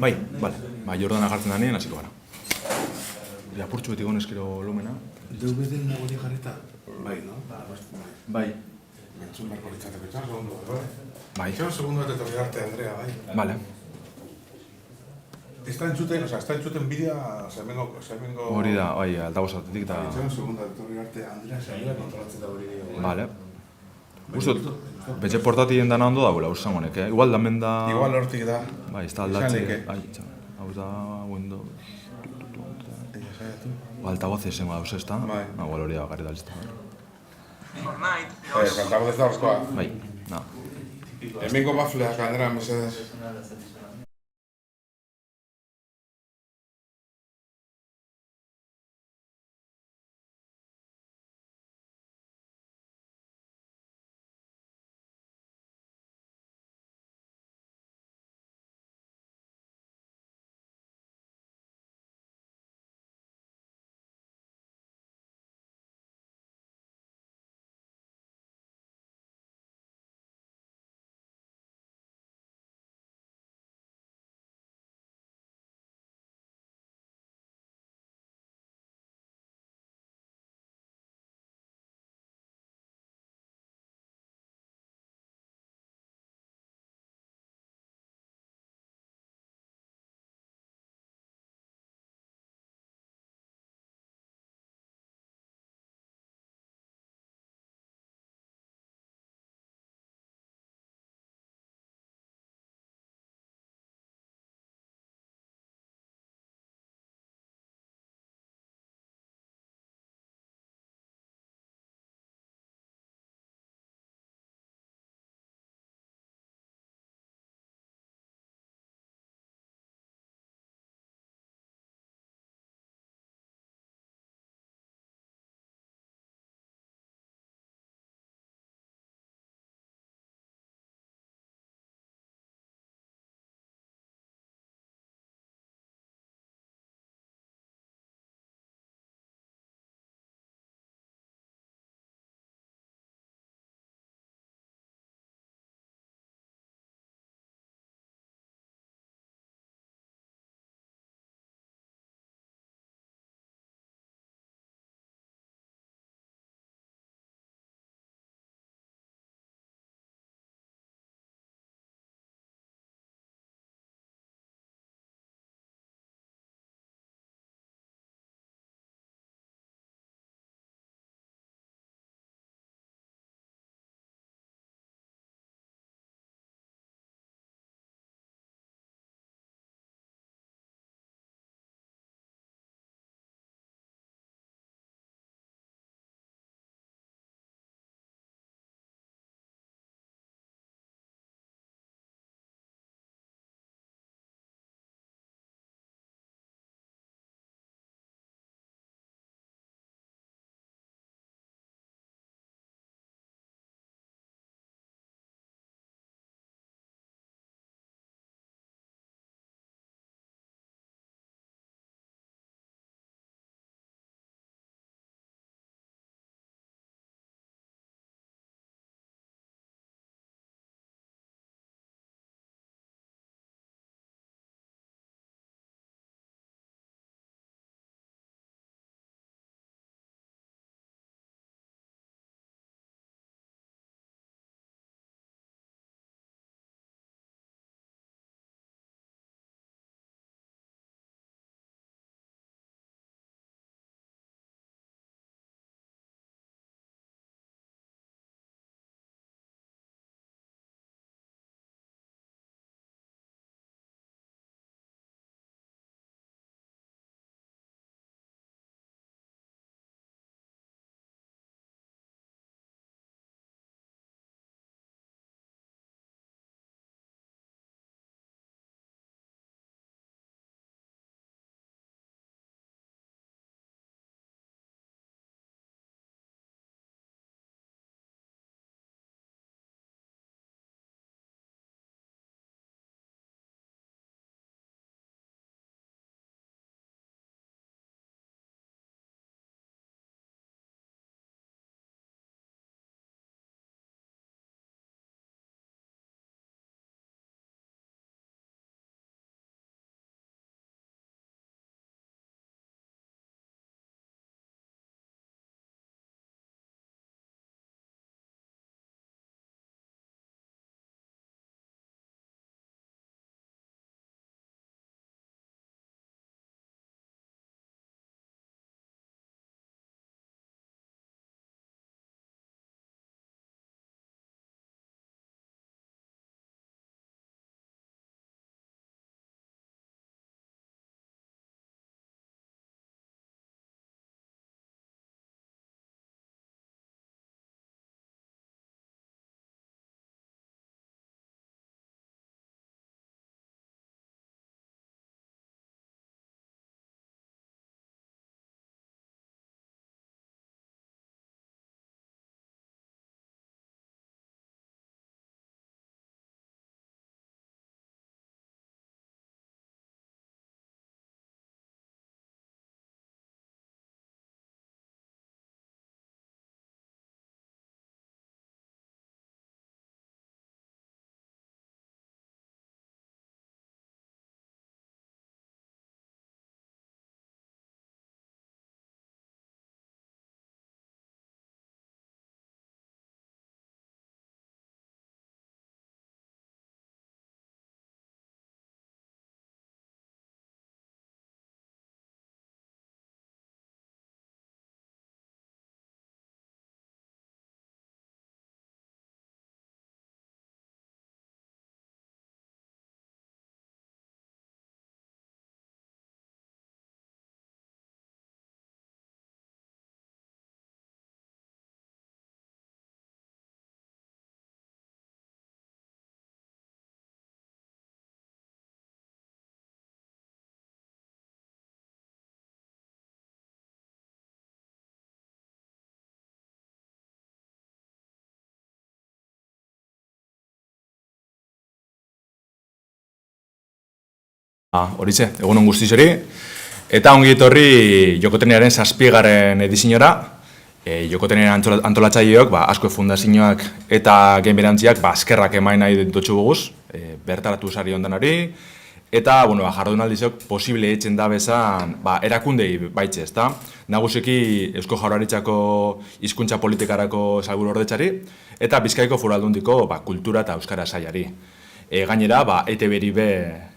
Bai, bale. Ba, Jordana jartzen denean, hasiko gara. Apurtxu beti gonezkero lumena. DVD hori jarrita? Bai, no? Bai. Entzun barko litzateko itxan, segundu bat, bai? Bai. Itxan segundu bat eta bidarte, Andrea, bai? Bale. Está entzuten bidea, zemengo... Hori da, bai, altabozatetik eta... Itxan segundu bat eta bidarte, Andrea, zaila kontrolatzen da hori dio. Bale. Gustot, betxe portatien dana ondo dagoela, usan honek, eh? Igual damen da... Igual hortik da. Bai, ez da aldatze... Bai, hau da, Windows... Altavoz esen gauz, ez da? Bai. Igual hori da bakarri da lista. Kantabo ez da horrezkoa. Bai, na. Hemengo bafleak, Andrea, mesedez. Horixe, egunon guztiz hori. Eta ongi etorri Jokotenearen 7. ediziora. Jokotenearen antolatzaileok, Asko Fundazioak eta gainberantziak eskerrak emain nahi dutxu guguz, bertaratu sari ondanari. Eta, jardunaldizok posible eitzen da bezan erakundei baitxe, ezta? Nagusiki Eusko Jaurlaritzako hizkuntza politikarako sailburu ordetzari eta Bizkaiko Foru Aldundiko kultura eta euskara sailari. Gainera,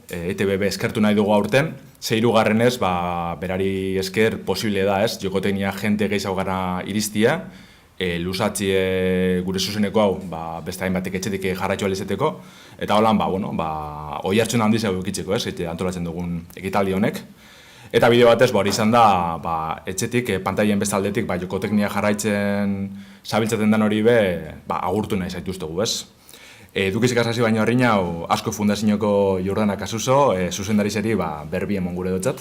ETB eskertu nahi dugu aurten, ze hirugarrenez, berari esker posible da, ez? Jokotenia jente gehiago gara iristia, lusatzi gure zuzeneko hau, beste hainbatek etxetik jarraitxo alizeteko, eta holan, oi hartzun handiz egitzeko, ez? Antolatzen dugun ekitaldi honek. Eta bideo batez, hori izan da, etxetik, pantaien beste aldetik, Jokoteknia jarraitzen zabiltzaten den hori agurtu nahi zaituztegu, ez? Dukizik hasi baino harrina, Asko Fundazioko Jordana Kasuso, zuzendarizari berbi emon gure dutzat.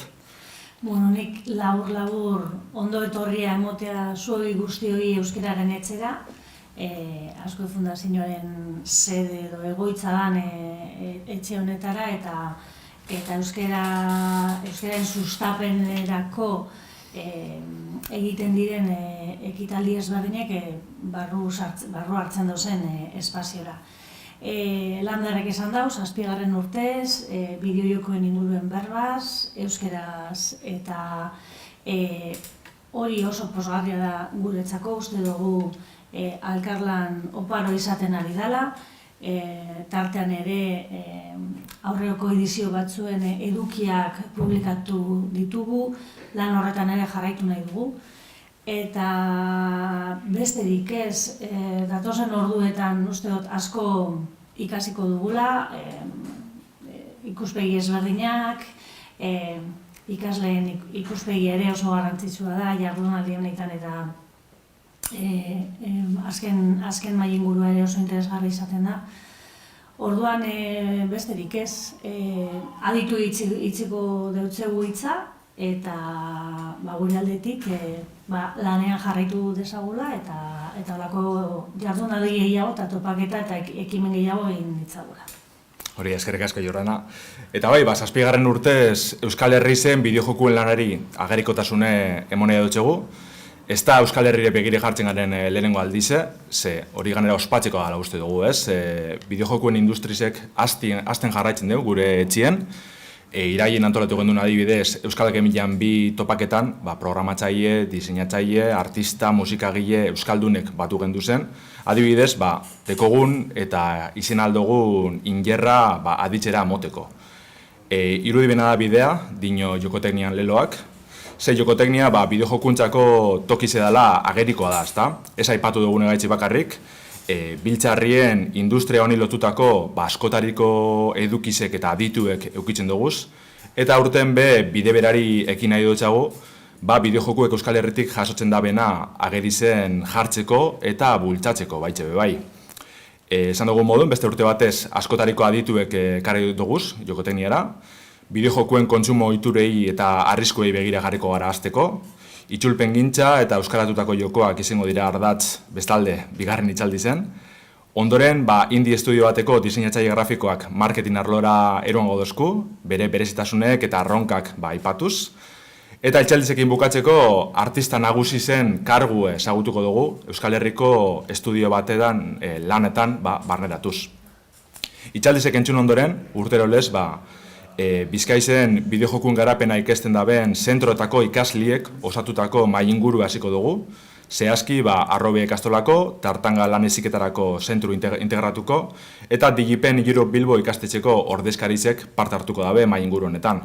Nik labur ondo etorria emotea zuoi guztioi euskararen etxera. Asko Fundazioaren sede edo egoitza dan etxe honetara eta euskararen sustapenerako egiten diren ekitaldi ezberdinek barru hartzen dozen espaziora. Landarek esan dauz, 7. urtez, bideojokoen inguruen berbaz, euskeraz eta hori oso posgarria da guretzako, uste dugu alkarlan oparo izaten ari dela, tartean ere aurreko edizio batzuen edukiak publikatu ditugu, lan horretan ere jarraitu nahi dugu. Eta besterik ez, datozen orduetan uste dut asko ikasiko dugula, ikuspegi ezberdinak, ikasleen ikuspegi ere oso garrantzitsua da, jardunaldi honetan eta azken mailingurua ere oso interesgarri izaten da. Orduan besterik ez, aditu itziko deutzegu hitza, eta gure aldetik lanean jarraitu dezagula eta holako jardunaldi gehiago eta topaketa eta ekimen gehiago egin ditzagula. Hori, eskerrik asko Jordana. Eta 7. urtez Euskal Herri zen bideojokuen lanari agerikotasune emonea dutxegu. Ez da Euskal Herrire begire jartzen garen lehenengo aldize, ze hori ganera ospatzeko gala uste dugu, ez? Bideojokuen industrizek azten jarraitzen dugu gure etxien. Iraien antolatu gendun adibidez, Euskal Gemilean 2 topaketan, programatzaile, diseinatzaile, artista, musikagile, euskaldunek batu gendu zen. Adibidez, dekogun eta izen aldogun ingerra aditzera moteko. Irudibena da bidea, dino Jokoteknian leloak. Ze Jokoteknia bideojokuntzako tokize dela agerikoa da, ezta? Ez aipatu dugune gaitzi bakarrik, biltzarrien industria honi lotutako askotariko edukizek eta adituek eukitzen duguz. Eta aurten bide berari ekin nahi dutxago, bideojokuek Euskal Herritik jasotzen da bena agerizen jartzeko eta bultzatzeko baitxe bai. Esan dugu modun, beste urte batez askotariko adituek ekarri duguz Jokotekniara, bideojokuen kontsumo ohiturei eta arriskuei begira jarriko gara hasteko, itzulpen gintza eta euskaratutako jokoak izango dira ardatz bestalde bigarren hitzaldi zen. Ondoren, indie estudio bateko diseinatzaile grafikoak marketing arlora eroango dozku, bere berezitasunek eta erronkak aipatuz. Eta hitzaldizekin bukatzeko artista nagusi zen kargu ezagutuko dugu Euskal Herriko estudio batean lanetan barneratuz. Hitzaldizek entzun ondoren, urtero lez, Bizkaizen bideojokuen garapena ikesten daben zentroetako ikasliek osatutako mailinguru hasiko dugu. Zehazki, Arrobe ikastolako, Tartanga lan heziketarako zentru integratuko, eta Digipen Europe Bilbo ikastetxeko ordezkarizek parte hartuko dabe mailinguru honetan.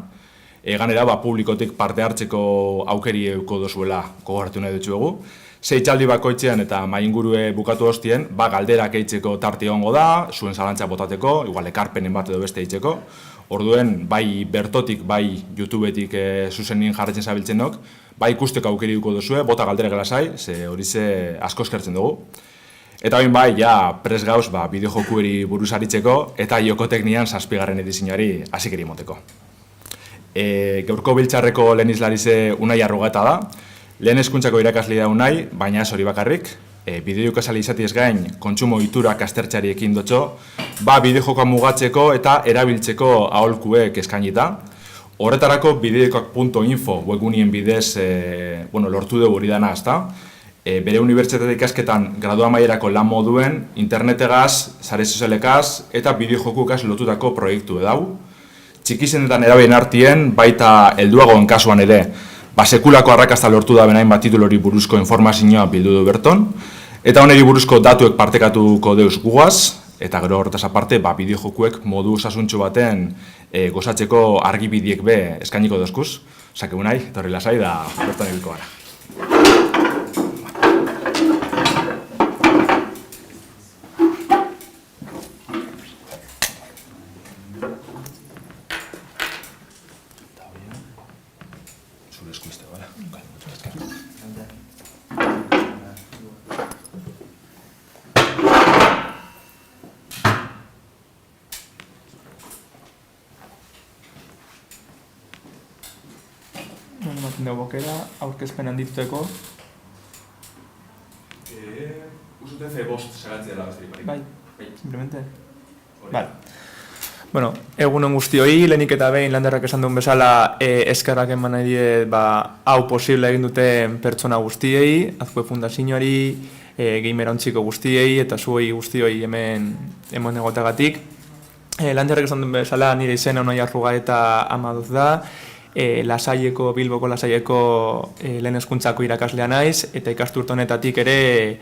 Ganera, publikotik parte hartzeko aukeri euko dozuela gogoratu nahi dutxuegu. Hitzaldi bakoitzean eta mailingurue bukatu hostien, galderak eitzeko tarte egongo da, zuen zalantza botateko, igual ekarpenen bat edo beste eitzeko. Orduen, bertotik, YouTubetik zuzenin jarretzen zabiltzenok, ikusteko aukeri duko duzue, bota galdera gelasai, ze hori ze asko eskertzen dugu. Eta prest gauz, bideojokueri buruz aritzeko, eta Jokoteknian 7. edizinari hasikeri moteko. Gaurko biltzarreko lehen izlarize Unai Arrugeta da, lehen hezkuntzako irakaslea Unai, baina ez hori bakarrik, bideojokasali izatiez gain, kontsumo ohiturak aztertzeari ekin dotxo, bideojokoa mugatzeko eta erabiltzeko aholkuek eskainita. Horretarako bideojokoak.info webgunien bidez lortu dugu hori dana, ezta? Bere unibertsitate ikasketan gradua amaierako lan moduen, internetegaz, sare sozialekaz eta bideojokukaz lotutako proiektu edau. Txikizenetan erabeen artien, baita helduagoen kasuan ere, sekulako arrakasta lortu da benain bat titulori buruzko informazioa bildu du berton, eta oneri buruzko datuek partekatuko deuz gugaz, eta gero horretaz aparte, bideojokuek modu osasuntxo baten gozatzeko argibidiek be eskainiko dozkuz. Sakegu nahi, eta horri lasai da bertan ebilko gara. Ematen dugu bokera, aurkezpen handituteko. Usute F5 sagatzea da besterik barik. Bai, simplemente. Vale. Bueno, egunon guztioi, lehenik eta behin Landerrak esan duen bezala eskerrak eman nahi diet hau posible egin duten pertsona guztiei, Azkue Fundazioari, Gamer Ontziko guztiei eta zuei guztioi hemen egotagatik. Landerrak esan duen bezala nire izena Unai Arrugaeta Amaduz da, Bilboko Lasaieko lehen hezkuntzako irakaslea naiz, eta ikasturte honetatik ere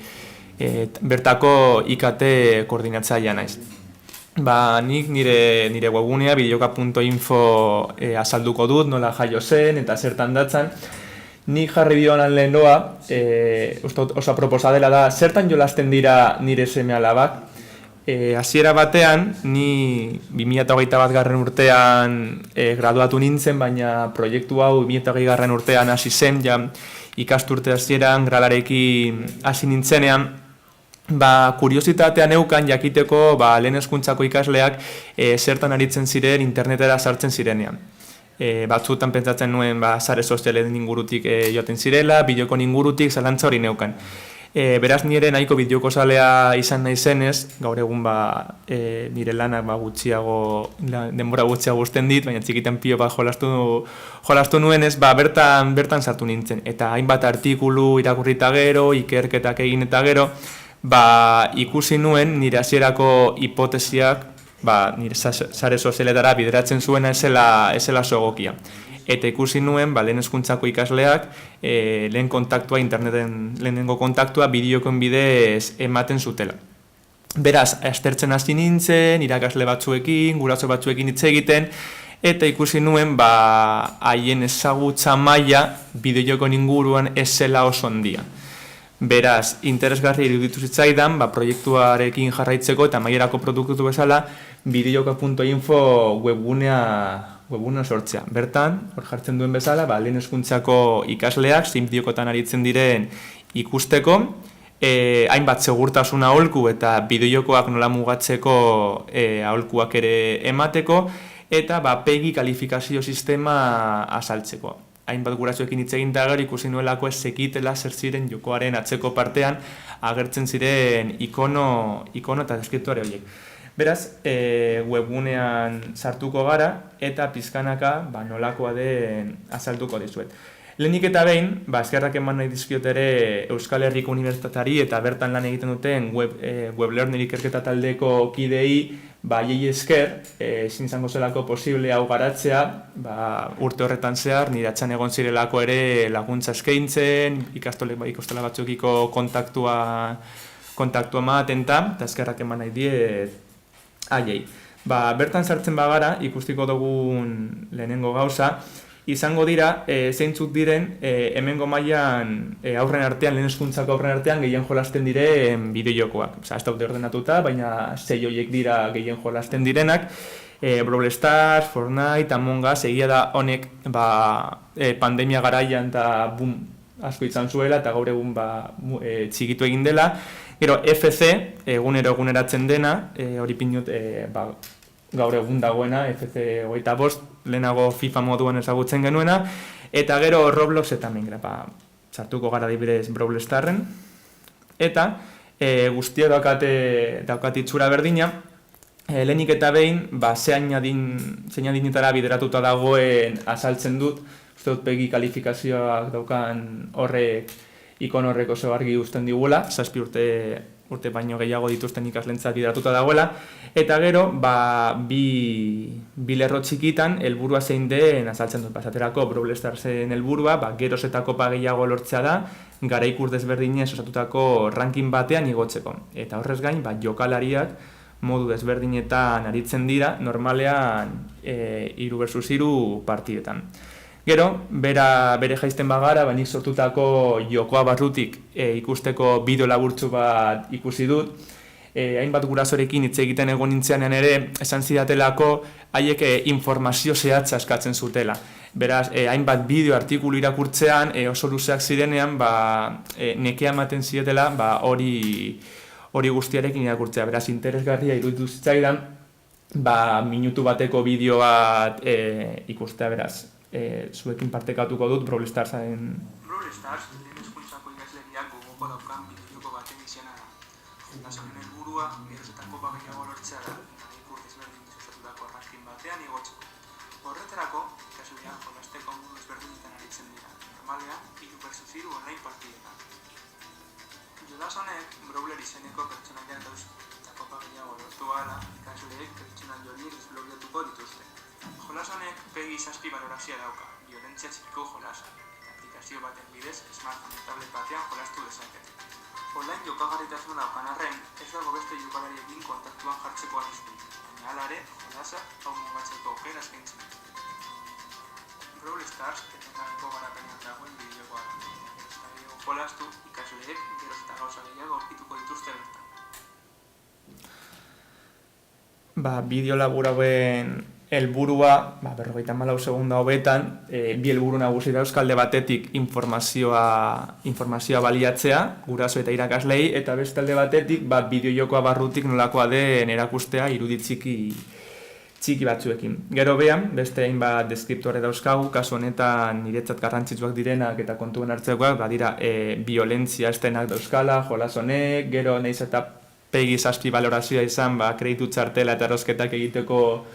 bertako IKT koordinatzailea naiz. Nik nire webgunea bideojokoak.info azalduko dut, nola jaio zen eta zertan datzan. Nik jarri dioan lehendoa, oso aproposa dela da, zertan jolasten dira nire seme-alabak. Hasiera batean, ni 2021 urtean graduatu nintzen, baina proiektu hau 2020 urtean hasi zen, ikasturte hasieran gralarekin hasi nintzenean, kuriositatea neukan jakiteko lehen hezkuntzako ikasleak zertan aritzen ziren internetera sartzen zirenean. Batzutan pentsatzen nuen sare sozialen ingurutik joaten zirela, bideokon ingurutik zalantza hori neukan. Beraz nire nahiko bideoko zalea izan nahi zenez, gaur egun nire lanak denbora gutxiago uzten dit, baina txikitan pio jolastu nuenez, bertan sartu nintzen. Eta hainbat artikulu irakurrita gero, ikerketak egin eta gero, ikusi nuen nire hasierako hipotesiak, nire sare sozialetara bideratzen zuena esela sogokia. Eta ikusi nuen, lehen hezkuntzako ikasleak, lehen kontaktua, interneten lehenengo kontaktua, bideokoen bidez ematen zutela. Beraz, aztertzen hasi nintzen, irakasle batzuekin, guraso batzuekin hitz egiten, eta ikusi nuen, haien ezagutza maila bideokoen inguruan ez zela oso handia. Beraz, interesgarri iruditu zitzaidan, proiektuarekin jarraitzeko eta amaierako produktu bezala, bideojokoak.info webgunea sortzea. Bertan, hor jartzen duen bezala, lehen hezkuntzako ikasleak, zein bideokotan aritzen diren ikusteko, hainbat segurtasun aholku eta bideojokoak nola mugatzeko aholkuak ere emateko, eta PEGI kalifikazio sistema azaltzeko. Hainbat gurasoekin hitz egin gero ikusi nuelako ez zekitela zer ziren jokoaren atzeko partean agertzen ziren ikono eta deskriptore horiek. Beraz, webgunean sartuko gara eta pizkanaka nolakoa den azalduko dizuet. Lehenik eta behin, eskerrak eman nahi dizkiot ere Euskal Herriko Unibertsitatari eta bertan lan egiten duten web learner ikerketa taldeko kidei jai esker, ezin izango zelako posible hau garatzea, urte horretan zehar, nire atxan egon zirelako ere laguntza eskaintzen, ikastola batzuekiko kontaktua ematen eta eskerrak eman nahi diet haiei. Bertan sartzen bagara, ikustiko dugun lehenengo gauza, izango dira, zeintzuk diren, hemengo mailan aurren artean, lehen hezkuntzako aurren artean, gehien jolasten diren bideojokoak. Ez daude ordenatuta, baina 6 horiek dira gehien jolasten direnak. Brawl Stars, Fortnite, Among Us, egia da honek pandemia garaian eta boom asko izan zuela, eta gaur egun txikitu egin dela. Gero FC, eguneratzen dena, hori pinut, gaur egun dagoena, FC 25, lehenago FIFA moduan ezagutzen genuena, eta gero Roblox eta Minecraft, sartuko gara adibidez Brawl Starren, eta guztia daukat itxura berdina, lehenik eta behin, zein adinetara bideratuta dagoen azaltzen dut, uste dut begi kalifikazioak daukan horrek, ikon horrek oso argi uzten digula, 7 urte baino gehiago dituzten ikaslentzat bideratuta dagoela, eta gero, bi lerro txikitan, helburua zein den azaltzen dut. Pasaterako Brawl Starsen helburua, geroz eta kopa gehiago lortzea da, gara ikur desberdinez osatutako ranking batean igotzeko. Eta horrez gain, jokalariak modu desberdinetan aritzen dira, normalean 3 versus 3 partidetan. Gero, bere jaizten bagara, nik sortutako jokoa barrutik ikusteko bideo laburtsu bat ikusi dut. Hainbat gurasorekin hitz egiten egon nintzenean ere, esan zidatelako haiek informazio zehatza eskatzen zutela. Beraz, hainbat bideo artikulu irakurtzean, oso luzeak zirenean, nekea ematen zietela hori guztiarekin irakurtzea. Beraz, interesgarria iruditu zitzaidan, minutu bateko bideo bat ikustea, beraz. Zuekin partekatuko dut Brawl Starsen. Brawl Stars, lehen hezkuntzako ikasleriak gogoko daukan bideojoko baten izena da. Jolasen helburua, geroz eta kopa gehiago lortzea da, gara ikur desberdin osatutako ranking batean igotzeko. Horretarako, ikasleak jolasteko modu desberdinetan aritzen dira, normalean 3 versus 3 online partidetan. Jolas honek, Brawler izeneko pertsonaiak dauzko, eta kopa gehiago lortu ahala, ikasleek pertsonaia horiek desblokeatuko dituzte. Jolas honek PEGI 7 balorazioa dauka, violentzia txikiko jolasa, eta aplikazio baten bidez smartphone tablet batean jolastu dezakete. Online jokagarritasuna daukan arren, ez dago beste jokalariekin kontaktuan jartzeko arriskurik, baina hala ere, jolasa hau mugatzeko aukera eskaintzen dute. Brawl Stars etengabeko garapenean dagoen bideojokoa da. Geroz eta gehiago jolastu, ikasleek geroz eta gauza gehiago aurkituko dituzte bertan. Bideo labur hauen helburua, 54 segunda hobetan, bi helburu nagusi dauzka, alde batetik informazioa baliatzea, guraso eta irakaslei, eta beste alde batetik, bideojokoa barrutik nolakoa den erakustea irudi txiki batzuekin. Gero behan, beste hainbat deskriptore dauzkagu, kasu honetan niretzat garrantzitsuak direnak eta kontuen hartzekoak, badira violentzia estenak dauzkala, jolas honek, gero nahiz eta PEGI 7 balorazioa izan, kreditu txartela eta erosketak egiteko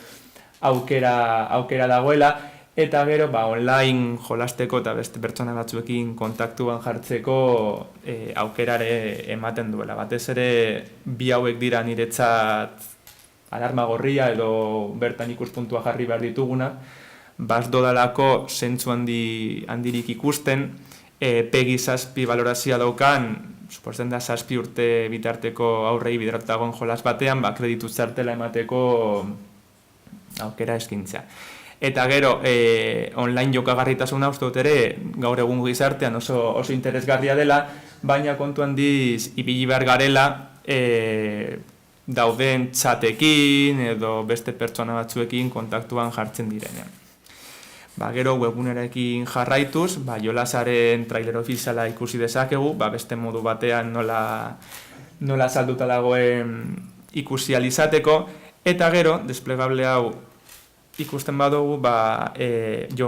aukera dagoela, eta gero online jolasteko eta beste pertsona batzuekin kontaktuan jartzeko aukerare ematen duela. Batez ere, bi hauek dira niretzat alarma gorria edo bertan ikuspuntua jarri behar dituguna, ez dodalako zentzu handirik ikusten, PEGI 7 balorazioa daukan, suposten da 7 urte bitarteko aurrei bideratagoen jolas batean, kreditu txartela emateko aukera eskintzea. Eta gero, online jokagarritasuna uste dut ere, gaur egun gizartean oso interesgarria dela, baina kontu handiz ibili behar garela, dauden txatekin edo beste pertsona batzuekin kontaktuan jartzen direnean. Gero webgunerekin jarraituz, jolasaren trailer ofiziala ikusi dezakegu, beste modu batean nola salduta dagoen ikusi alizateko, eta gero, desplegable hau ikusten badugu,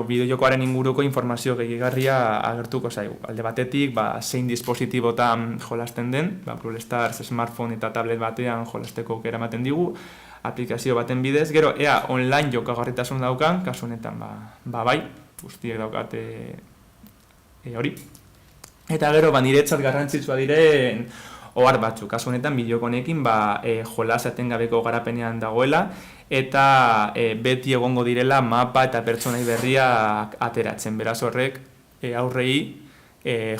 bideojokoaren inguruko informazio gehigarria agertuko zaigu. Alde batetik, zein dispositibotan jolasten den, Brawl Stars, smartphone eta tablet batean jolasteko aukera ematen digu, aplikazio baten bidez, gero, ea online jokagarritasun daukan, kasu honetan, guztiek daukate hori. Eta gero, niretzat garrantzitsua diren ohar batzuk, kasu honetan, bideokonekin, jolas etengabeko garapenean dagoela, eta beti egongo direla mapa eta pertsonai berriak ateratzen. Beraz horrek, aurrei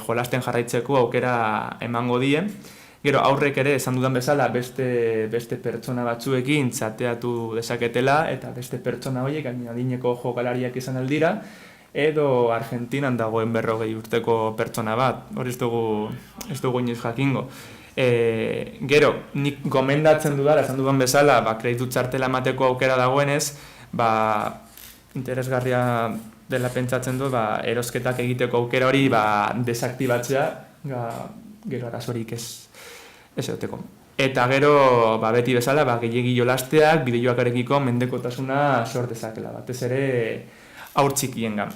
jolasten jarraitzeko aukera emango die. Gero aurrek ere, esan dudan bezala, beste pertsona batzuekin txateatu dezaketela, eta beste pertsona horiek, adineko jokalariak izan aldira, edo Argentinan dagoen 40 urteko pertsona bat, hori ez dugu inoiz jakingo. Gero, nik gomendatzen dudala, esan dudan bezala, kreditu txartela emateko aukera dagoenez, interesgarria dela pentsatzen du, erosketak egiteko aukera hori desaktibatzea, gero arazorik ez egoteko. Eta gero, beti bezala, gehiegi jolasteak, bideoakarekiko mendekotasuna sort dezakela, batez ere haur txikiengan.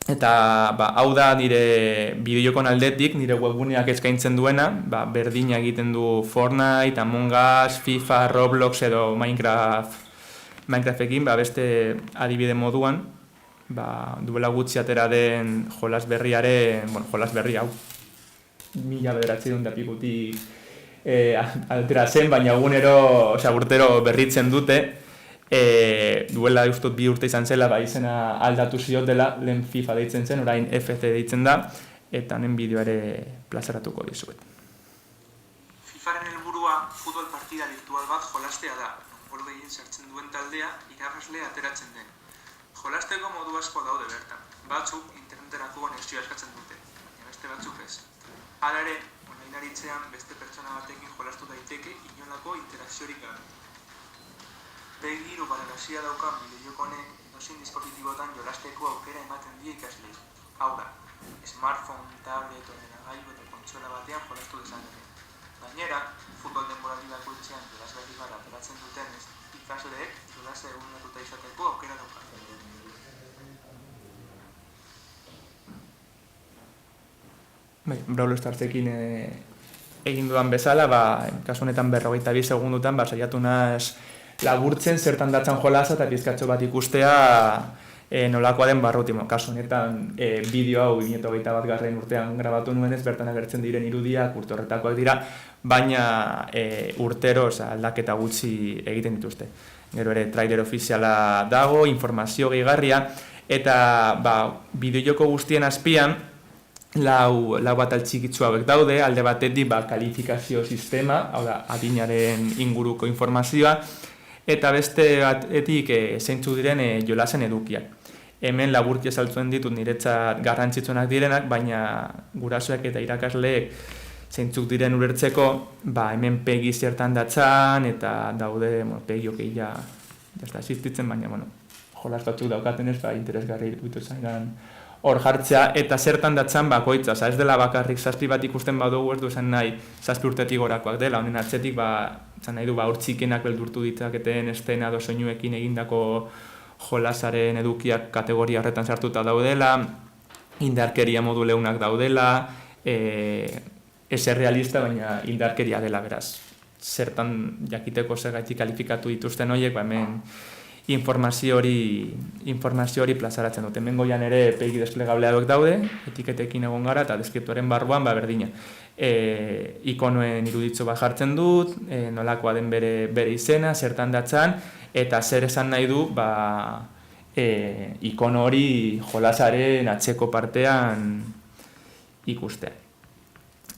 Eta hau da nire bideojokon aldetik, nire webguneak eskaintzen duena, berdina egiten du Fortnite, Among Us, FIFA, Roblox edo Minecraftekin, beste adibide moduan, duela gutxi atera den jolas berri hau, 1900 altera zen, baina urtero berritzen dute, duela ustut 2 urte izan zela, izena aldatu ziotela, lehen FIFA deitzen zen, orain FC deitzen da, eta honen bideo ere plazaratuko dizuet. FIFAren helburua futbol partida virtual bat jolastea da, gol gehien sartzen duen taldea irabazle ateratzen den. Jolasteko modu asko daude bertan, batzuk interneterako konexioa eskatzen dute, baina beste batzuk ez. Hala ere, online aritzean beste pertsona batekin jolastu daiteke inolako interakziorik gabe. Begiru barelasia daukan bideojoko honek edozein dispositibotan jolasteko aukera ematen die ikasleei. Hau da, smartphone, tablet, ordenagailu eta kontsola batean jolastu dezakete. Gainera, futbol denboraldi bakoitzean jolasgarri bat ateratzen dutenez, ikasleek jolasa eguneratuta izateko aukera daukate. Brawl Starsekin egin dudan bezala, kasu honetan 42 segundutan saiatu naiz laburtzen zertan datzan jolasa eta pizkatxo bat ikustea nolakoa den barrutimo. Kasu honetan bideo hau 2021 urtean grabatu nuenez, bertan agertzen diren irudiak urte horretakoak dira, baina urtero aldaketa gutxi egiten dituzte. Gero ere trailer ofiziala dago, informazio gehigarria, eta bideojoko guztien azpian lau atal txikitsu hauek daude, alde batetik kalifikazio sistema, hau da, adinaren inguruko informazioa, eta beste batetik zeintzuk diren jolasen edukiak. Hemen laburki azaltzen ditut niretzat garrantzitsuenak direnak, baina gurasoek eta irakasleek zeintzuk diren ulertzeko, hemen pegi zertan datzan, eta daude pegi okeia existitzen, baina jolas batzuk daukatenez, interesgarri iruditu zaidan hor jartzea, eta zertan datzan bakoitza, ez dela bakarrik 7 bat ikusten badugu, ez du esan nahi 7 urtetik gorakoak dela, honen atzetik esan nahi du hor txikenak beldurtu ditzaketen estena edo soinuekin egindako jolasaren edukiak kategoria horretan sartuta daudela, indarkeria modu leunak daudela, ez realista, baina indarkeria dela beraz. Zertan jakiteko zergatik kalifikatu dituzten horiek, hemen informazio hori plazaratzen dute. Hemen goian ere pegi desplegablea hauek daude, etiketekin egon gara eta deskriptoren barruan berdina. Ikonoen iruditzo bat jartzen dut, nolakoa den bere izena, zertan datzan, eta zer esan nahi du ikono hori jolasaren atzeko partean ikustea.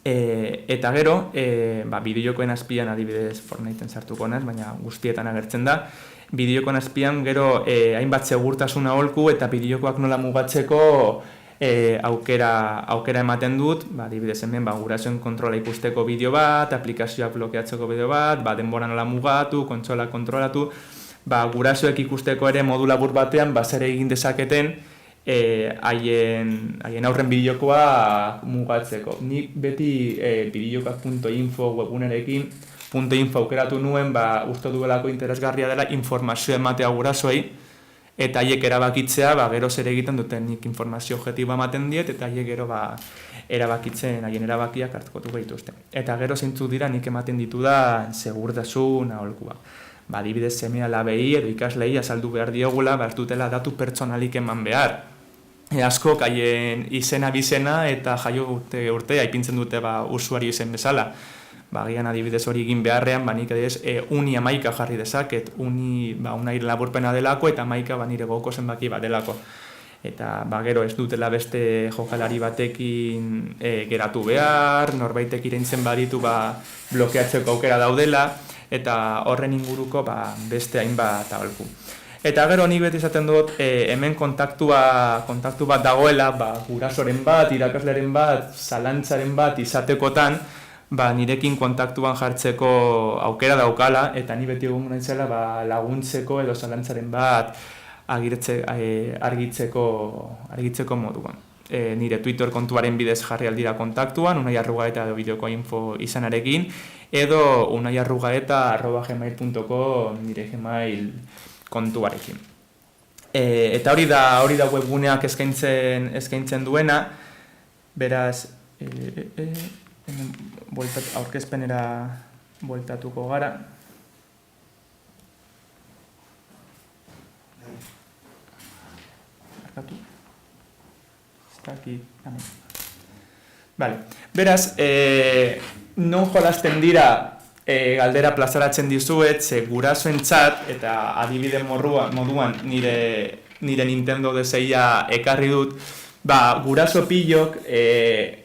Eta gero, bideojokoen azpian adibidez Fortniten sartuko naiz, baina guztietan agertzen da, bideojokoen azpian gero hainbat segurtasuna aholku eta bideojokoak nola mugatzeko aukera ematen dut, adibidez hemen gurasoen kontrola ikusteko bideo bat, aplikazioak blokeatzeko bideo bat, denbora nola mugatu, kontsola kontrolatu, gurasoek ikusteko ere modu labur batean zer egin dezaketen haien aurren bideokoa mugatzeko. Nik beti bideojokoak.info webunerekin .info aukeratu nuen, uste duelako interesgarria dela informazio ematea gurasoei, eta haiek erabakitzea, gero zer egiten duten nik informazio objektiboa ematen diet, eta haiek gero erabakitzen, haien erabakiak hartuko dituzte. Eta gero zeintzuk dira nik ematen ditudan segurtasun aholkua. Adibidez seme alabei edo ikaslei azaldu behar diogula, ez dutela datu pertsonalik eman behar. Askok haien izena bizena eta jaio urtea ipintzen dute usuario izen bezala. Gian adibidez hori egin beharrean, nik adibidez uni 11 jarri dezaket, uni unaire laburpena delako eta 11 nire goko zenbaki bat delako. Eta gero ez dutela beste jokalari batekin geratu behar, norbaitek iraintzen baditu blokeatzeko aukera daudela, eta horren inguruko beste hainbat aholku. Eta gero nik beti izaten dut, hemen kontaktu bat dagoela, gurasoren bat, irakasleren bat, zalantzaren bat izatekotan, nirekin kontaktuan jartzeko aukera daukala, eta ni beti egon naizela laguntzeko edo zalantzaren bat argitzeko moduan. Nire Twitter kontuaren bidez jarri aldira kontaktuan, unaiarrugaeta edo bideoko info izanarekin, edo unaiarrugaeta@gmail.com nire Gmail kontuarekin. Eta hori da webguneak eskaintzen duena, beraz, aurkezpenera bueltatuko gara. Beraz, non jolasten dira galdera plazaratzen dizuet, ze gurasoentzat eta adibide moduan nire Nintendo DS-a ekarri dut, guraso pilok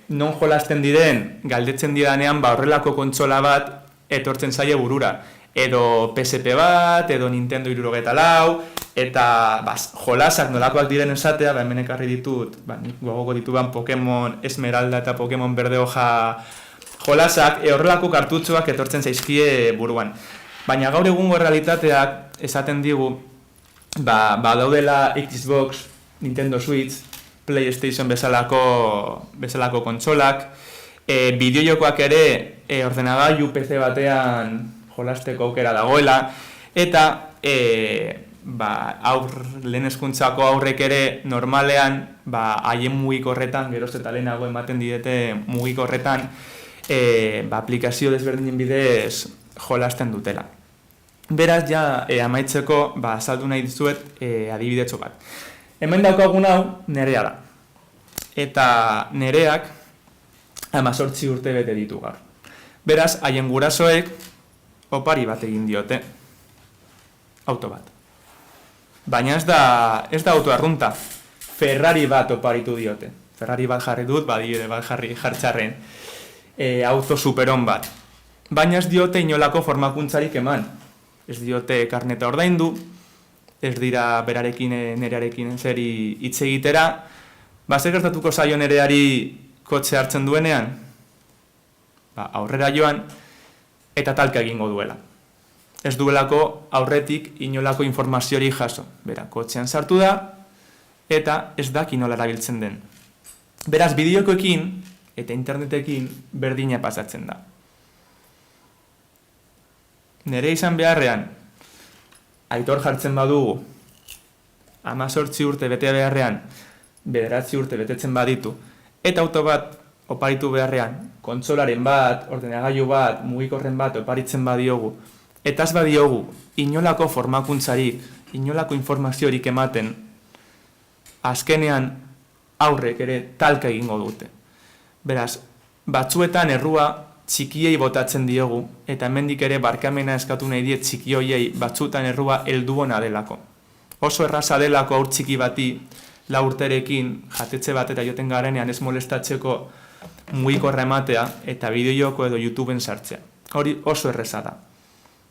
non jolasten diren galdetzen didanean horrelako kontsola bat etortzen zaie burura. Edo PSP bat, edo Nintendo 64, eta jolasak nolakoak diren esatea, hemen ekarri ditut, nik gogoko ditudan Pokemon Esmeralda eta Pokemon Berde Hoja jolasak, horrelako kartutxoak etortzen zaizkie buruan. Baina gaur egungo realitateak esaten digu, daudela Xbox, Nintendo Switch, PlayStation bezalako kontsolak, bideojokoak ere ordenagailu PC batean jolasteko aukera dagoela, eta lehen hezkuntzako aurrek ere normalean haien mugikorretan, geroz eta lehenago ematen didete mugikorretan, aplikazio desberdinen bidez jolasten dutela. Beraz, amaitzeko azaldu nahi dizuet adibidetxo bat. Hemen daukagun hau nerea da. Eta nereak 18 urte bete ditu gaur. Beraz, haien gurasoek opari bat egin diote. Auto bat. Baina ez da auto arrunta. Ferrari bat oparitu diote. Ferrari bat jarri dut, badire bat jartxarren. Auto superon bat. Baina ez diote inolako formakuntzarik eman. Ez diote karneta ordaindu, ez dira nerearekin zeri hitz egitera. Zer gertatuko zaio nereari kotxe hartzen duenean? Aurrera joan eta talka egingo duela. Ez duelako aurretik inolako informaziori jaso. Kotxean sartu da eta ez daki nola erabiltzen den. Beraz, bideokoekin eta internetekin berdina pasatzen da. Nere izan beharrean, aitor jartzen badugu, 18 urte bete beharrean, 9 urte betetzen baditu, eta auto bat oparitu beharrean, kontsolaren bat, ordenagailu bat, mugikorren bat oparitzen badiogu, eta ez badiogu inolako formakuntzarik, inolako informaziorik ematen, azkenean aurrek ere talka egingo dute. Beraz, batzuetan errua txikiei botatzen diogu, eta hemendik ere barkamena eskatu nahi diet txikioiei batzuetan errua helduona delako. Oso erraza delako aur txiki bati, 4 urterekin, jatetxe batera joten garenean ez molestatzeko mugikorra ematea, eta bideojoko edo YouTubeen sartzea. Hori oso erreza da.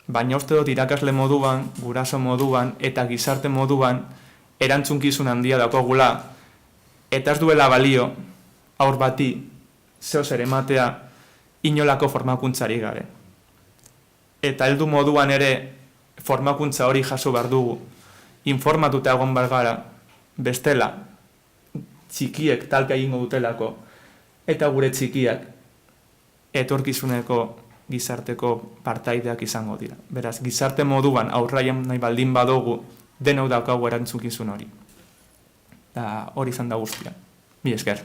Baina uste dut irakasle moduan, guraso moduan, eta gizarte moduan, erantzunkizun handia daukagula, eta ez duela balio, aur bati, zeozer ematea, inolako formakuntzari gabe. Eta heldu moduan ere formakuntza hori jaso behar dugu, informatuta egon behar gara, bestela, txikiek talka egingo dutelako, eta gure txikiak etorkizuneko gizarteko partaideak izango dira. Beraz, gizarte moduan aurraian nahi baldin badugu, denau daukagu erantzukizun hori. Eta hori izan da guztia. Mi esker.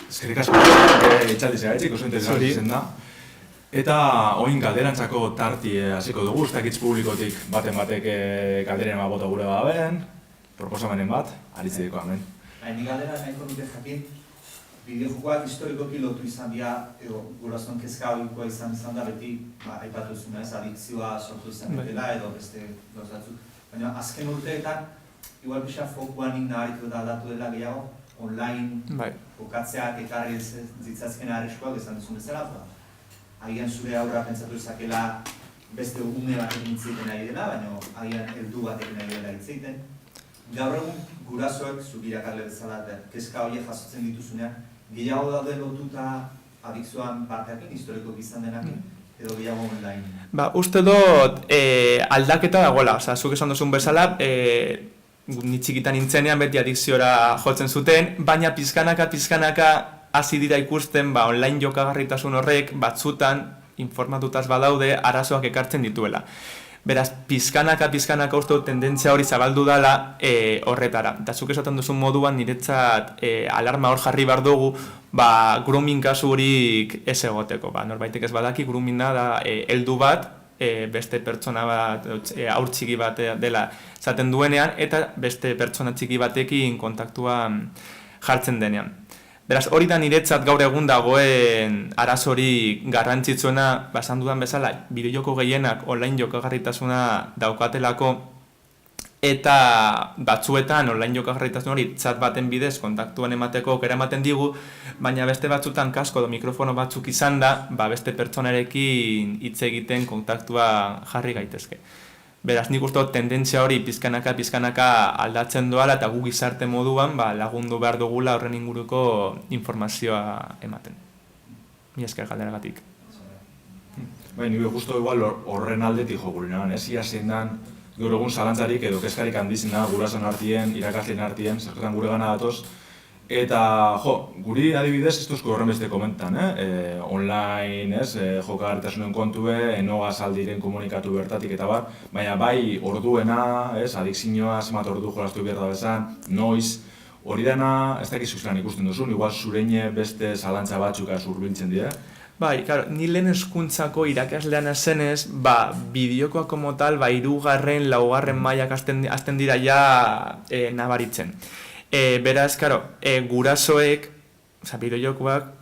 Eskerrik asko, etxaldi zegaitzik, oso interesgarri zen da. Eta oin galderantzako tarti hasiko dugu, ez dakitz publikotik baten batek galderen bota gure babeen, proposamenen bat, aritzideko hemen. Ni galdera nahiko dute jakin, bideojokoak historikoki lotu izan dira, gurasoen kezka ohikoa izan da beti, aipatu zuen ez, adikzioa sortu izan dela edo beste gauzatzuk. Baina azken urteetan, igual pixa fokuan nabarituko da aldatu dela gehiago, online jokatzeak ekarri zitzazken arriskuak izan duzun bezala, agian zure aurra pentsatu ezakela beste une batekin hitzeiten ari dela, baina agian heldu batekin ari dela hitzeiten. Gaur egun gurasoek, zuk irakasle bezala, kezka horiek jasotzen dituzunean, gehiago daude lotuta adikzioan parteakin, historikoak izan denakin, edo gehiago online? Uste dut aldaketa dagoela, zuk esan duzun bezala, ni txikitan nintzenean beti adikziora jotzen zuten, baina pizkanaka hasi dira ikusten online jokagarritasun horrek batzutan informatutaz badaude arazoak ekartzen dituela. Beraz, pizkanaka uste dut tendentzia hori zabaldu dela horretara. Eta zuk esaten duzun moduan niretzat alarma hor jarri behar dugu grooming kasu horik ez egoteko. Norbaitek ez badaki groomina da heldu bat, beste pertsona bat, haur txiki bat dela zaten duenean, eta beste pertsona txiki batekin kontaktuan jartzen denean. Beraz, hori da niretzat gaur egun dagoen arazori garrantzitsuena, esan dudan bezala, bideojoko gehienak online jokagarritasuna daukatelako, eta batzuetan online jokagarritasun hori chat baten bidez kontaktuan emateko aukera ematen digu, baina beste batzutan kasko edo mikrofono batzuk izan da, beste pertsonarekin hitz egiten kontaktua jarri gaitezke. Beraz, nik uste tendentzia hori pizkanaka aldatzen doala eta gu gizarte moduan lagundu behar dugula horren inguruko informazioa ematen. Mila esker galderagatik. Bai, nire justo igual horren aldetik jo gure nahan, ez? Ia zein dan, gaur egun zalantzarik edo kezkarik handizena gurasoen artien, irakasleen artien, zerketan gure gana datoz. Eta, guri adibidez, ez duzko horren beste komentan, online, jokagarritasunen kontue, enogaz aldiren komunikatu bertatik eta bar, baina bai orduena, adikzioa, zemat ordu jolastu behar da bezan, noiz, hori dena, ez dakizu zelan ikusten duzun, igual zureine beste zalantza batzuka zurbiltzen dira. Bai, claro, ni lehen hezkuntzako irakaslean zenez, bideokoa como tal, 3., 4. mailak hasten dira ja nabaritzen. Beraz, gurasoek, bideojokoak,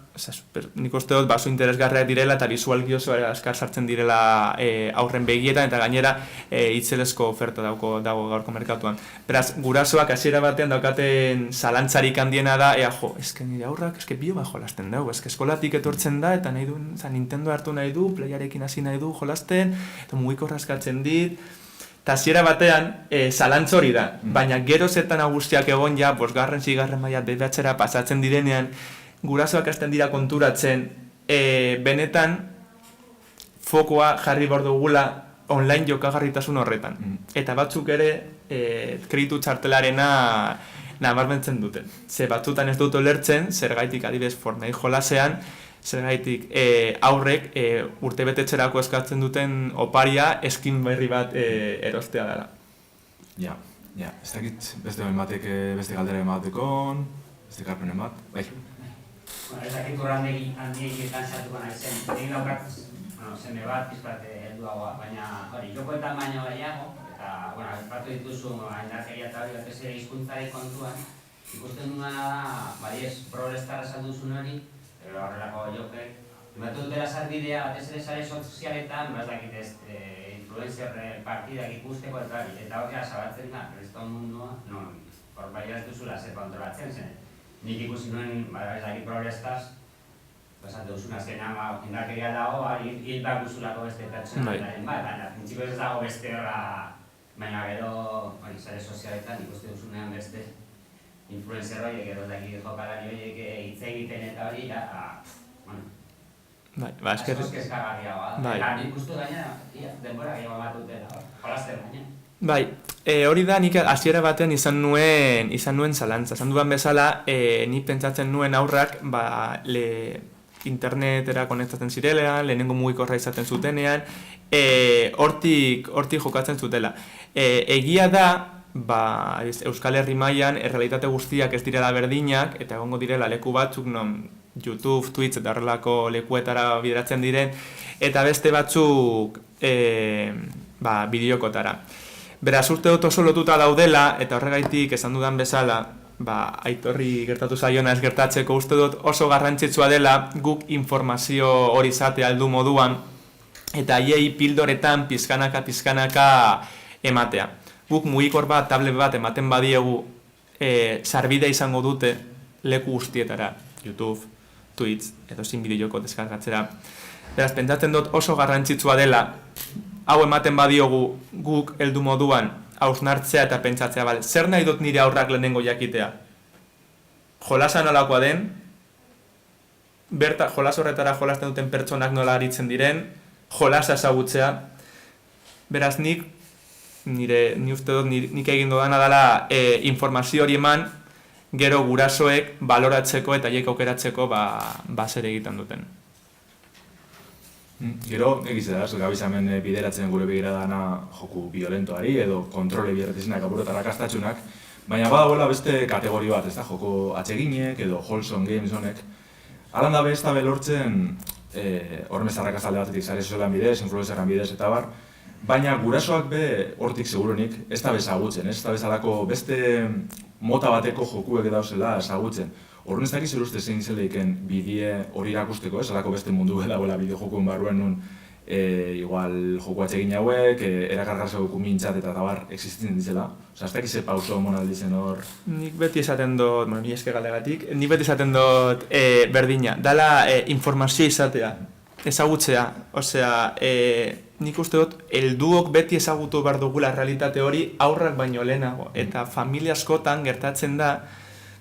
nik uste dut baso interesgarriak direla eta bizualki oso askar sartzen direla aurren begietan eta gainera itzelezko oferta dago gaurko merkatuan. Beraz, gurasoak hasiera batean daukaten zalantzarik handiena da, eske nire aurrak bio jolasten dugu, eske eskolatik etortzen da eta nahi du, Nintendo hartu nahi du, playarekin hasi nahi du jolasten, eta mugikorra eskatzen dit. Eta hasiera batean, zalantz hori da, baina gero zetan guztiak egon ja, 5., 6. maila DBH-era pasatzen direnean, gurasoak hasten dira konturatzen, benetan fokoa jarri behar dugula online jokagarritasun horretan. Eta batzuk ere, kreditu txartelarena nabarmentzen duten. Ze batzutan ez dut ulertzen, zergaitik adibidez Fortnite jolasean, zergaitik aurrek urtebetetxerako eskatzen duten oparia eskin berri bat erostea dela. Ja, ez dakit beste galdera emateko, beste karpen emat, bai. Ez dakit urrandegi handieketan sartuko nahi zen. Egin daukat, seme bat, pizkat helduagoa, baina hori, jokoetan baino gehiago, eta, espatu dituzu, indarkeria eta hori batez ere hizkuntzari kontuan, ikusten duena da, Brawl Stars esan duzun hori, horrelako jokek, ematu dutela sarbidea, batez ere sare sozialetan, ez dakit ez, influencer partidak ikusteko eta horrela zabatzen da, kriston mundua, hor ez duzula zer kontrolatzen zen. Nik ikusi nuen, ez dakit Brawl Stars, esate duzuna zena, indarkeria dago, hil behar duzulako beste pertsonaren bat, baina printzipio ez dago beste horra, baina gero, sare sozialetan ikuste duzunean beste influencer horiek edo dakik jokalari horiek hitz egiten eta hori, askoz kezkagarriagoa da. Eta nik uste gainera, denbora gehiago bat dutela, jolasten baina. Bai, hori da nik hasiera batean izan nuen zalantza. Esan dudan bezala, nik pentsatzen nuen aurrak internetera konektatzen zirela, lehenengo mugikorra izaten zutenean, hortik jokatzen zutela. Egia da, Euskal Herri mailan errealitate guztiak ez direla berdinak eta egongo direla leku batzuk non YouTube, Twitch eta horrelako lekuetara bideratzen diren eta beste batzuk bideokotara. Beraz, uste dut oso lotuta daudela eta horregaitik esan dudan bezala Aitorri gertatu zaiona ez gertatzeko uste dut oso garrantzitsua dela guk informazio hori izate aldu moduan eta haiei pildoretan pizkanaka ematea. Guk mugikor bat, tablet bat ematen badiegu sarbidea izango dute leku guztietara, YouTube, Twitch, edo zin bideojoko deskargatzera. Beraz, pentsatzen dut oso garrantzitsua dela, hau ematen badiogu guk heldu moduan hausnartzea eta pentsatzea, zer nahi dut nire aurrak lehenengo jakitea? Jolasa nolakoa den, jolas horretara jolasten duten pertsonak nola aritzen diren, jolasa ezagutzea. Beraz, nik ni uste dut nik egin dudana dela informazio hori eman, gero gurasoek baloratzeko eta haiek aukeratzeko zer egiten duten. Gero, egizedaz, gabizamen bideratzen gure begiradana joku violentoari edo kontrole bideratizenak apurotara kastatxunak, baina badagoela beste kategori bat, ez da, joko atseginek edo wholesome games honek. Alan dabe ez da belortzen hormezarrak azalde batetik sare sozialan bidez, influenceran bidez eta bar, baina gurasoak be hortik segurunik ez da bezagutzen, ez da bezalako beste mota bateko jokuek dauzela ezagutzen. Horren ez dakiz eruzte zein zeleiken bidie hori irakusteko, ez alako beste mundu dagoela bideo jokuen barruen nun igual joku atsegin hauek, erakargarrezeko kumintzat eta tabar existitzen dizela. Osa, ez dakiz ze pauso monaldi zen hor... Nik beti esaten dut, ni eske galdegatik, nik beti esaten dut berdina, dala informazio izatea, ezagutzea, osea, nik uste dut, helduok beti ezagutu behar dugula realitate hori aurrak baino lehenago, eta familia askotan gertatzen da,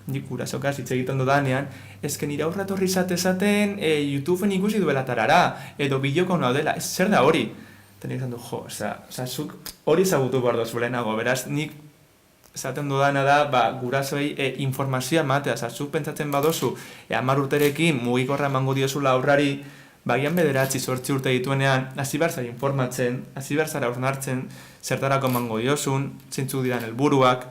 nik gurasokaz hitz egiten dudanean, ezken nire aurra torri esaten YouTubeen ikusi duela tarara, edo bideoko naudela, zer da hori? Eta nik esan du, zuk hori ezagutu behar duzu lehenago, beraz, nik esaten dudana da, gurasoei informazioa ematea, zuk pentsatzen badozu, 10 urterekin mugikorra emango diozula aurrari, bagian 9-8 urte dituenean, hasi behar zara informatzen, hasi behar zara hausnartzen, zertarako emango diozun, zeintzuk diran helburuak,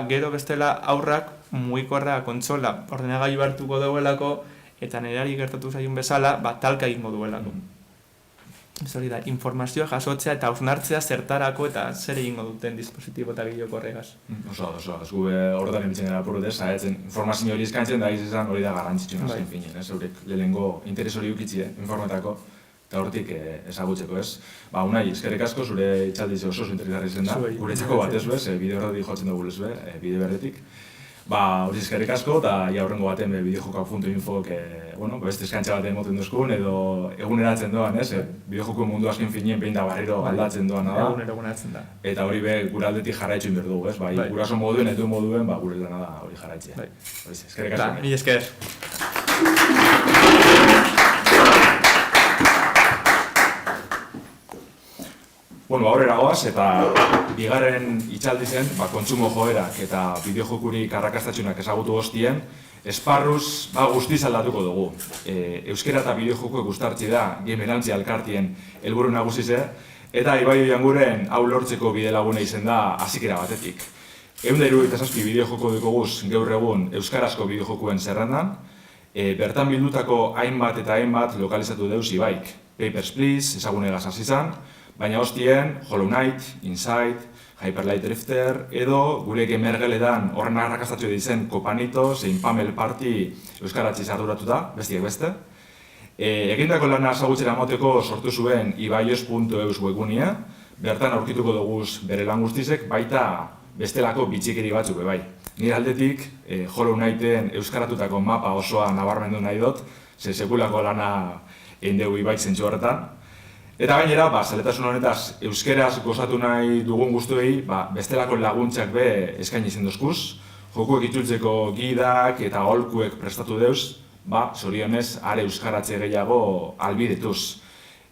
gero bestela aurrak mugikorra kontsola ordenagailu hartuko duelako eta nerari gertatu zaion bezala, talka egingo duelako. Ez hori da, informazioa jasotzea eta hausnartzea zertarako eta zer egingo duten dispositibo eta bideoko horregaz. Oso, ez gu horretan emitzen gara apurutez, informazio hori eskaintzen da izan hori da garrantzitsuna zen finen, eurek lehenengo interes hori ukitzi informetako eta hortik ezagutzeko ez. Unai, eskerrik asko zure itxaldize oso interesgarri zen da, gure txako bat ez bez, bide horretik jotzen dugu lezue, bide berdetik. Hori eskerrik asko, eta aurrengo baten bideojokak.infok beste eskaintza baten moten duzkun, edo eguneratzen doan, ez? Bideojoko mundu asken finien behin da barriro aldatzen doana da. Eguneratzen da. Eta hori be, gure aldetik jarraitzu inber dugu, ez? Guraso moduen, etu moduen, gure lana da hori jarraitzea. Eskerrik asko. Mila esker. Aurrera goaz, eta bigarren itxaldi zen, kontsumo joerak eta bideojokurik arrakastatxunak ezagutu goztien, esparruz guztiz aldatuko dugu. Euskera eta bideojokuek uztartzi da, Gamerantzi Alkartien helburu nagusize, eta Ibai Oianguren hau lortzeko bide laguna izen da hazikera batetik. 177 bideojoko dukoguz gaur egun euskarazko bideojokuen zerrendan, bertan bildutako hainbat eta hainbat lokalizatu deuz Ibaik. Papers, Please, ezagunegaz hasi izan, baina hostien Hollow Knight, Inside, Hyper Light Drifter, edo gure gamergeletan horren arrakastatxo dizen Kopanito, zein Pamel Party euskaratzi arduratuta, bestiak beste. Egindako lana ezagutzera moteko sortu zuen ibaios.eus webgunia, bertan aurkituko duguz bere lan guztizek, baita bestelako bitxikeri batzuk bai. Nire aldetik, Hollow Knighten euskaratutako mapa osoa nabarmendu nahi dut, sekulako lana egin dugu Ibaik zentzu horretan. Eta gainera, zaletasun honetaz, euskeraz gozatu nahi dugun guztuei, bestelako laguntzak be eskaini izan dozkuz, jokuek itzultzeko gidak eta aholkuek prestatu deuz, zorionez, are euskaratze gehiago albidetuz.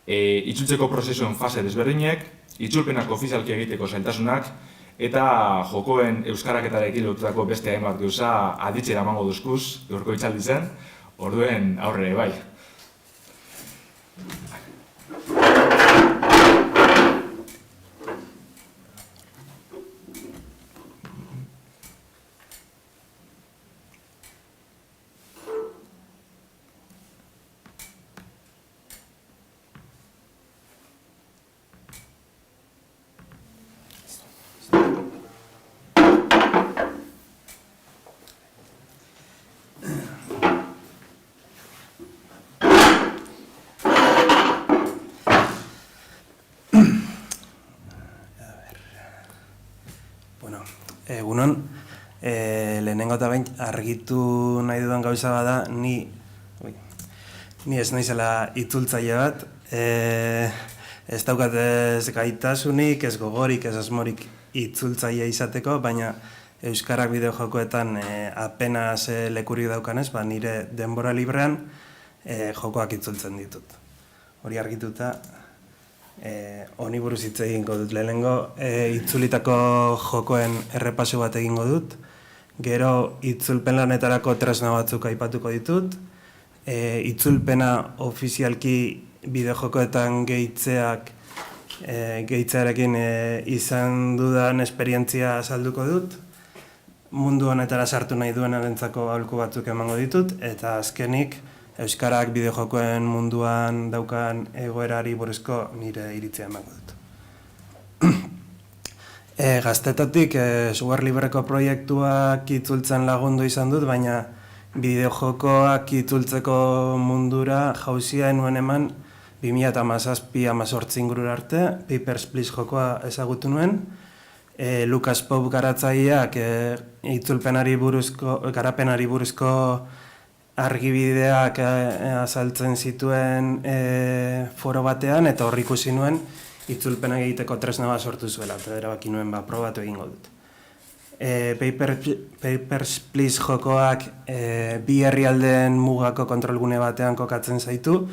Itzultzeko prozesuen fase desberdinek, itzulpenak ofizialki egiteko zailtasunak, eta jokoen euskaraketarekin lotutako beste hainbat gauza aditzera emango duzkuz, gaurko itxaldi zen, orduen aurrera bai. Egunon, lehenengo eta behin argitu nahi dudan gauza bada, ni ez naizela itzultzaile bat, ez daukat ez gaitasunik, ez gogorik, ez asmorik itzultzaile izateko, baina euskarak bideojokoetan apenas lekurik daukanez, nire denbora librean jokoak itzultzen ditut. Hori argituta, honi buruz hitz egingo dut. Lehenengo itzulitako jokoen errepaso bat egingo dut. Gero itzulpen lanetarako tresna batzuk aipatuko ditut. Itzulpena ofizialki bideojokoetan gehitzearekin izan dudan esperientzia azalduko dut. Mundu honetara sartu nahi duenarentzako aholku batzuk emango ditut, eta azkenik euskarak bideojokoen munduan daukan egoerari buruzko nire iritzia emango dut. Gaztetatik software libreko proiektuak itzultzen lagundu izan dut, baina bideojokoak itzultzeko mundura jauzia nuen eman 2017-2018 ingurura arte, Papers, Please jokoa ezagutu nuen. Lucas Pope garatzaileak itzulpenari buruzko, garapenari buruzko argibideak azaltzen zituen foro batean, eta hor ikusi nuen itzulpenak egiteko tresna bat sortu zuela, eta erabaki nuen probatu egingo dut. Papers, Please jokoak bi herrialdeen mugako kontrolgune batean kokatzen zaitu,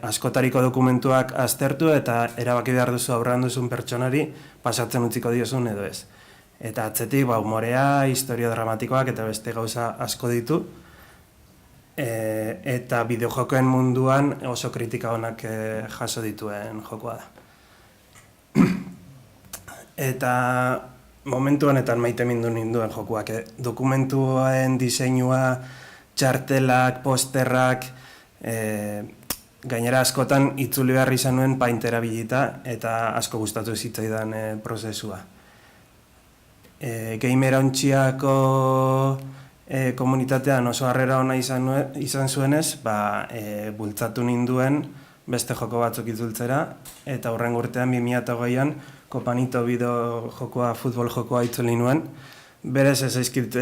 askotariko dokumentuak aztertu eta erabaki behar duzu aurrean duzun pertsonari pasatzen utziko diozun edo ez. Eta atzetik humorea, historia dramatikoak eta beste gauza asko ditu. Eta bideojokoen munduan oso kritika onak jaso dituen jokoa da. Eta momentu honetan maite mindu ninduen jokoak. Dokumentuen diseinua, txartelak, posterrak, gainera askotan itzuli behar izan nuen Paint erabilita eta asko gustatu zitzaidan prozesua. Gamer ontziako komunitatean oso harrera ona izan zuenez, bultzatu ninduen beste joko batzuk itzultzera, eta hurrengo urtean 2008an Kopanito bideo jokoa, futbol jokoa itzuli nuen. Berez ez zaizkit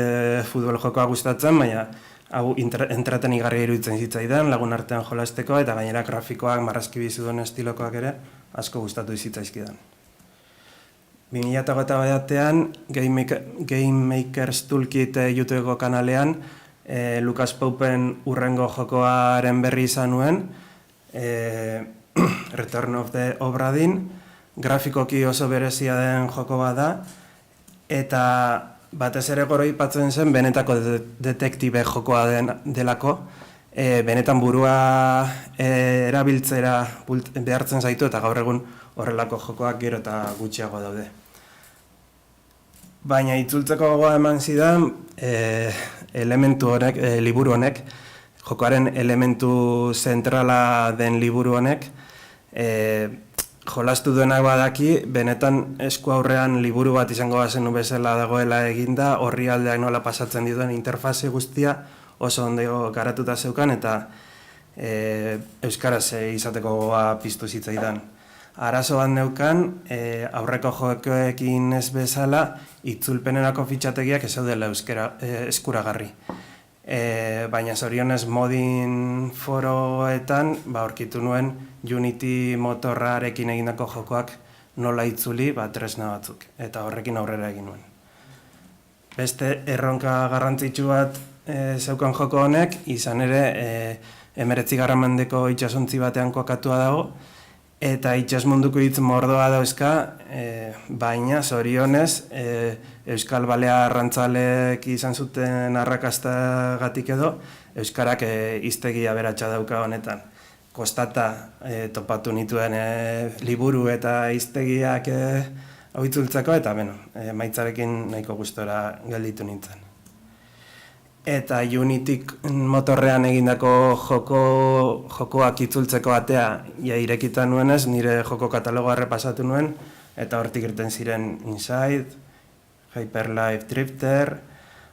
futbol jokoa gustatzen, baina hau entretenigarria iruditzen zitzaidan, lagun artean jolasteko, eta gainera grafikoak, marrazki bizidun estilokoak ere asko gustatu zitzaizkidan. 2008an Game Makers Toolkit YouTubeko kanalean Lucas Popen urrengo jokoaren berri izan nuen, Return of the Obra Dinn, grafikoki oso berezia den joko bat da, eta batez ere goroipatzen zen benetako detektibe jokoa delako, benetan burua erabiltzera behartzen zaitu eta gaur egun horrelako jokoak gero eta gutxiago daude. Baina itzultzeko gogoa eman zidan elementu honek, liburu honek, jokoaren elementu zentrala den liburu honek, jolastu duenak badaki, benetan esku aurrean liburu bat izango bazenu bezala dagoela eginda, horri aldeak nola pasatzen dituen interfaze guztia oso ondo garatuta zeukan, eta euskaraz izateko gogoa piztu zitzaidan. Arazo bat neukan, aurreko jokoekin ez bezala, itzulpenerako fitxategiak ez daudela eskuragarri. Baina zorionez modin foroetan aurkitu nuen Unity motorrarekin egindako jokoak nola itzuli tresna batzuk, eta horrekin aurrera egin nuen. Beste erronka garrantzitsu bat zeukan joko honek, izan ere 19. mendeko itsasontzi batean kokatua dago, eta itsas munduko hitz mordoa dauzka, baina zorionez Euskal Balea arrantzalek izan zuten arrakastagatik edo, euskarak hiztegi aberatsa dauka honetan. Kostata topatu nituen liburu eta hiztegiak hau itzultzeko, eta maitzarekin nahiko gustora gelditu nintzen. Eta Unity motorrean egindako jokoak itzultzeko atea irekitan nuenez, nire joko katalogoa errepasatu nuen, eta hortik irten ziren Inside, Hyperlife Drifter,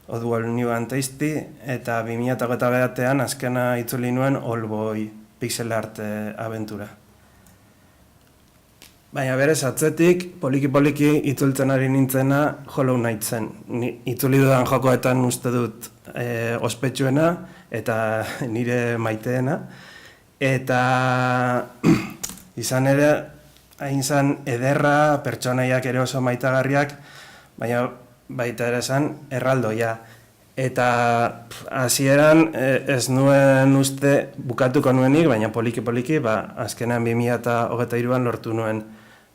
Oddworld New and Tasty, eta 2008an azkena itzuli nuen Oldboy pixel art abentura. Baina berez atzetik, poliki-poliki itzultzen ari nintzena Hollow Knight zen. Itzuli dudan jokoetan uste dut ospetsuena eta nire maiteena. Eta izan ere, hain zen ederra, pertsonaiak ere oso maitagarriak, baina baita ere zen erraldoia. Eta hasieran ez nuen uste bukatuko nuenik, baina poliki-poliki, azkenean 2023an lortu nuen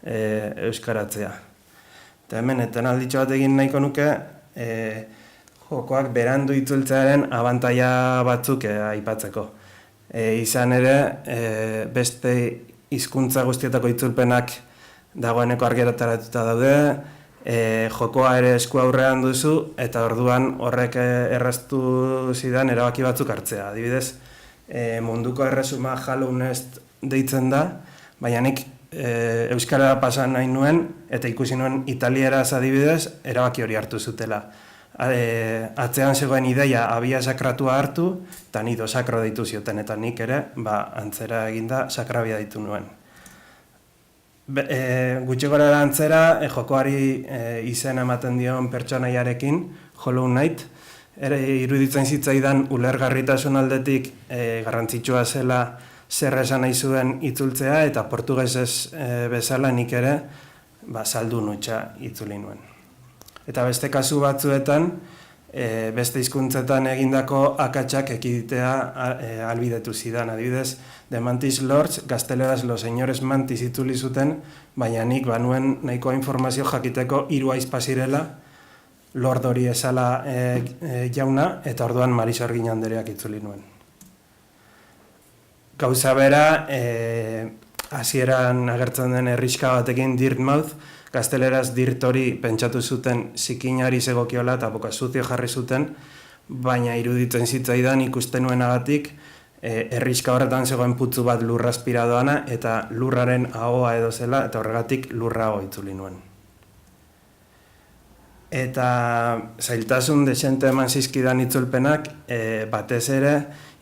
euskaratzea. Eta hemen, eten alditxo bat egin nahiko nuke, jokoak berandu itzultzearen abantaila batzuk aipatzeko. Izan ere, beste hizkuntza guztietako itzulpenak dagoeneko argirataratuta daude, jokoa ere esku aurrean duzu, eta orduan horrek erraztu zidan erabaki batzuk hartzea. Adibidez, munduko erresuma Hollow Nest deitzen da, baina nik euskara pasan nahi nuen, eta ikusi nuen italieraz adibidez, erabaki hori hartu zutela. Atzean zegoen ideia abia sakratua hartu, eta nido sakro deitu zioten, eta nik ere, antzera eginda sakrabia deitu nuen. Gutxi gora antzera, jokoari izen ematen dion pertsonaiarekin, Hollow Knight, iruditzen zitzaidan ulergarritasun aldetik garrantzitsua zela zer esan nahi zuen itzultzea, eta portugesez bezala nik ere saldu nutxa itzuli nuen. Eta beste kasu batzuetan, beste hizkuntzetan egindako akatsak ekiditea albidetu zidan. Adibidez, The Mantis Lords, gazteleraz Los Señores Mantis itzuli zuten, baina nik banuen nahikoa informazio jakiteko 3 aizpa zirela, Lord hori esala jauna, eta orduan Marisol Argin-Andereak itzuli nuen. Gauza bera, hasieran agertzen den herrixka batekin Dirtmouth, gazteleraz dirt hori pentsatu zuten zikinari zegokiola eta bokazuzio jarri zuten, baina iruditzen zitzaidan ikusten nuenagatik herrixka horretan zegoen putzu bat lurra aspiradoana eta lurraren ahoa edo zela, eta horregatik lurra aho itzuli nuen. Eta zailtasun desente eman zizkidan itzulpenak, batez ere,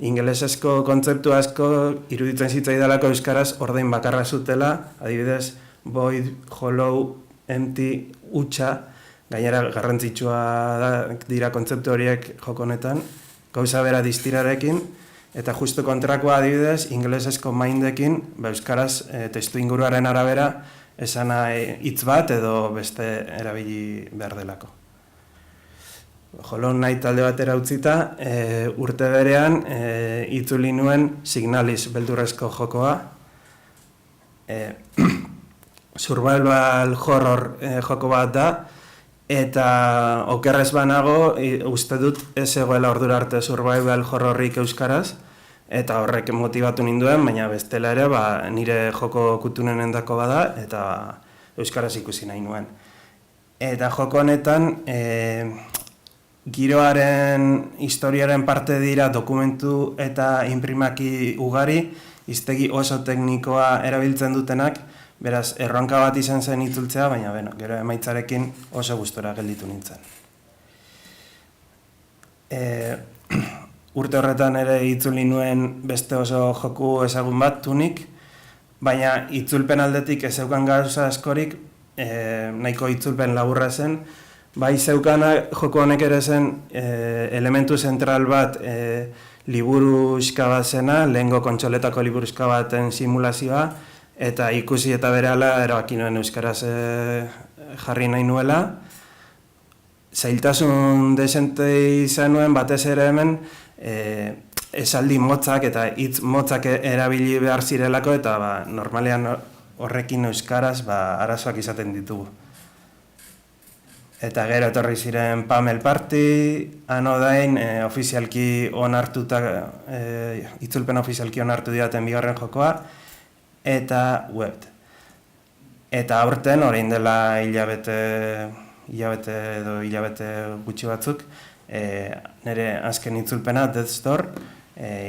ingelesezko kontzeptu asko iruditzen zitzaidalako euskaraz ordain bakarra zutela, adibidez, void, hollow, empty, hutsa, gainera garrantzitsua dira kontzeptu horiek joko honetan, gauza bera distirarekin, eta justu kontrakoa adibidez, ingelesezko mindekin, euskaraz testu inguruaren arabera, esana hitz bat edo beste erabili behar delako. Hollow Knight talde batera utzita, urte berean itzuli nuen Signalis beldurrezko jokoa, survival horror joko bat da, eta okerrez banago uste dut ez egoela ordura arte survival horrorrik euskaraz, eta horrek motibatu ninduen, baina bestela ere nire joko kutunenendako bada, eta euskaraz ikusi nahi nuen. Eta joko honetan, giroaren historiaren parte dira dokumentu eta inprimaki ugari, hiztegi oso teknikoa erabiltzen dutenak, beraz, erronka bat izan zen itzultzea, baina gero emaitzarekin oso gustora gelditu nintzen. Urte horretan ere itzuli nuen beste oso joku ezagun bat, Tunic, baina itzulpen aldetik ez zeukan gauza askorik, nahiko itzulpen laburra zen, bai zeukana joko honek ere zen elementu zentral bat liburuxka bat zena, lehengo kontsoletako liburuxka baten simulazioa, eta ikusi eta berehala erabaki nuen euskaraz jarri nahi nuela. Zailtasun desente izan nuen batez ere hemen esaldi motzak eta hitz motzak erabili behar zirelako, eta normalean horrekin euskaraz arazoak izaten ditugu. Eta gero etorri ziren Pamel Party, Anodain, ofizialki onartuta, itzulpen ofizialki onartu diaten bigarren jokoa, eta Webbed. Eta aurten, orain dela hilabete gutxi batzuk, nire azken itzulpena Death Store,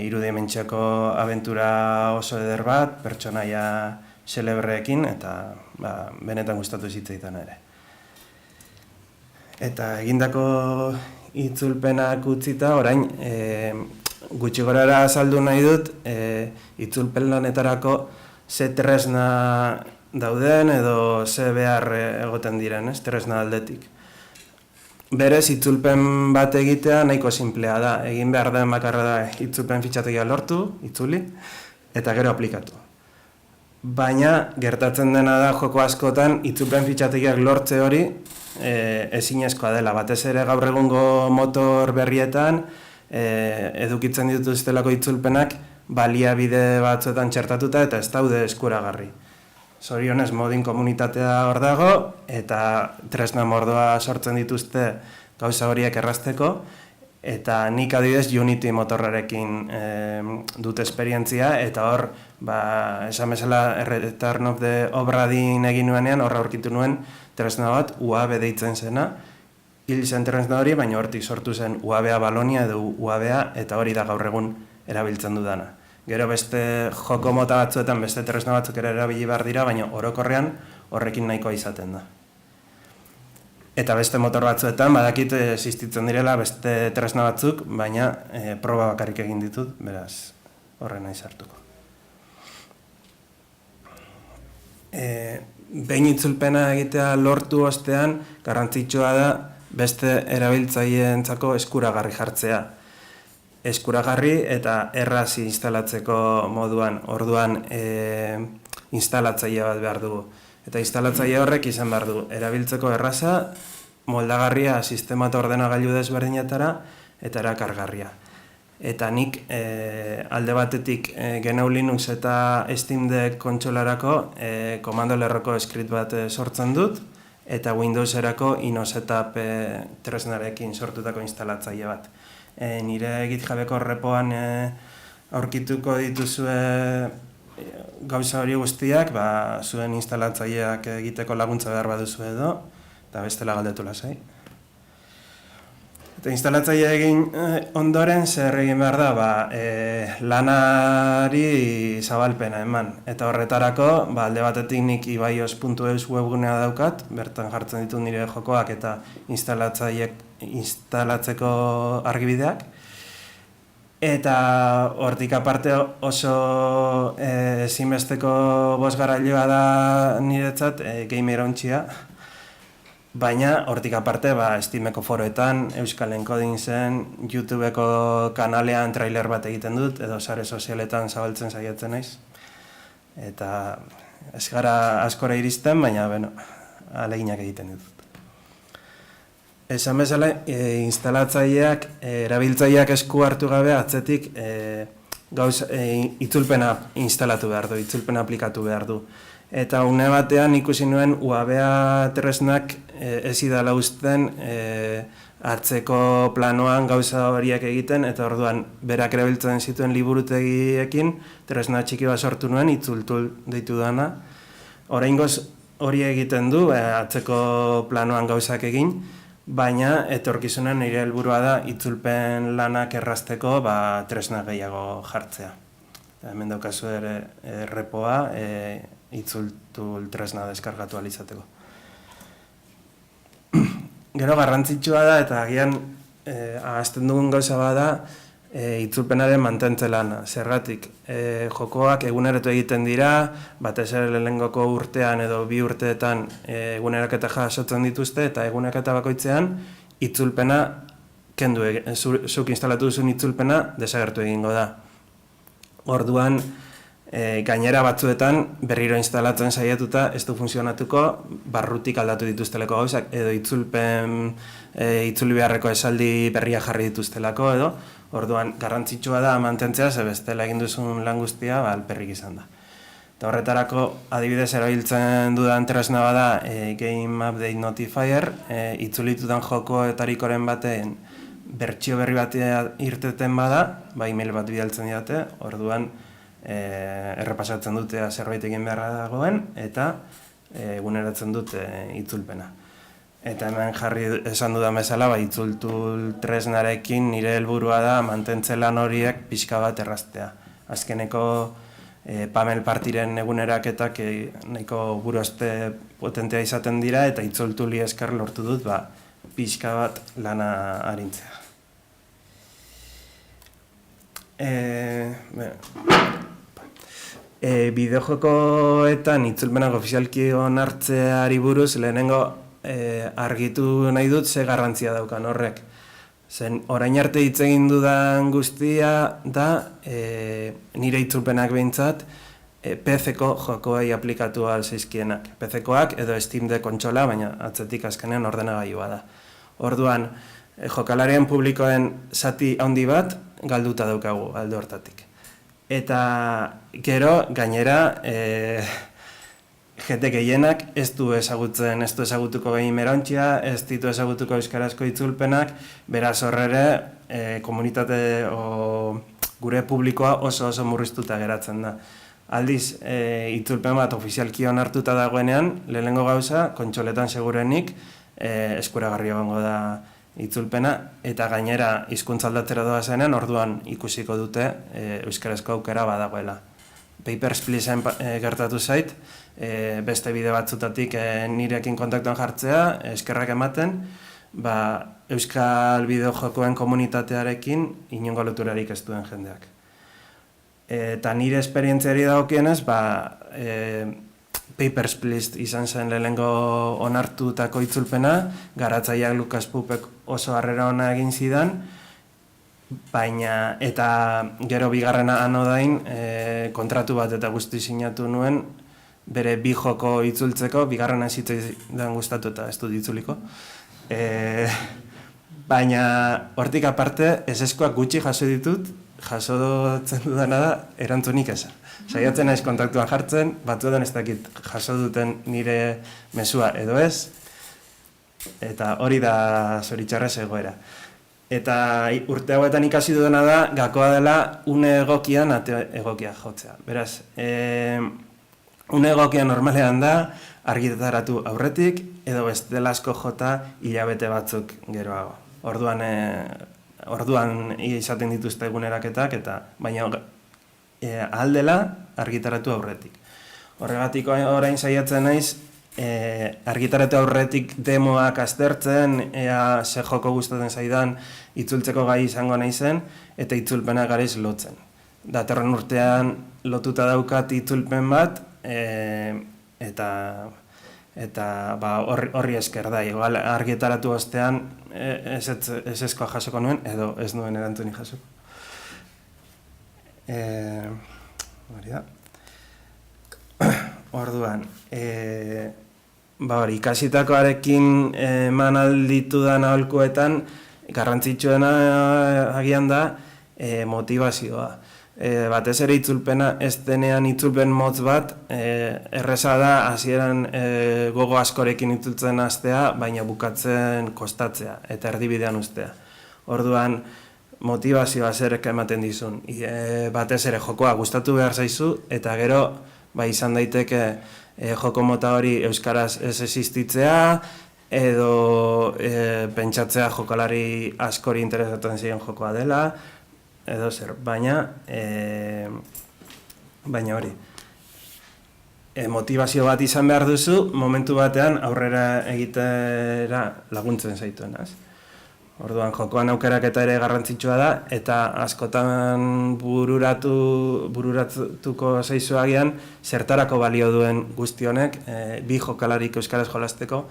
irudimentxeko abentura oso eder bat, pertsonaia celebreekin, eta benetan gustatu zitzaidan ere. Eta egindako itzulpenak utzita, orain gutxi gorara azaldu nahi dut, itzulpen lanetarako ze tresna dauden edo ze behar egoten diren, tresna aldetik. Berez, itzulpen bat egitea nahiko sinplea da. Egin behar den bakarra da itzulpen fitxategia lortu, itzuli, eta gero aplikatu. baina gertatzen dena da joko askotan itzulpen fitxategiak lortze hori ezinezkoa dela. Batez ere gaur egungo motor berrietan edukitzen dituztelako itzulpenak baliabide batzuetan txertatuta eta ez daude eskuragarri. Zorionez modin komunitatea hor dago eta tresna mordoa sortzen dituzte gauza horiek errazteko, eta nik adibidez Unity motorrarekin dut esperientzia, eta hor, esan bezala Return of the Obra Dinn egin nuenean, horra aurkitu nuen tresna bat, UAB deitzen zena, hil zen tresna hori, baina hortik sortu zen UABA Balonia edo UABA, eta hori da gaur egun erabiltzen dudana. Gero beste joko mota batzuetan, beste tresna batzuk ere erabili behar dira, baina orokorrean horrekin nahikoa izaten da. Eta beste motor batzuetan, badakit existitzen direla beste tresna batzuk, baina proba bakarrik egin ditut, beraz, horren nahi sartuko. Behin itzulpena egitea lortu ostean, garrantzitsua da beste erabiltzaileentzako eskuragarri jartzea. Eskuragarri eta erraz instalatzeko moduan, orduan instalatzaile bat behar dugu. Eta instalatzaile horrek izan behar du erabiltzeko erraza, moldagarria sistema eta ordenagailu desberdinetara eta erakargarria. Eta nik alde batetik GNU Linux eta Steam Deck kontsolarako komando lerroko script bat sortzen dut, eta Windowserako InnoSetup tresnarekin sortutako instalatzaile bat. Nire GitHubeko repoan aurkituko dituzue gauza hori guztiak, zuen instalatzaileak egiteko laguntza behar baduzu edo, eta bestela galdetu lasai. Eta instalatzaile egin ondoren zer egin behar da, lanari zabalpena eman. Eta horretarako, alde batetik nik ibaios.eus webgunea daukat, bertan jartzen ditut nire jokoak eta instalatzeko argibideak. Eta hortik aparte oso ezinbesteko bozgarailoa da niretzat gamer ontsia. Baina hortik aparte Steameko foroetan, Euskal Encoding zen, YouTubeko kanalean trailer bat egiten dut, edo sare sozialetan zabaltzen saiatzen naiz. Eta ez gara askora iristen, baina ahaleginak egiten ditut. Esan bezala, instalatzaileak, erabiltzaileak esku hartu gabe atzetik itzulpena instalatu behar du, itzulpena aplikatu behar du. Eta une batean ikusi nuen UABA tresnak ez idala uzten atzeko planoan gauza horiek egiten, eta orduan berak erabiltzen zituen liburutegiekin tresna txiki bat sortu nuen, itzultul deitu dana. Oraingoz hori egiten du, atzeko planoan gauzak egin, baina etorkizunan nire helburua da itzulpen lanak errazteko tresna gehiago jartzea. Hemen daukazu ere repoa, itzultul tresna deskargatu alizateko. Gero garrantzitsua da, eta agian ahazten dugun gauza bada, itzulpenaren mantentze lana. Zergatik, jokoak eguneratu egiten dira, batez ere lehengoko urtean edo 2 urteetan eguneraketa jasotzen dituzte, eta eguneraketa bakoitzean itzulpena kendu, zuk instalatu duzun itzulpena desagertu egingo da. Orduan, gainera batzuetan berriro instalatzen saiatuta ez du funtzionatuko, barrutik aldatu dituztelako gauzak, edo itzuli beharreko esaldi berria jarri dituztelako edo, orduan garrantzitsua da mantentzea, ze bestela egin duzun lan guztia alperrik izan da. Eta horretarako adibidez erabiltzen dudan tresna bada Game Update Notifier, itzulitudan jokoetarikoren baten bertsio berri bat irteten bada, email bat bidaltzen didate, orduan errepasatzen dute zerbait egin beharra dagoen, eta eguneratzen dute itzulpena. Eta hemen jarri esan dudan bezala, itzultul tresnarekin nire helburua da mantentze lan horiek pixka bat erraztea. Azkeneko panel partiren eguneraketak nahiko buruazte potentea izaten dira, eta itzultuli esker lortu dut pixka bat lana arintzea. Bideojokoetan itzulpenak ofizialki onartzeari buruz lehenengo argitu nahi dut ze garrantzia daukan horrek. Zen orain arte hitz egin dudan guztia da nire itzulpenak behintzat PC-ko jokoei aplikatu ahal zaizkienak. PC-koak edo Steam Deck kontsola, baina atzetik azkenean ordenagailua da. Orduan, jokalarien publikoen zati handi bat galduta daukagu alde hortatik. Eta gero, gainera, jende gehienak ez du ezagutuko gehi merontxia, ez ditu ezagutuko euskarazko itzulpenak, beraz horrere komunitate gure publikoa oso murriztuta geratzen da. Aldiz, itzulpen bat ofizialki onartuta dagoenean, lehenengo gauza, kontsoletan segurenik, eskuragarri egongo da itzulpena, eta gainera hizkuntza aldatzera doa zenean, orduan ikusiko dute euskarazko aukera badagoela. Papers, Pleasen gertatu zait, beste bide batzutatik nirekin kontaktuan jartzea, eskerrak ematen, euskal bideojokoen komunitatearekin inongo loturarik ez duen jendeak. Eta nire esperientziari dagokienez, Papers, Please izan zen lehenengo onartutako itzulpena, garatzaileak Lukas Pupek oso harrera ona egin zidan, baina eta gero bigarrena anodain kontratu bat eta guzti sinatu nuen bere bi joko itzultzeko, bigarrena zitzaidan gustatu eta ez dut itzuliko. Baina hortik aparte, eseskoak gutxi jaso ditut, jasotzen dudana da erantzunik eza. Saiatzen naiz kontaktuan jartzen, batzuetan ez dakit jaso duten nire mezua edo ez, eta hori da zoritxarrez egoera. Eta urte hauetan ikasi dudana da, gakoa dela une egokian ate egokia jotzea. Beraz, une egokia normalean da, argitaratu aurretik, edo bestela asko jota hilabete batzuk geroago. Orduan izaten dituzte eguneraketak, baina aldela argitaratu aurretik. Horregatik orain saiatzen naiz, argitaratu aurretik demoak aztertzen, ea ze joko gustatzen zaidan itzultzeko gai izango naizen, eta itzulpena garaiz lotzen. Datorren urtean lotuta daukat itzulpen bat, eta horri esker da, igual argitaratu ostean eskoa jasoko nuen, edo ez nuen erantzunik jasoko. Hori da. Orduan, ikasitakoarekin eman alditudan aholkuetan, garrantzitsuena agian da motivazioa. Batez ere itzulpena ez denean itzulpen motz bat, erreza da hasieran gogo askorekin itzultzen hastea, baina bukatzen kostatzea eta erdibidean uztea. Orduan, motivazioa zerek ematen dizun. Batez ere jokoa gustatu behar zaizu, eta gero izan daiteke joko mota hori euskaraz ez existitzea, edo pentsatzea jokalari askori interesatzen ziren jokoa dela, edo zer, baina hori. Motivazio bat izan behar duzu, momentu batean aurrera egitera laguntzen zaituenaz. Orduan, jokoan aukeraketa ere garrantzitsua da, eta askotan bururatuko zaizu agian, zertarako balio duen guzti honek, bi jokalarik euskaraz jolasteko,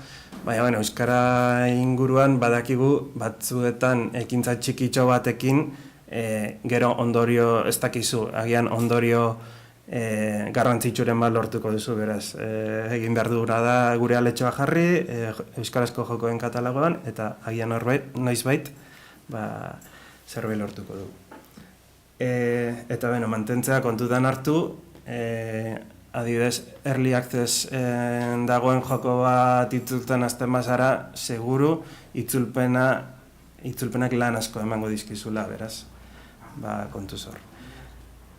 baina euskara inguruan badakigu batzuetan ekintza txikitxo batekin, gero ondorio ez dakizu, agian ondorio garrantzitsuren bat lortuko duzu, beraz. Egin behar duguna da gure aletxoa jarri, euskarazko jokoen katalogoan, eta agian noizbait zerbait lortuko dugu. Eta mantentzea kontutan hartu, adibidez, early access dagoen joko bat itzultzen hasten bazara, seguru itzulpenak lan asko emango dizkizula, beraz, kontuz hor.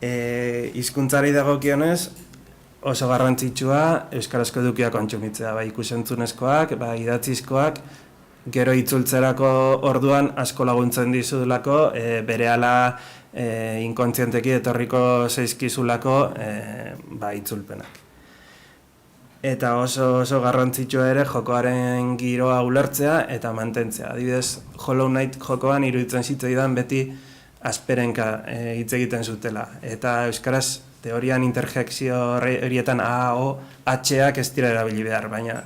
Hizkuntzari dagokionez, oso garrantzitsua euskarazko edukiak kontsumitzea, ikusentzunezkoak, idatzizkoak, gero itzultzerako orduan asko laguntzen dizulako, berehala inkontzienteki etorriko zaizkizulako itzulpenak. Eta oso garrantzitsua ere jokoaren giroa ulertzea eta mantentzea. Adibidez, Hollow Knight jokoan iruditzen zitzaidan beti asperenka hitz egiten zutela. Eta euskaraz teorian interjekzio horietan A, O, H-ak ez dira erabili behar, baina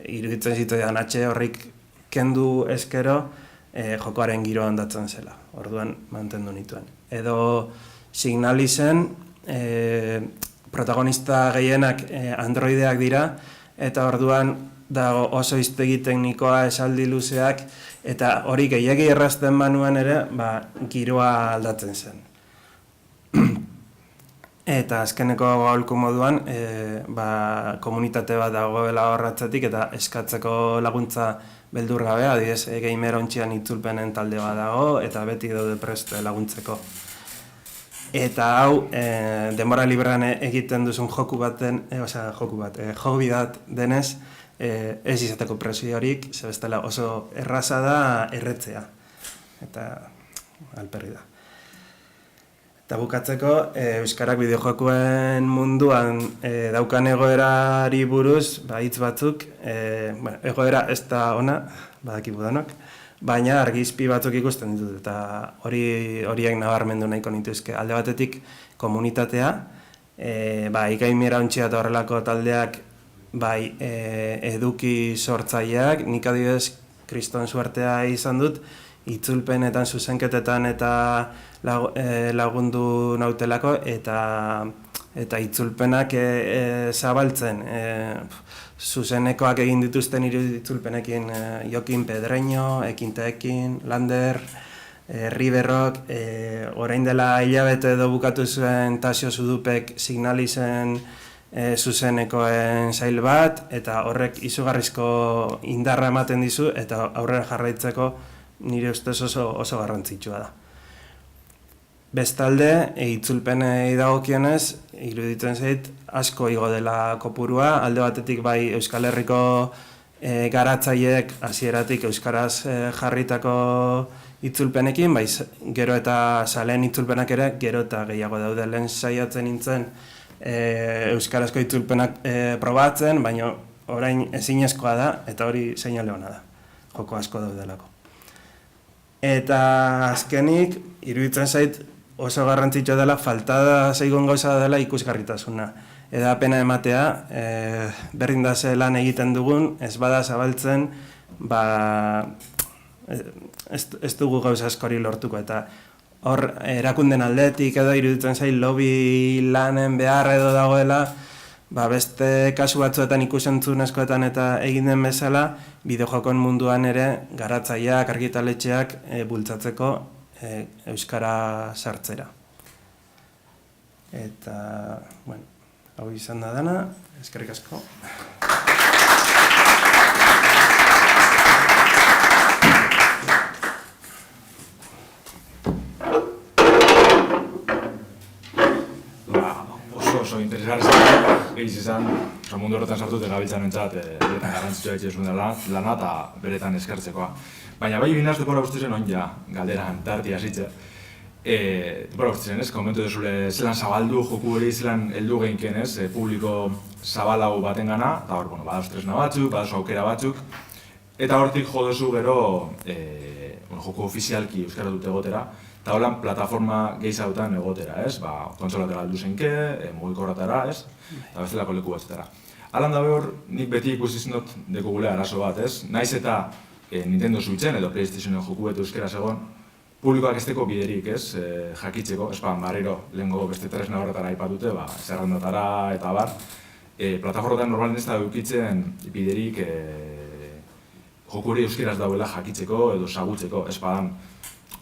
iruditzen zitzaidan H horrik kendu eskero jokoaren giroa ondatzen zela. Orduan mantendu nituen. Edo Signalizen protagonista gehienak androideak dira, eta orduan dago oso hiztegi teknikoa, esaldi luzeak, eta hori gehiegi errazten banuen ere, giroa aldatzen zen. Eta azkeneko aholku moduan, komunitate bat dagoela horratzetik eta eskatzeko laguntza beldur gabe, adibidez, gamer ontzian itzulpenen talde bat dago, eta beti daude prest laguntzeko. Eta hau, denbora librean egiten duzun hobby bat denez, ez izateko presiorik, zebestela oso erraza da erretzea. Eta alperri da. Eta bukatzeko, euskarak bideojokoen munduan daukan egoerari buruz, hitz batzuk, egoera ez da ona, badakigu danok, baina argizpi batzuk ikusten ditut, eta horiek nabarmendu nahiko nituzke. Alde batetik, komunitatea, ikaimera ontsia eta horrelako taldeak, eduki sortzaileak, nik adibidez kriston suertea izan dut, itzulpenetan, zuzenketetan eta lagundu nautelako, eta itzulpenak zabaltzen. Zuzenekoak egin dituzten itzulpenekin Jokin Pedreño, Ekinteekin, Lander, Riberrok, orain dela hilabete edo bukatu zuen Tasio Zudupek Signalizen zuzenekoen sail bat, eta horrek izugarrizko indarra ematen dizu, eta aurrera jarraitzeko nire ustez oso garrantzitsua da. Bestalde, itzulpenei dagokionez, iruditzen zait asko igo dela kopurua, alde batetik bai Euskal Herriko garatzaileek hasieratik euskaraz jarritako itzulpenekin, bai gero eta zaleen itzulpenak ere gero eta gehiago daude. Lehen saiatzen nintzen euskarazko itzulpenak probatzen, baina orain ezinezkoa da, eta hori seinale ona da, joko asko daudelako. Eta azkenik, iruditzen zait oso garrantzitsua dela, falta zaigun gauza dela ikusgarritasuna. Edapena ematea, berdin da ze lan egiten dugun, ez bada zabaltzen, ez dugu gauza askori lortuko. Eta hor, erakunden aldetik edo iruditzen zait lobby lanen behar edo dagoela, beste kasu batzuetan ikusentzun askoetan eta egin den bezala, bideojokoen munduan ere garatzaileak, argitaletxeak bultzatzeko euskara sartzera. Eta, hau izan da dana, eskerrik asko. Oso interesgarri gehiz izan, mundu horretan sartute gabiltzan entzat, beretan garrantzitsua etxezun dela lana eta beretan eskertzekoa. Baina bai binaz depora ustezen oin ja, galderan, tarti hasitze. Depora ustezen ez, komentu dezule zelan zabaldu joku hori, zelan heldu geinken ez, publiko zabalau baten gana, eta hor, badauz tresna batzuk, badauz aukera batzuk, eta hortik jo duzu gero joku ofizialki euskara dute egotera, eta holan plataforma gehizautan egotera, ez? Kontsolatera aldu zenke, mugikorratara, ez? Eta bestelako leku batzetara. Alan da behor, nik beti ikusi dut dekugule arazo bat, ez? Naiz eta Nintendo Switchen edo PlayStationen joku betu euskaraz egon, publikoak ez teko biderik, ez? Jakitzeko, ez barriro, lehengo beste tresna horretara aipatute, zerrendatara eta bar. Plataformetan normalen ez da edukitzen biderik joku hori euskaraz dauela jakitzeko edo sagutzeko, ez badan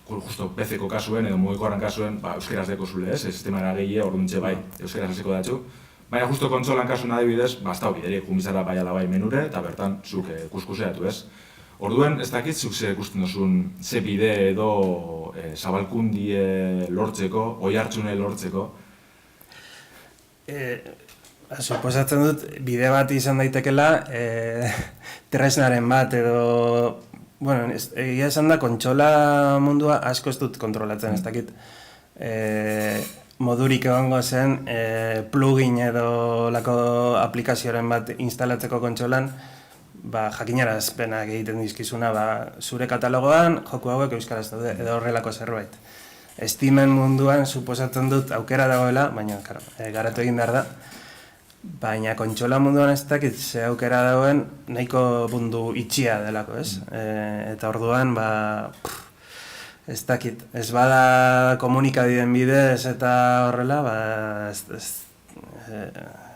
justo PC-ko kasuen edo mugikorran kasuen euskaraz deko zule, ez? Sistemara gehiago orduntxe bai euskaraz hasiko datzu. Baina justo kontsolan kasuen adibidez, ez da biderik, jumbizara bai ala bai menure eta bertan zuk kuskuseatu, ez? Orduen, ez dakit zuk ze ikusten duzun ze bide edo zabalkundie lortzeko, oihartzune lortzeko? Suposatzen dut, bide bat izan daitekela, tresnaren bat edo... Bueno, egia esan da, kontsola mundua asko ez dut kontrolatzen, ez dakit. Modurik egongo zen, plugin edo lako aplikazioaren bat instalatzeko kontsolan, jakinarazpenak egiten dizkizuna, zure katalogoan joku hauek euskaraz daude, edo horrelako zerbait. Steamen munduan suposatzen dut aukera dagoela, baina garatu egin behar da. Baina kontsola munduan ez dakit ze aukera dagoen nahiko mundu itxia delako, ez? Eta orduan, ez dakit, ez bada komunikabideen bidez eta horrela,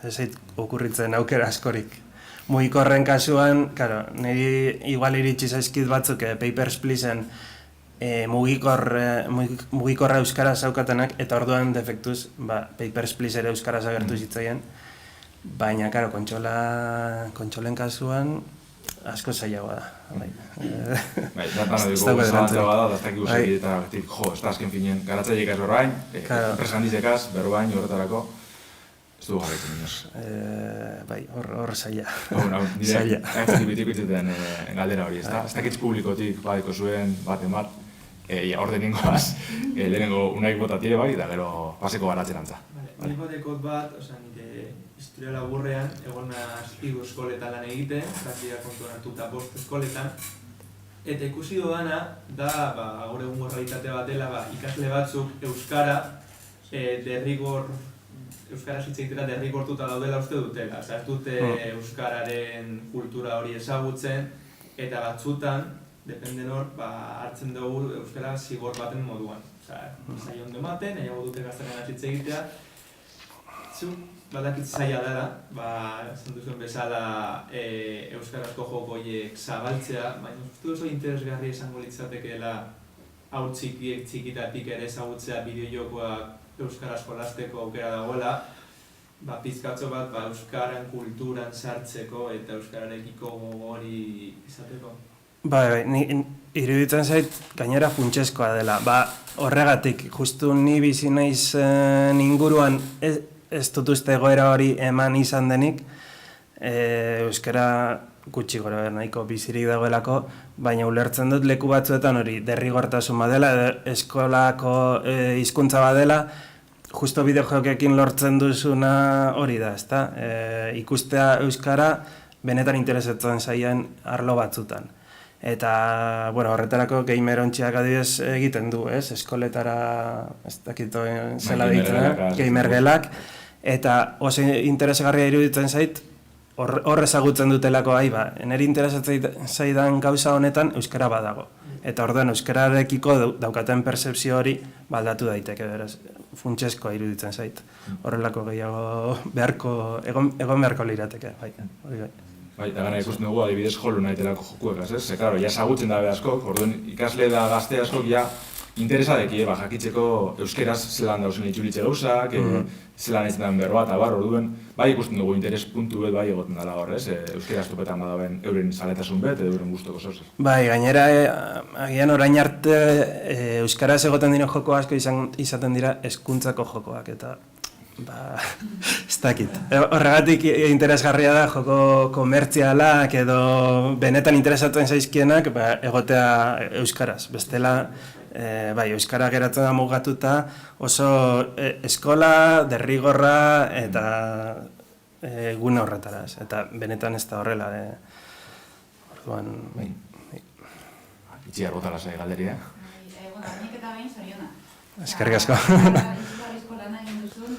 ez zait okurritzen aukera askorik. Mugikorren kasuan, claro, niri igual iritsi zaizkit batzuk Papers, Pleaseen mugikorra euskaraz zaukatenak, eta orduan defektuz Papers, Please ere euskaraz agertu zitzaien, baina, claro, kontsolen kasuan asko zailagoa da. Bai, zatan dugu zalantzea da, ez dakik usai eta jo, ez da azken finen, garatzaileikaz berbain, presandizekaz, berbain horretarako, ez dugu jarraitzen inoz. Bai, hor zaila. Nire, ez betiko itzuten galdera hori, ez da? Ez dakitz publikotik badiko zuen baten bat, ordeningoaz, lehenengo unaik botatire bai, da gero paseko garatzen antza. Nik batekot bat, nire historia laburrean, egon hiru eskoletan lan egiten, praktika kontuan hartuta 5 eskoletan, eta ikusi dudana da, gaur egungo realitate bat dela, ikasle batzuk euskara euskaraz hitz egitera derrigortuta daudela uste dutela. Ez dute euskararen kultura hori ezagutzen, eta batzutan, dependen hor, hartzen dugu euskara zigor baten moduan. Zai ondo ematen, nahiago dute gaztelaniaz hitz egitea. Badakit zaila dela, esan duzuen bezala euskarazko joko horiek zabaltzea, baina uste oso interesgarri esango litzatekeela haur txikitatik ere ezagutzea bideo-jokoak euskaraz jolasteko aukera dagoela, pizkatxo bat euskaran kulturan sartzeko eta euskararekiko hori izateko. Bai, iruditzen zait gainera funtsezkoa dela. Horregatik, justu ni bizi naizen inguruan ez dut uste egoera hori eman izan denik, euskara gutxi gora nahiko bizirik dagoelako, baina ulertzen dut leku batzuetan hori derrigortasun badela, eskolako hizkuntza badela, justo bideojokekin lortzen duzuna hori da, ezta? Ikustea euskara benetan interesatzen zaien arlo batzutan. Eta, horretarako gamerontxiak adibidez egiten du, ez? Eskoletara, ez dakito zela deitzen, gamergelak, eta oso interesgarria iruditzen zait, hor ezagutzen dutelako nire interesatzen zaidan gauza honetan euskara badago. Eta orduan euskararekiko daukaten percepzio hori baldatu daiteke, beraz, funtsezkoa iruditzen zait. Horrelako gehiago egon beharko lirateke, bai. Bai, eta gana ikusten dugu adibidez jolu nahitelako jokuekaz, ez? Claro, ja ezagutzen dabe askok, orduan ikasle da gazte askok ja interesadeki, jakitzeko euskeraz zelan dauzen itxulitze gauzak, zelan ez den berba eta orduan, bai ikusten dugu interes puntu bet bai egoten dela hor, ez? Euskeraz topetan badaben euren zaletasun bet edo euren gustoko zoz. Bai, gainera, agian orain arte euskaraz egoten dira joko asko izaten dira hezkuntzako jokoak, eta ez dakit. Horregatik interesgarria da joko komertzialak edo benetan interesatzen zaizkienak egotea euskaraz. Bestela, euskara geratzen da mugatuta oso eskola, derrigorra eta gune horretara. Eta benetan ez da horrela. Orduan, Itxiar botala zai galderi, Nik eta behin zoriona. Eskerrik asko. Izugarrizko lana egin duzun,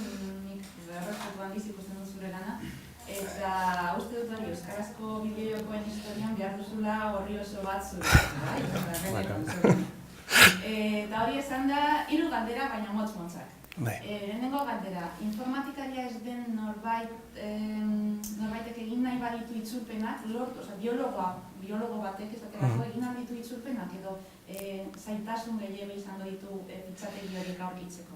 nik berrezkotu handiz ikusten dut zure lana, eta uste dut hori euskarazko bideo-jokoen historian behar duzula horri oso bat zure. Eta hori esan da, 3 galdera, baina motz-motzak. Lehenengo galdera, informatikaria ez den norbaitek egin nahi baditu itzulpenak, biologo batek esaterako egin nahi ditu itzulpenak edo zailtasun gehiago izango ditu fitxategi horiek aurkitzeko?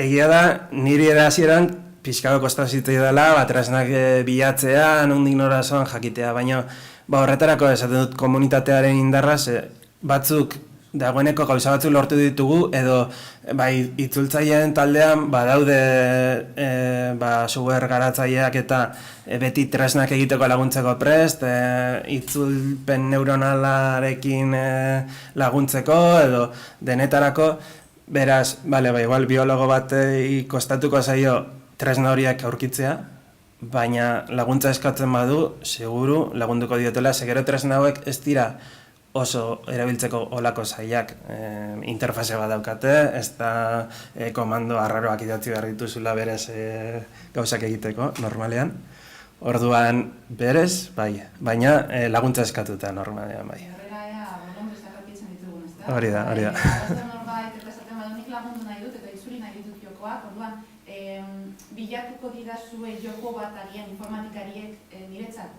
Egia da, niri ere hasieran pixkago kostazitzei dela, tresnak bilatzea, nondik nora zoan jakitea, baina horretarako esaten dut komunitatearen indarraz, batzuk dagoeneko gauza batzuk lortu ditugu, edo itzultzaileen taldean badaude software garatzaileak eta beti tresnak egiteko laguntzeko prest, itzulpen neuronalarekin laguntzeko edo denetarako, beraz, igual biologo bat kostatuko zaio tresna horiek aurkitzea, baina laguntza eskatzen badu, seguru lagunduko diotela, segero tresna hauek ez dira oso erabiltzeko olako zailak, interfase bat daukate, ez da komando arraroak idatzi behar dituzula berez gauzak egiteko, normalean. Orduan berez, baina laguntza eskatuta normalean, bai. Horrela ea, bolondrezak aurkitzen ditugun, ez da? Hori da. Norbait eta esaten badu nik lagundu bilatuko didazue joko bat agian informatikariek niretzat?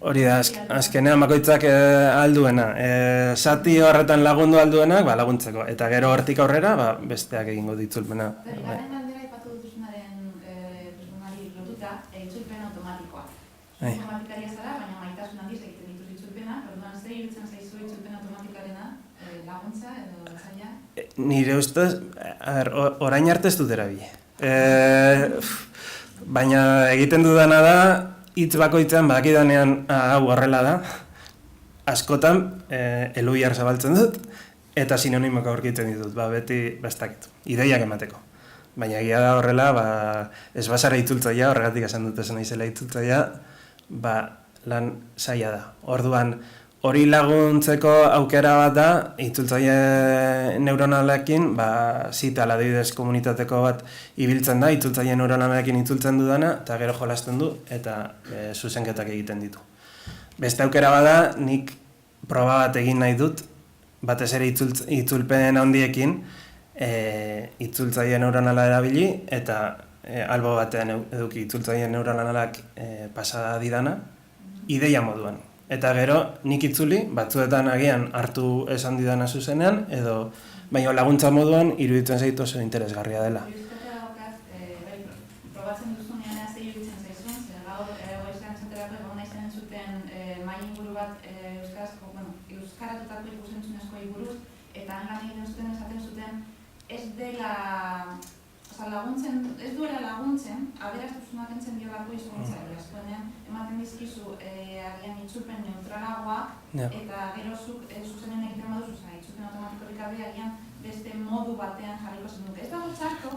Hori da, azkenean bakoitzak alduena. Zati horretan lagundu alduenak, laguntzeko. Eta gero hortik aurrera, besteak egingo ditzulpena. Bigarren galdera aipatu duzunaren lotuta, itzulpen automatikoa. Informatikaria zara, baina maitasun handiz egiten dituz itzulpena, orduan zer iruditzen zaizu itzulpen automatikarena, laguntza edo zaila? Nire ustez, orain arte ez dut erabili. Baina egiten dudana da, hitz bakoitzean badakidanean hau horrela da, askotan eluiar zabaltzen dut, eta sinonimoak aurkitzen ditut, beti bestakit, ideiak emateko. Baina egia da horrela, ez bazara itzultzaia, horregatik esan dut esan naizela itzultzaia, lan zaila da. Orduan, hori laguntzeko aukera bat da, itzultzaile neuronalekin, zitala adibidez komunitateko bat ibiltzen da, itzultzaile neuronalekin itzultzen dudana, eta gero jolasten du, eta zuzenketak egiten ditu. Beste aukera bada, nik proba bat egin nahi dut, batez ere itzulpen handiekin, itzultzaile neuronala erabili, eta albo batean eduki itzultzaile neuronalak pasada didana, ideia moduan. Eta gero, nik itzuli, batzuetan agian hartu esan didana zuzenean, edo baina laguntza moduan iruditzen zaitu oso interesgarria dela. Iruditzea daukaz, probatzen duzunean ez iruditzen zaizun, zer gaur goizan zenterako egon naizen entzuten mahai inguru bat euskaratutako ikusentzunezkoei buruz, eta hangan egiten zuten esaten zuten ez dela laguntzen, ez duela laguntzen, aberastuzuna kentzen diolako hizkuntzari. Azkenean ematen dizkizu agian itzulpen neutralagoak, eta gero zuk zuzenen egiten baduzu, itzulpen automatikorik gabe agian beste modu batean jarriko zenuke. Ez dago txarto,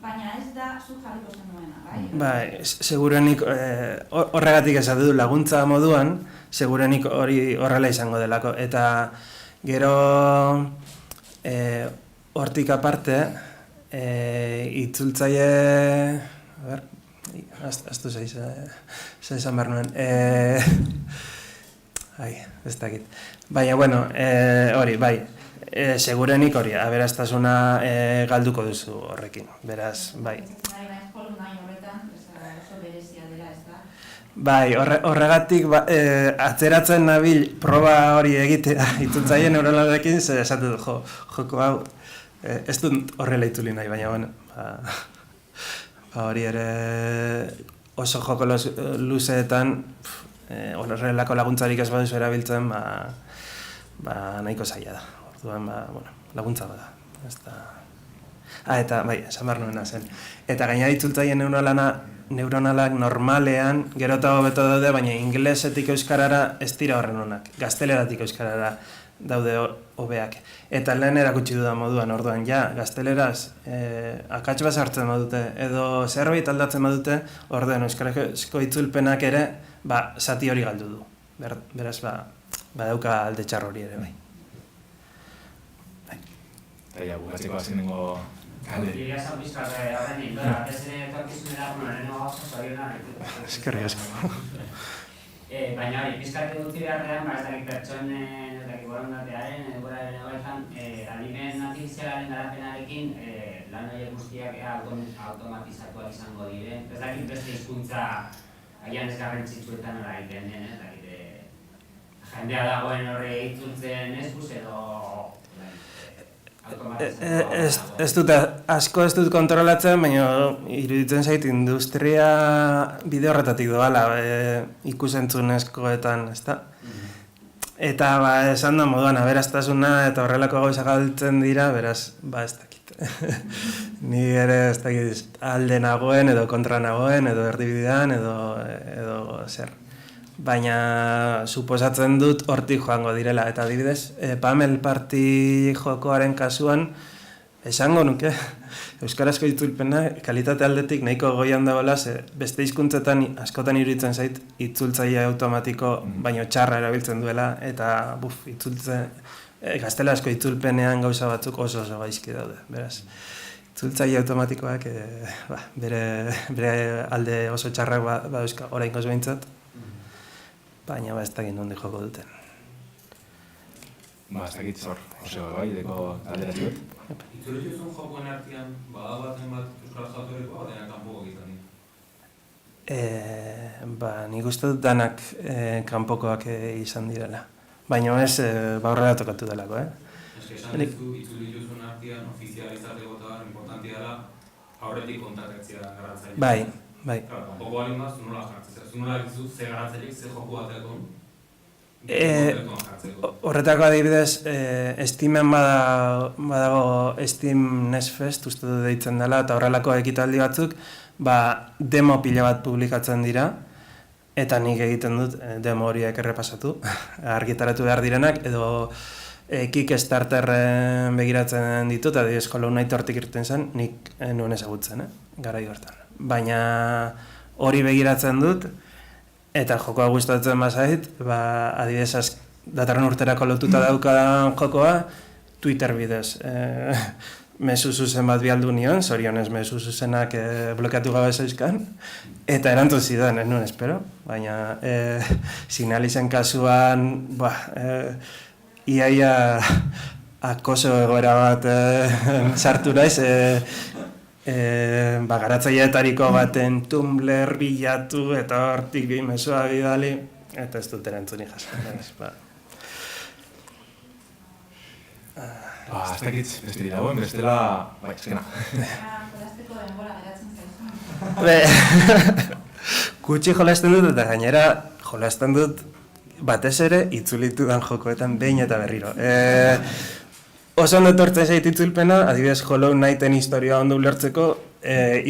baina ez da zuk jarriko zenuena, bai? Bai, segurenik horregatik esatu du laguntza moduan, segurenik hori horrela izango delako. Eta gero hortik aparte, itzultzaile... Aztu zaiz, esan behar nuen. Ez dakit. Baina, bueno, hori, bai. Segurenik hori, aberastasuna galduko duzu horrekin. Beraz, bai. Bai, horregatik atzeratzen nabil proba hori egitea itzultzaile neuronalekin, esatu du, joko hau. Ez dut horrela itzuli nahi, baina, bueno, hori ere oso joko luzeetan horrelako laguntzarik ez baduzu erabiltzen, nahiko zaila da. Orduan, laguntza bada. Eta, bai, esan behar nuena zen. Eta gaina itzultzaile neuronalak normalean, gero eta hobeto daude, baina ingelesetik euskarara ez dira horren honak. Gazteleratik euskarara daude hobeak. Eta lehen erakutsi dudan moduan, orduan, gazteleraz akats bat sartzen badute, edo zerbait aldatzen badute, orduan, euskarazko itzulpenak ere, zati hori galdu du. Beraz, badauka alde txar hori ere, bai. Eta bukatzeko azinengo galde. Iria esan bizkar horrenik, batez ere etorkizunera, lehenengo gauza zorionak. Eskerrik asko. Baina hori, bizkarte dutzi beharrean, ez dakit pertsonen, ez dakit borondatearen, eduraren egoetan, adimen artifizialaren garapenarekin lan horiek guztiak automatizatuak izango diren. Ez dakit beste hizkuntza agian ez garrantzitsuetan hori egiten den, ez dakit jendea dagoen horre itzultzen eskuz edo Ez dut, asko ez dut kontrolatzen, baina iruditzen zait industria bide horretatik doala ikusentzunezkoetan, ezta? Eta esan da moduan, aberastasuna eta horrelako gauza galtzen dira, beraz, ez dakit. Ni ere ez dakit alde nagoen, edo kontra nagoen, edo erdibidean, edo zer. Baina suposatzen dut hortik joango direla. Eta adibidez, Pamel Party jokoaren kasuan, esango nuke, euskarazko itzulpena kalitate aldetik nahiko goian dagoela, beste hizkuntzetan askotan iruditzen zait itzultzaile automatiko baino txarra erabiltzen duela, eta gaztelazko itzulpenean gauza batzuk oso gaizki daude. Beraz, itzultzaile automatikoak bere alde oso txarrak badauzka oraingoz behintzat, baina ez dakit nondi joko duten. Ez dakit zor, bai, deko alderatxuet. Itzulituzun jokoen artean, badago baten bat euskaraz jatorikoa, baina kanpoko egiten dira. Nik uste dut danak kanpokoak izan direla. Baina ez, horrela tokatu delako, Eske esan duzu, itzuli duzun artean, ofizializateko eta importantia dela, aurretik kontaktatzea garatzaile. Bai. Claro, kanpoko balin bat, zu nola jartzea. Zu nola dizu, ze garatzaileik, ze joku bateko. Horretako adibidez, Steamen badago Steam Next Fest, uste du deitzen dela, eta horrelako ekitaldi batzuk, demo pila bat publikatzen dira, eta nik egiten dut demo horiek errepasatu, argitaratu behar direnak, edo Kickstarterren begiratzen ditut, adibidez Hollow Knight hortik irten zen, nik nuen ezagutzen, garai hortan. Baina hori begiratzen dut, eta jokoa gustatzen bazait, adibidez datorren urterako lotuta daukadan jokoa, Twitter bidez. Mezu zuzen bat bialdu nion, zorionez mezu zuzenak blokeatu gabe zeuzkan, eta erantzun zidan, ez nuen espero, baina Signalizen kasuan, iaia akoso egoera bat sartu naiz, garatzaileetariko baten Tumblr bilatu eta hortik bi mezua bidali, eta ez dut erantzunik jaso. Ez dakit, besterik dagoen, bestela... eskena. Jolasteko denbora geratzen zaizu. Gutxi jolasten dut eta gainera jolasten dut batez ere itzulitudan jokoetan behin eta berriro. Oso ondo etortzen zait itzulpena, adibidez Hollow Knighten historia ondo ulertzeko,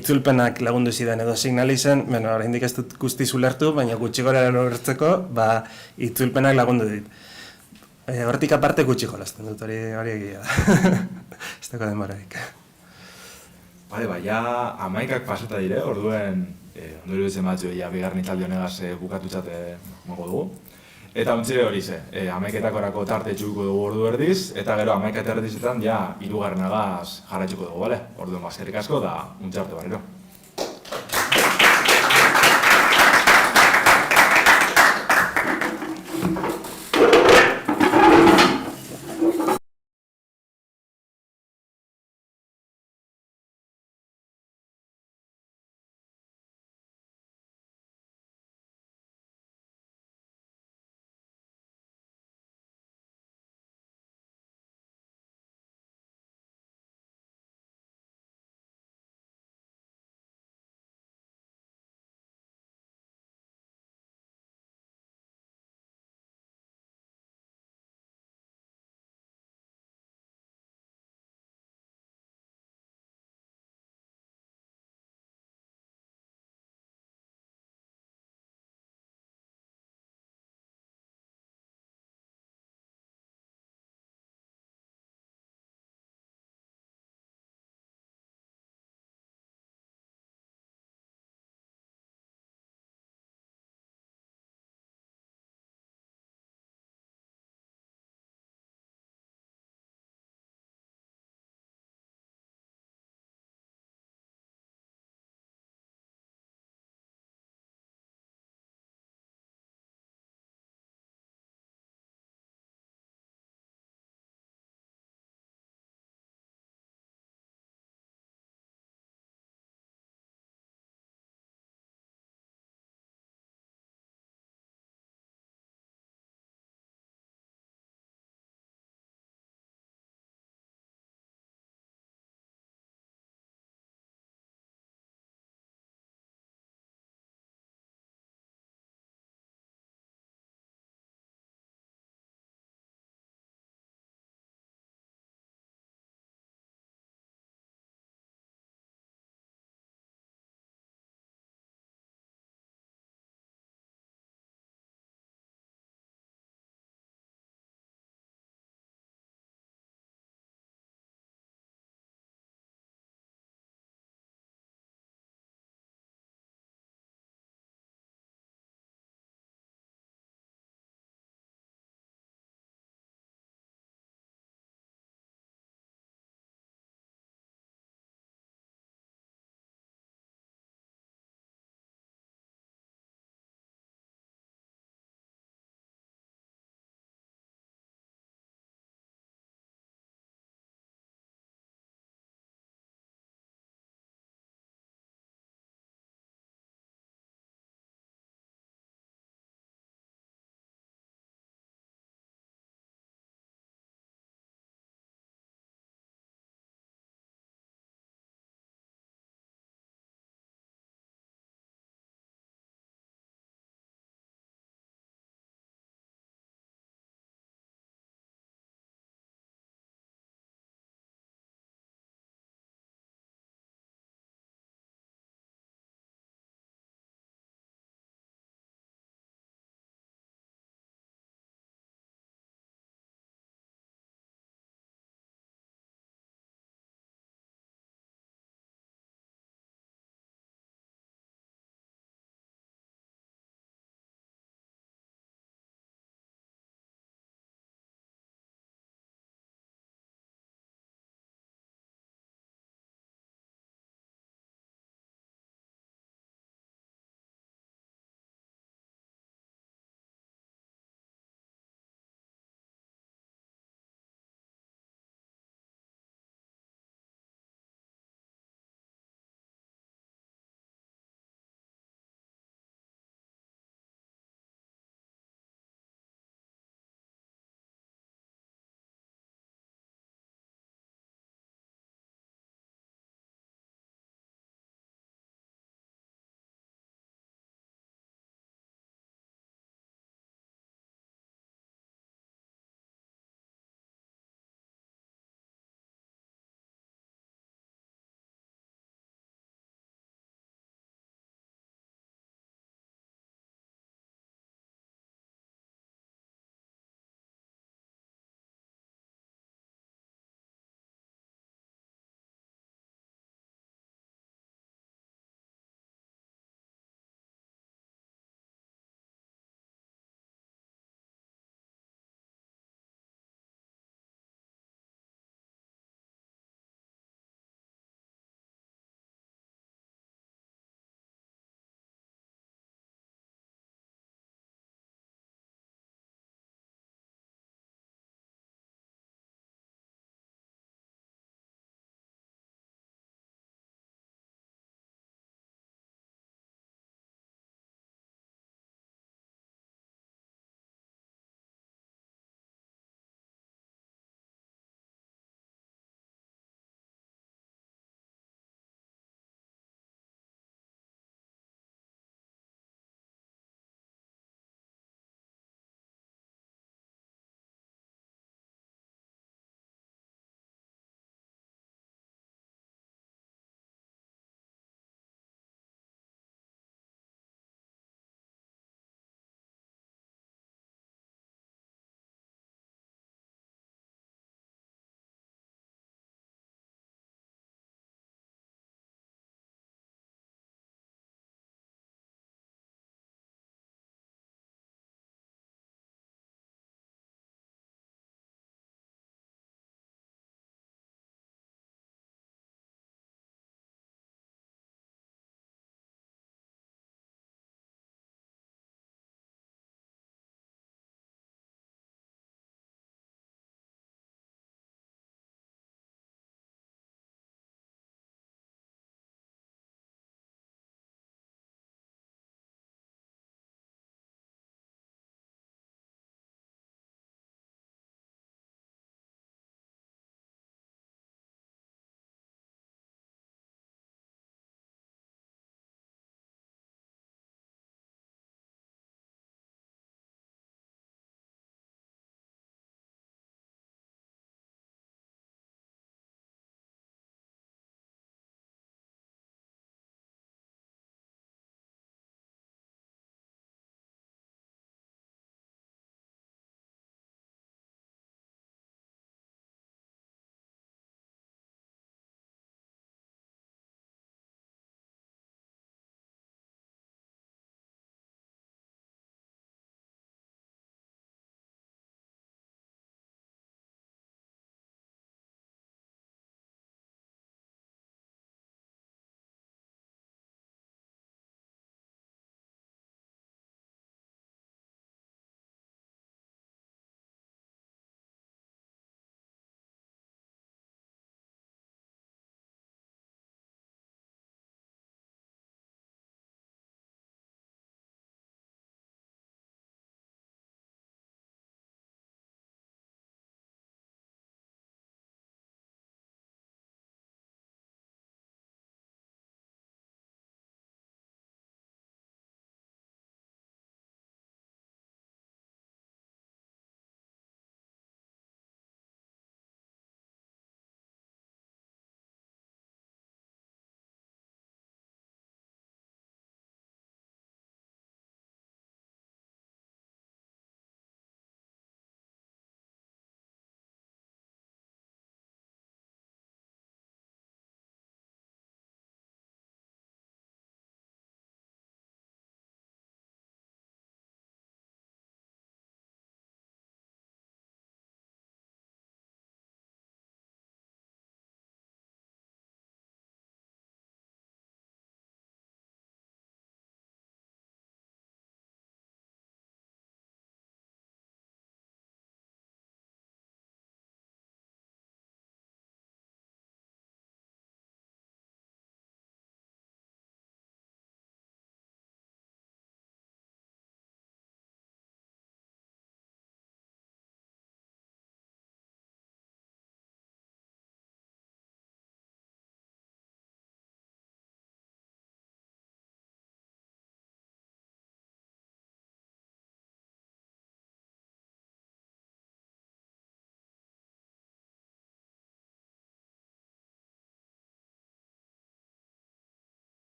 itzulpenak lagundu zidan edo Signalizen, oraindik ez dut guztiz ulertu, baina gutxi gora ulertzeko, itzulpenak lagundu dit. Hortik aparte gutxi jolasten dut, hori egia da. Ez dago denborarik. Ja 11ak pasata dire, orduen ondo iruditzen batzu, bigarren itzaldi honegaz bukatutzat mogo dugu. Eta ontsi hori ze, 11etakorako tarte txuko dugu ordu erdiz, eta gero 11 eta erdizetan hirugarrenagaz jarraitzuko dugu, bale? Orduen eskerrik asko, da untxarte barriro.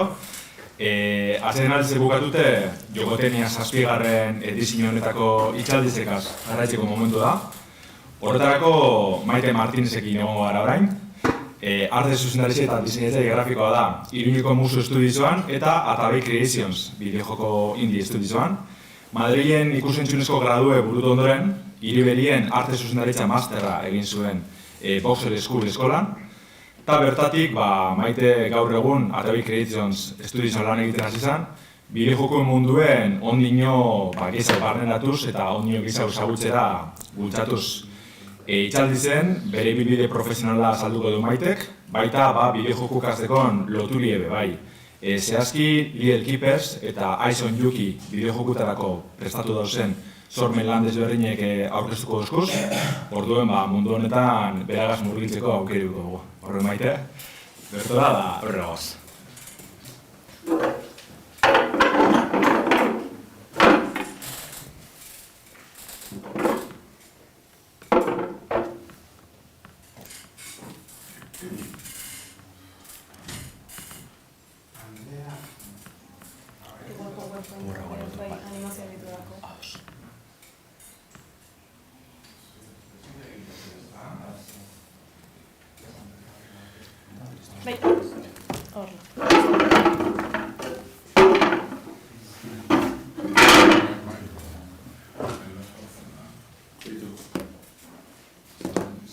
Azken aldiz bukatute, Jokotenia 7. edizio honetako itxaldizekaz jarraitzeko momentu da. Horretarako Maite Martinezekin egongo gara orain. Arte zuzendaritza eta diseinatzaile grafikoa da Iruñeko Musu Estudioan eta Atabei Creations bideojoko indie estudioan. Madrilen ikus-entzunezko gradue burutu ondoren, Hiriberien arte zuzendaritza masterra egin zuen Boxer School eskolan. Eta bertatik, Maite gaur egun Atabei Creations estudioan lan egiten hasi zen, bideojoko munduen ondino gehiago barneratuz eta ondino gehiago ezagutzera bultzatuz. Itxaldi zen, bere bilbide profesionala azalduko du Maitek, baita bideojoku kastekon loturie bai. Zehazki, Little Keepers eta Ice on Yuki bideojokutarako prestatu dauzen sormen lan desberdinek aurkeztuko dozkuz, orduen mundu honetan beragaz murgiltzeko aukeriko dugu. Horren Maite, bertola da horrela goz.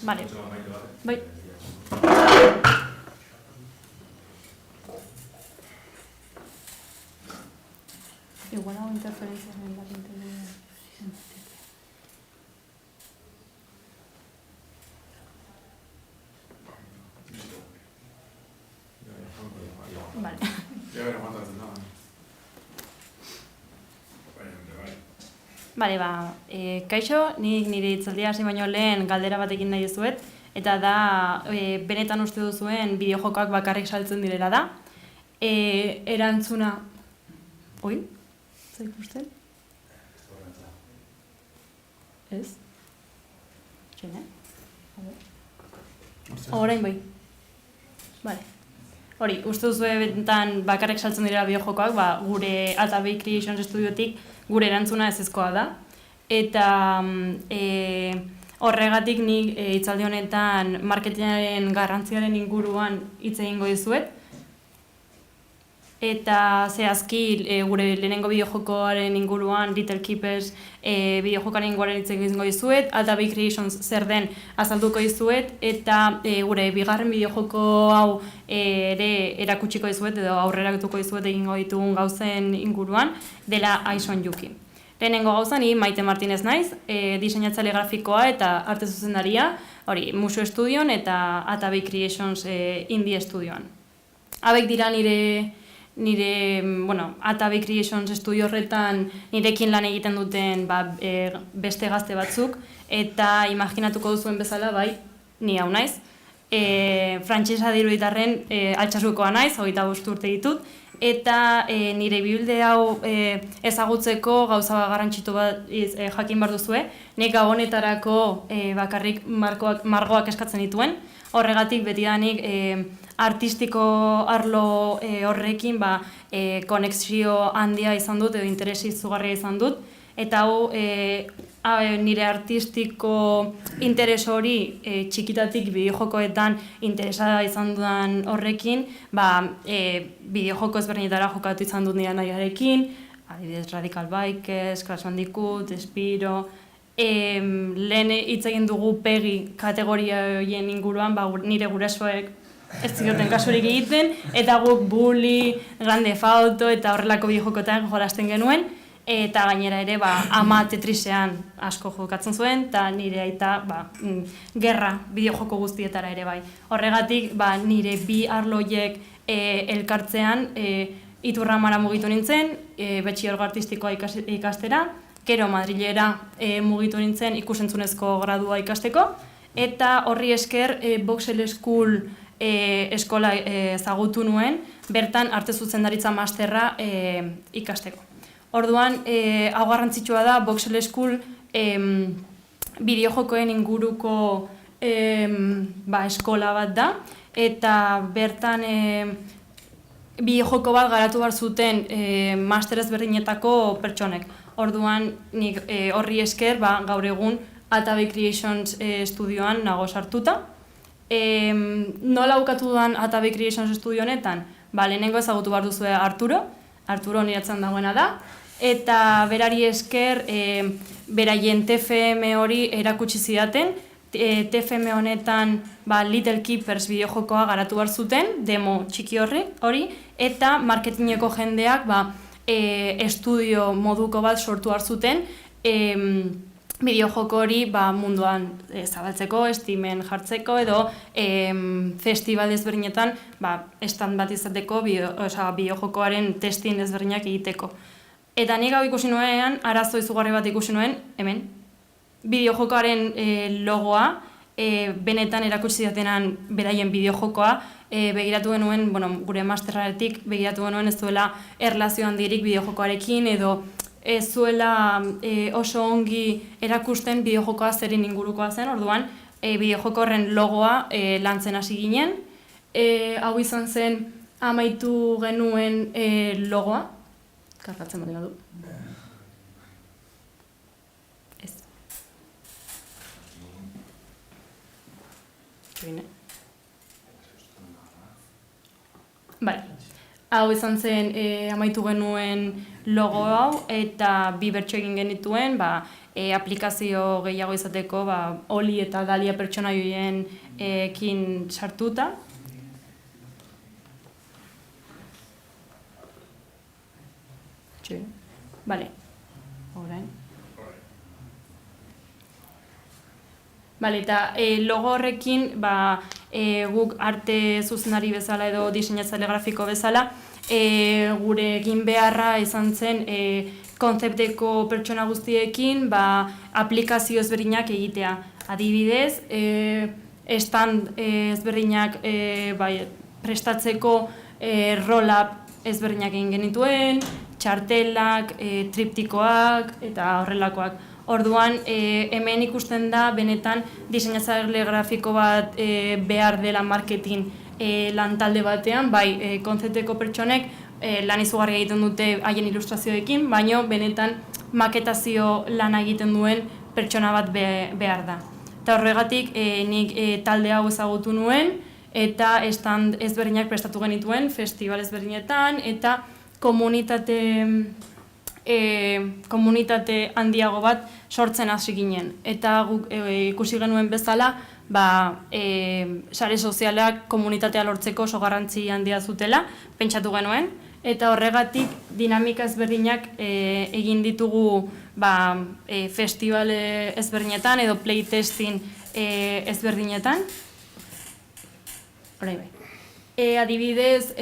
Vale. Bai. Igual hago interferencias en la internet. Vale. Vale, kaixo, nire hitzaldia hasi baino lehen galdera batekin nahi dizuet, eta da, benetan uste duzuen bideojokoak bakarrik saltzen direla da. Erantzuna... Oi? Zer ikusten? Ez? Txene? Orain bai. Vale. Hori, uste duzue benetan bakarrik saltzen direla bideojokoak, gure Atabei Creations Studiotik gure erantzuna ezezkoa da. Eta horregatik nik hitzaldi honetan marketingaren garrantziaren inguruan hitz egingo dizuet. Eta zehazki gure lehenengo bideojokoaren inguruan, Little Keepers bideojokoaren inguruan hitz egingo dizuet, Atabei Creations zer den azalduko dizuet, eta gure bigarren bideojoko hau ere erakutsiko dizuet, edo aurreratuko dizuet egingo ditugun gauzen inguruan, dela Ice on Yuki. Lehenengo gauza, ni Maite Martinez naiz, diseinatzaile grafikoa eta arte zuzendaria, hori, Musu Estudioan eta Atabei Creations indie estudioan. Habek dira nire Atabei Creations Studio horretan nirekin lan egiten duten beste gazte batzuk, eta imaginatuko duzuen bezala, ni hau naiz. Frantsesa diruditarren Altsasukoa naiz, 25 urte ditut, eta nire ibilbide hau ezagutzeko gauza garrantzitsu bat jakin behar duzue, nik gabonetarako bakarrik margoak eskatzen dituen, horregatik betidanik artistiko arlo horrekin konexio handia izan dut edo interesi izugarria izan dut, eta hau nire artistiko interes hori txikitatik bideojokoetan interesa izan dudan horrekin, bideojoko ezberdinetara jokatu izan dut nire nahiarekin, adibidez Radical Bikers, Crash Bandicoot, Spyro, lehen hitz egin dugu PEGI kategoria horien inguruan, nire gurasoek ez zioten kasurik egiten, eta guk Bully, Grand Theft Auto eta horrelako bideojokoetan jolasten genuen, eta gainera ere ama Tetrisean asko jokatzen zuen, eta nire aita gerra bideojoko guztietara ere bai. Horregatik nire bi arloiek elkartzean Iturramara mugitu nintzen, betxiorgo artistikoa ikastera, gero Madrilera mugitu nintzen ikusentzunezko gradua ikasteko, eta horri esker Boxer School eskola ezagutu nuen, bertan arte zuzendaritza masterra ikasteko. Orduan, hau garrantzitsua da, Boxer School bideojokoen inguruko eskola bat da, eta bertan bideojoko bat garatu behar zuten master ezberdinetako pertsonek. Orduan, nik horri esker, gaur egun Atabey Creations estudioan nago sartuta. Nola bukatu duan Atabey Creations estudio honetan? Lehenengo ezagutu behar duzue Arturo niratzen dagoena da, eta berari esker beraien TFM hori erakutsi zidaten, TFM honetan Little Keepers bideojokoa garatu behar zuten, demo txiki hori, eta marketingeko jendeak estudio moduko bat sortu behar zuten bideojoko hori munduan zabaltzeko, Steamen jartzeko edo festival ezberdinetan stand bat izateko bideojokoaren testin ezberdinak egiteko. Eta nik hau ikusi nuen, arazo izugarri bat ikusi nuen, hemen, bideojokoaren logoa, benetan erakutsi datenan beraien bideojokoa, begiratu genuen, gure masterraretik begiratu genuen ez duela erlazio handirik bideojokoarekin edo ez zuela oso ongi erakusten bideojokoa zerin ingurukoa zen, orduan bideojoko horren logoa lantzen hasi ginen. Hau izan zen amaitu genuen logoa, kargatzen bat du. Ez. Hau izan zen amaitu genuen logo hau eta bi bertso egin genituen aplikazio gehiago izateko Oli eta Dalia pertsonaioen ekin sartuta. Eta logo horrekin guk arte zuzendari bezala edo diseinatzaile grafiko bezala gure egin beharra izan zen kontzepteko pertsona guztiekin aplikazio ezberdinak egitea. Adibidez, stand ezberdinak prestatzeko roll-up ezberdinak egin genituen, txartelak, triptikoak eta horrelakoak. Orduan, hemen ikusten da benetan diseinatzaile grafiko bat behar dela marketing lantalde batean, kontzepteko pertsonek lan izugarria egiten dute haien ilustrazioekin, baina benetan maketazio lana egiten duen pertsona bat behar da. Eta horregatik nik talde hau ezagutu nuen eta stand ezberdinak prestatu genituen festival ezberdinetan eta komunitate handiago bat sortzen hasi ginen. Eta guk ikusi genuen bezala, sare sozialak komunitatea lortzeko oso garrantzi handia zutela, pentsatu genuen, eta horregatik dinamika ezberdinak egin ditugu festival ezberdinetan edo playtesting ezberdinetan. Adibidez,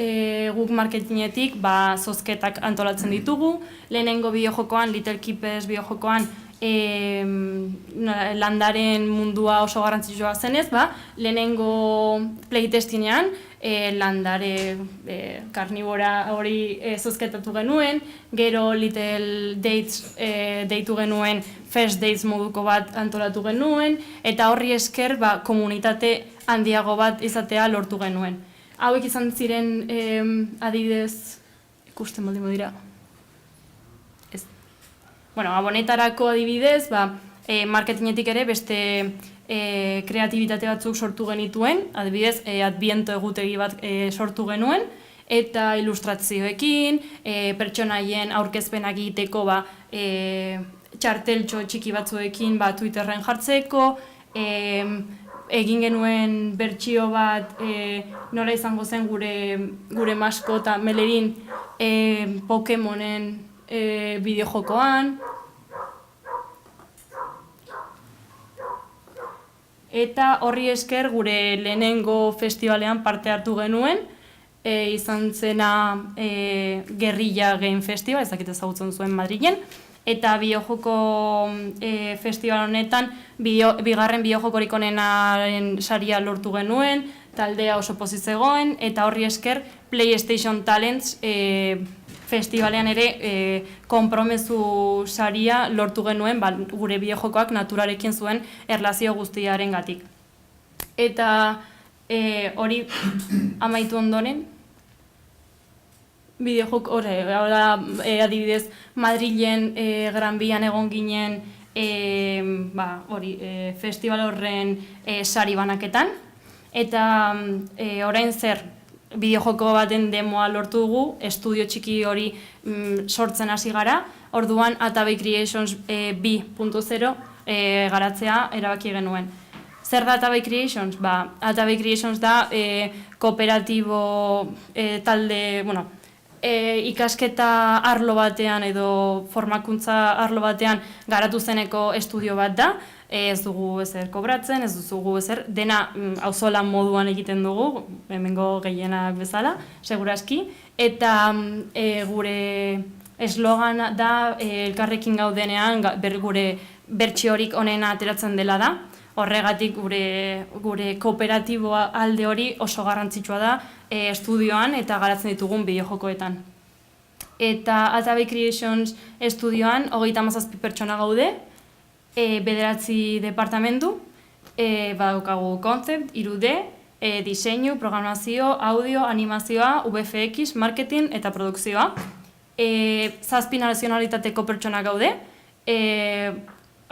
guk marketingetik zozketak antolatzen ditugu, lehenengo bideojokoan, Little Keepers bideojokoan landaren mundua oso garrantzitsua zenez, lehenengo playtestingean landare karnibora hori zozketatu genuen, gero Little Dates deitu genuen First Dates moduko bat antolatu genuen, eta horri esker komunitate handiago bat izatea lortu genuen. Hauek izan ziren adibidez, ikusten baldin badira. Abonetarako adibidez, marketingetik ere beste kreatibitate batzuk sortu genituen, adibidez, Adviento egutegi bat sortu genuen, eta ilustrazioekin, pertsonaien aurkezpenak egiteko txarteltxo txiki batzuekin Twitterren jartzeko, egin genuen bertsio bat nola izango zen gure maskota Melerin Pokemonen bideojokoan. Eta horri esker gure lehenengo festivalean parte hartu genuen, izan zena Guerrilla Game Festival, ez dakit ezagutzen zuen Madrilen, eta bideojoko festival honetan bigarren bideojokorik onenaren saria lortu genuen, taldea oso pozik zegoen, eta horri esker PlayStation Talents festivalean ere konpromezu saria lortu genuen gure bideojokoak naturarekin zuen erlazio guztiaren gatik. Eta hori amaitu ondoren, bideojoko, adibidez, Madrilen Gran Bian egon ginen festival horren sari banaketan, eta orain zer, bideojoko baten demoa lortu dugu, estudio txiki hori sortzen hasi gara, orduan Atabey Creations 2.0 garatzea erabaki genuen. Zer da Atabey Creations? Atabey Creations da kooperatibo talde, ikasketa arlo batean edo formakuntza arlo batean garatu zeneko estudio bat da, ez dugu ezer kobratzen, ez dugu ezer, dena auzolan moduan egiten dugu, hemengo gehienak bezala, seguraski, eta gure eslogana da elkarrekin gaudenean gure bertsiorik onena ateratzen dela da, horregatik gure kooperatiboa alde hori oso garrantzitsua da estudioan eta garatzen ditugun bideojokoetan. Eta Atabey Creations estudioan 37 pertsona gaude, 9 departamentu, badaukagu konzept, 3D, diseinu, programazio, audio, animazioa, VFX, marketing eta produkzioa. 7 nazionalitateko pertsona gaude,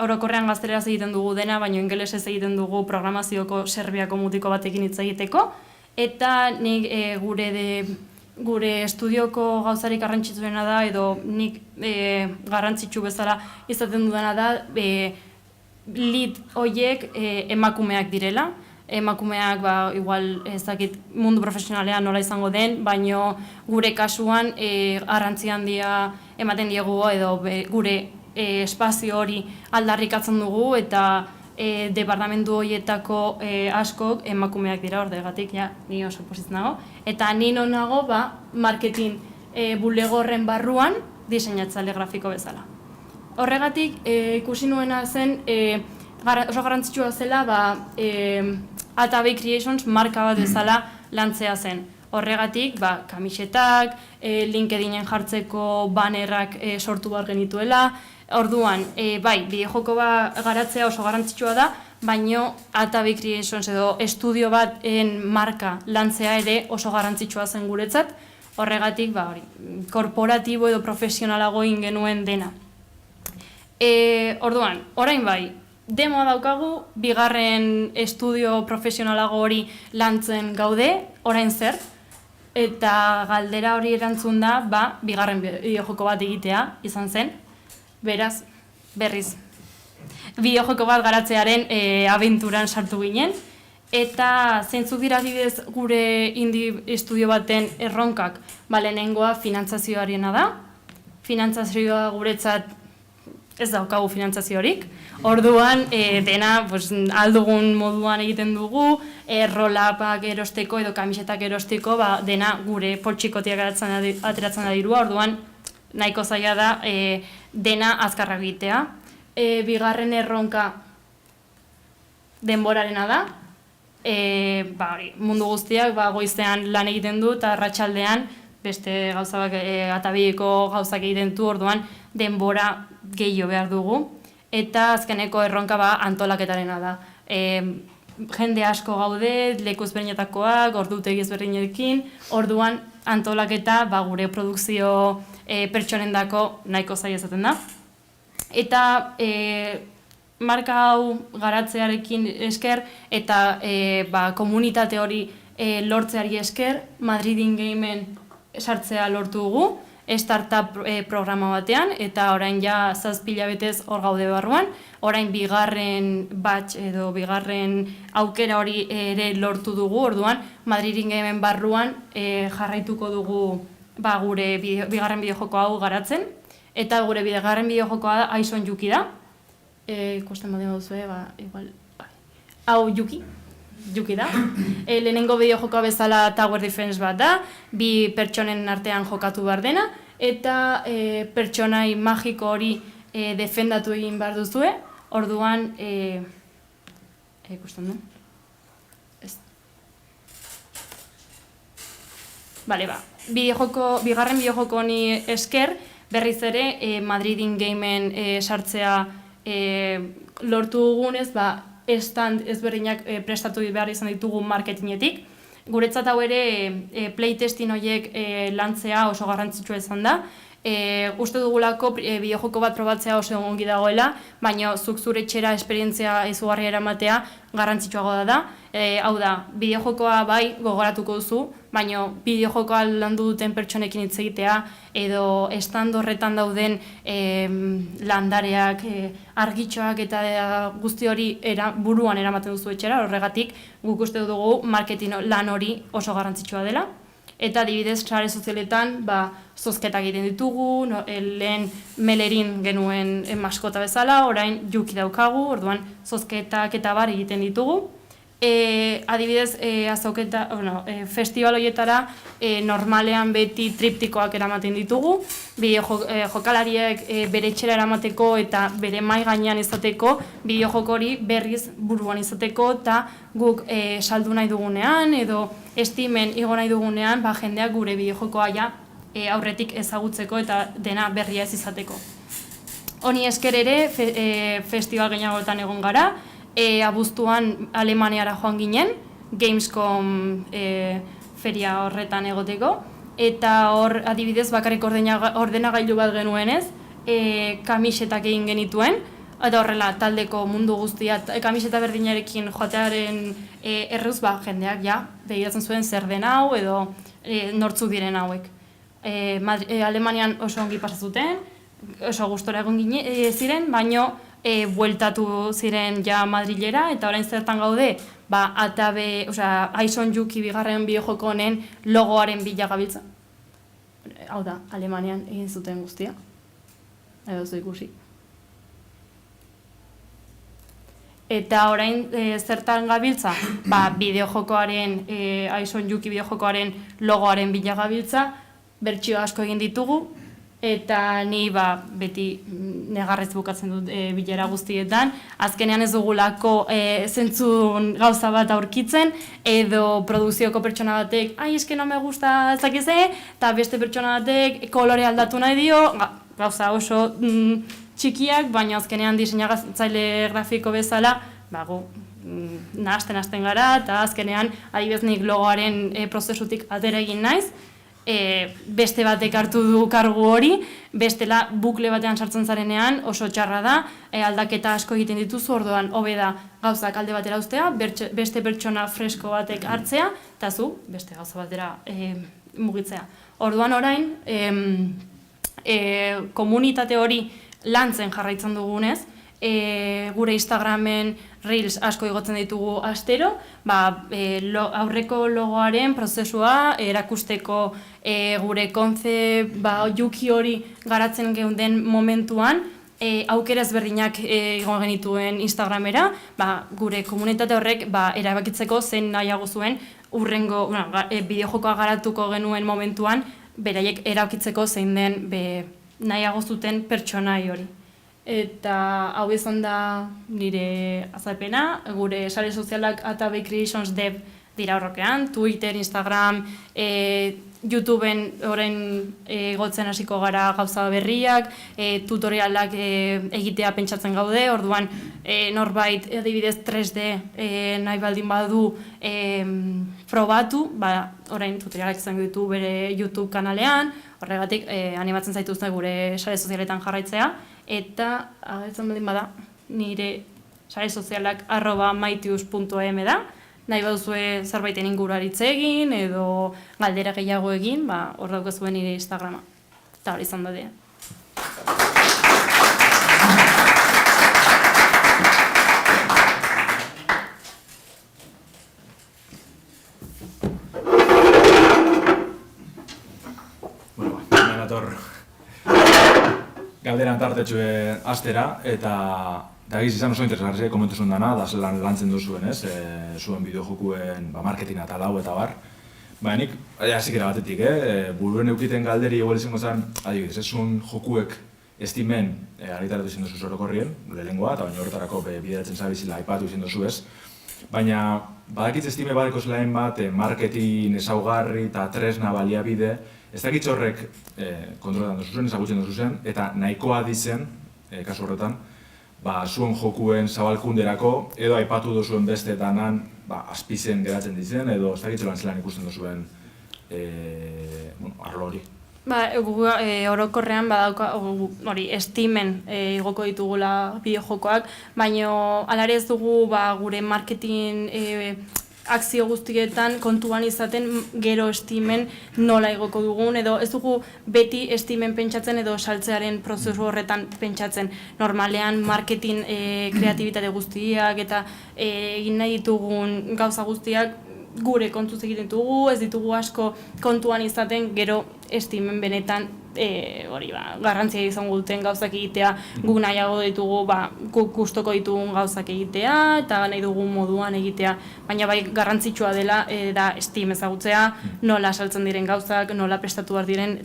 orokorrean gazteleraz egiten dugu dena, baina ingelesez egiten dugu programazioko serbiako mutiko batekin hitz egiteko, eta nik gure estudioko gauzarik garrantzitsuena da, edo nik garrantzitsu bezala izaten dudana da, lead horiek emakumeak direla. Emakumeak, igual ezakit mundu profesionalean nola izango den, baino gure kasuan garrantzi handia ematen diegu edo gure espazio hori aldarrikatzen dugu eta departamentu horietako askok emakumeak dira, horregatik, ni oso pozitzen nago. Eta ni non nago, marketing bulego horren barruan diseinatzaile grafiko bezala. Horregatik, ikusi nuena zen, oso garrantzitsua zela, Atabey Creations marka bat bezala lantzea zen. Horregatik, kamisetak, LinkedInen jartzeko bannerrak sortu behar genituela. Orduan, bideojoko garatzea oso garrantzitsua da, baino Atabey Creations edo estudio baten marka lantzea ere oso garrantzitsua zen guretzat. Horregatik, korporatibo edo profesionalago egin genuen dena. Orduan, orain demoa daukagu, bigarren estudio profesionalago hori lantzen gaude, orain zer, eta galdera hori erantzun da, bigarren bideojoko bat egitea izan zen, beraz, berriz. Bideojoko bat garatzearen abenturan sartu ginen, eta zeintzuk dira adibidez gure indie estudio baten erronkak, lehenengoa finantzazioarena da, finantzazioa guretzat ez daukagu finantzaziorik, orduan dena aldugun moduan egiten dugu, roll-upak erosteko edo kamisetak erosteko, dena gure poltsikotiak ateratzen da dirua, orduan nahiko zaila da dena azkarra egitea. Bigarren erronka denborarena da, mundu guztiak goizean lan egiten du eta arratsaldean beste gauzak Atabeyeko gauzak egiten du, orduan denbora gehiago behar dugu. Eta azkeneko erronka antolaketarena da. Jende asko gaude, leku ezberdinetakoak, ordutegi ezberdinekin, orduan antolaketa gure produkzio pertsonendako nahiko zaila izaten da. Eta marka hau garatzearekin esker eta komunitate hori lortzeari esker, Madrid In-Gamen sartzea lortu dugu, startup programa batean, eta orain 7 hilabetez hor gaude barruan, orain bigarren batch edo bigarren aukera hori ere lortu dugu, orduan Madrid In-Gamen barruan jarraituko dugu gure bigarren bideojoko hau garatzen, eta gure bigarren bideojokoa da Aizon Yuki da, ikusten badima duzue, igual, hau Yuki da. Lehenengo bideojokoa bezala Tower Defense bat da, 2 pertsonen artean jokatu behar dena, eta pertsonai magiko hori defendatu egin behar duzue, orduan, ikusten du? Bigarren bideojoko honi esker, berriz ere Madrid In-Gamen sartzea lortu dugunez, stand ezberdinak prestatu behar izan ditugu marketingetik, Guretzat hau ere playtesting horiek lantzea oso garrantzitsua izan da. Uste dugulako bideojoko bat probatzea oso ongi dagoela, baina zuk zure etxera esperientzia izugarria eramatea garrantzitsuagoa da. Hau da, bideojokoa bai gogoratuko duzu, baina bideojokoa landu duten pertsonekin hitz egitea edo stand horretan dauden landareak, argitxoak eta guzti hori buruan eramaten duzu etxera, horregatik guk uste dugu marketing lan hori oso garrantzitsua dela. Eta adibidez, sare sozialetan zozketak egiten ditugu, lehen Melerin genuen maskota bezala, orain Juki daukagu, orduan zozketak eta bar egiten ditugu. Adibidez, festival horietara normalean beti triptikoak eramaten ditugu, jokalariek bere etxera eramateko eta bere mai gainean izateko, bideojoko hori berriz buruan izateko eta guk saldu nahi dugunean edo estimen igo nahi dugunean jendeak gure bideojokoa aurretik ezagutzeko eta dena berria ez izateko. Honi esker ere festival gehiagoetan egon gara, abuztuan Alemaniara joan ginen, Gamescom feria horretan egoteko, eta hor adibidez bakarrik ordenagailu bat genuenez, kamisetak egin genituen, eta horrela taldeko mundu guztia, kamiseta berdinarekin joatearen erruz jendeak begiratzen zuen zer den hau edo nortzuk diren hauek. Alemanian oso ongi pasazuten, oso gustora egon ziren, baino bueltatu ziren Madrilera, eta orain zertan gaude, Aison Juki bigarren bideojoko honen logoaren bila gabiltza. Hau da, Alemanian egin zuten guztia. Edo zu ikusi. Eta orain zertan gabiltza, bideojokoaren, Aison Juki bideojokoaren logoaren bila gabiltza, bertsio asko egin ditugu, eta ni beti negarrez bukatzen dut bilera guztietan. Azkenean ez dugulako zentzun gauza bat aurkitzen, edo produzioko pertsona batek, eske no me gusta ezakize, eta beste pertsona batek kolore aldatu nahi dio, gauza oso txikiak, baina azkenean diseinatzaile grafiko bezala, nahasten gara, eta azkenean adibidez nik logoaren prozesutik atera egin naiz, beste batek hartu du kargu hori, bestela bukle batean sartzen zarenean oso txarra da, aldaketa asko egiten dituzu, orduan hobe da gauzak alde batera uztea, beste pertsona fresko batek hartzea, eta zu beste gauza batera mugitzea. Orduan orain, komunitate hori lantzen jarraitzen dugunez, gure Instagramen Reels asko igotzen ditugu astero, aurreko logoaren prozesua erakusteko gure Juki hori garatzen geunden momentuan, aukera ezberdinak igo genituen Instagramera, gure komunitate horrek erabakitzeko zein nahiago zuen urrengo bideojokoa garatuko genuen momentuan, beraiek erabakitzeko zein den nahiago zuten pertsonai hori. Eta hau izan da nire azalpena, gure sare sozialak Atabe Creations Dev dira horrokean, Twitter, Instagram, YouTubeen orain egotzen hasiko gara gauza berriak, tutorialak egitea pentsatzen gaude, orduan norbait adibidez 3D nahi baldin badu probatu, orain tutorialak izango ditu bere YouTube kanalean, horregatik animatzen zaituzte gure sare sozialetan jarraitzea, eta agertzen baldin bada nire sare sozialak @maitius.em da, nahi baduzue zerbaiten inguruan hitz egin edo galdera gehiago egin, hor daukazue nire Instagrama. Eta hori izan da dea. Galderan tartetxue astera, eta egiz izan oso interesgarri komentuzun dana, da zelan lantzen duzuen, zuen bideojokuen marketing eta lau eta bar. Nik, hasikera batetik, buruen eukiten galderi eguel izango zen, adibidez, zuen jokuek estimen argitaratu izan duzu zorokorrien, lehengoa, eta baina horretarako bideratzen zabizila aipatu izan duzu ez. Baina, badakitz estime badeko zelaen bat, marketing, ezaugarri eta tresna baliabide, ez dakitz horrek kontrolatan duzu zen, ezagutzen duzu zen, eta nahikoa dizen, kasu horretan, zuen jokuen zabalkunderako, edo aipatu duzuen besteetanan, azpizen geratzen dizen, edo ez dakitzelan zelan ikusten duzuen arlo hori. Orokorrean badauka hori Steamen igoko ditugula bideojokoak, baina alare ez dugu gure marketing akzio guztietan kontuan izaten gero Steamen nola igoko dugun, edo ez dugu beti Steamen pentsatzen edo saltzearen prozesu horretan pentsatzen. Normalean marketing kreatibitate guztiak eta egin nahi ditugun gauza guztiak gure kontuz egiten dugu, ez ditugu asko kontuan izaten gero Steamen benetan garrantzia izango duten gauzak egitea, guk nahiago ditugu guk gustoko ditugun gauzak egitea eta nahi dugun moduan egitea, baina bai garrantzitsua dela da Steam ezagutzea, nola saltzen diren gauzak, nola prestatu behar diren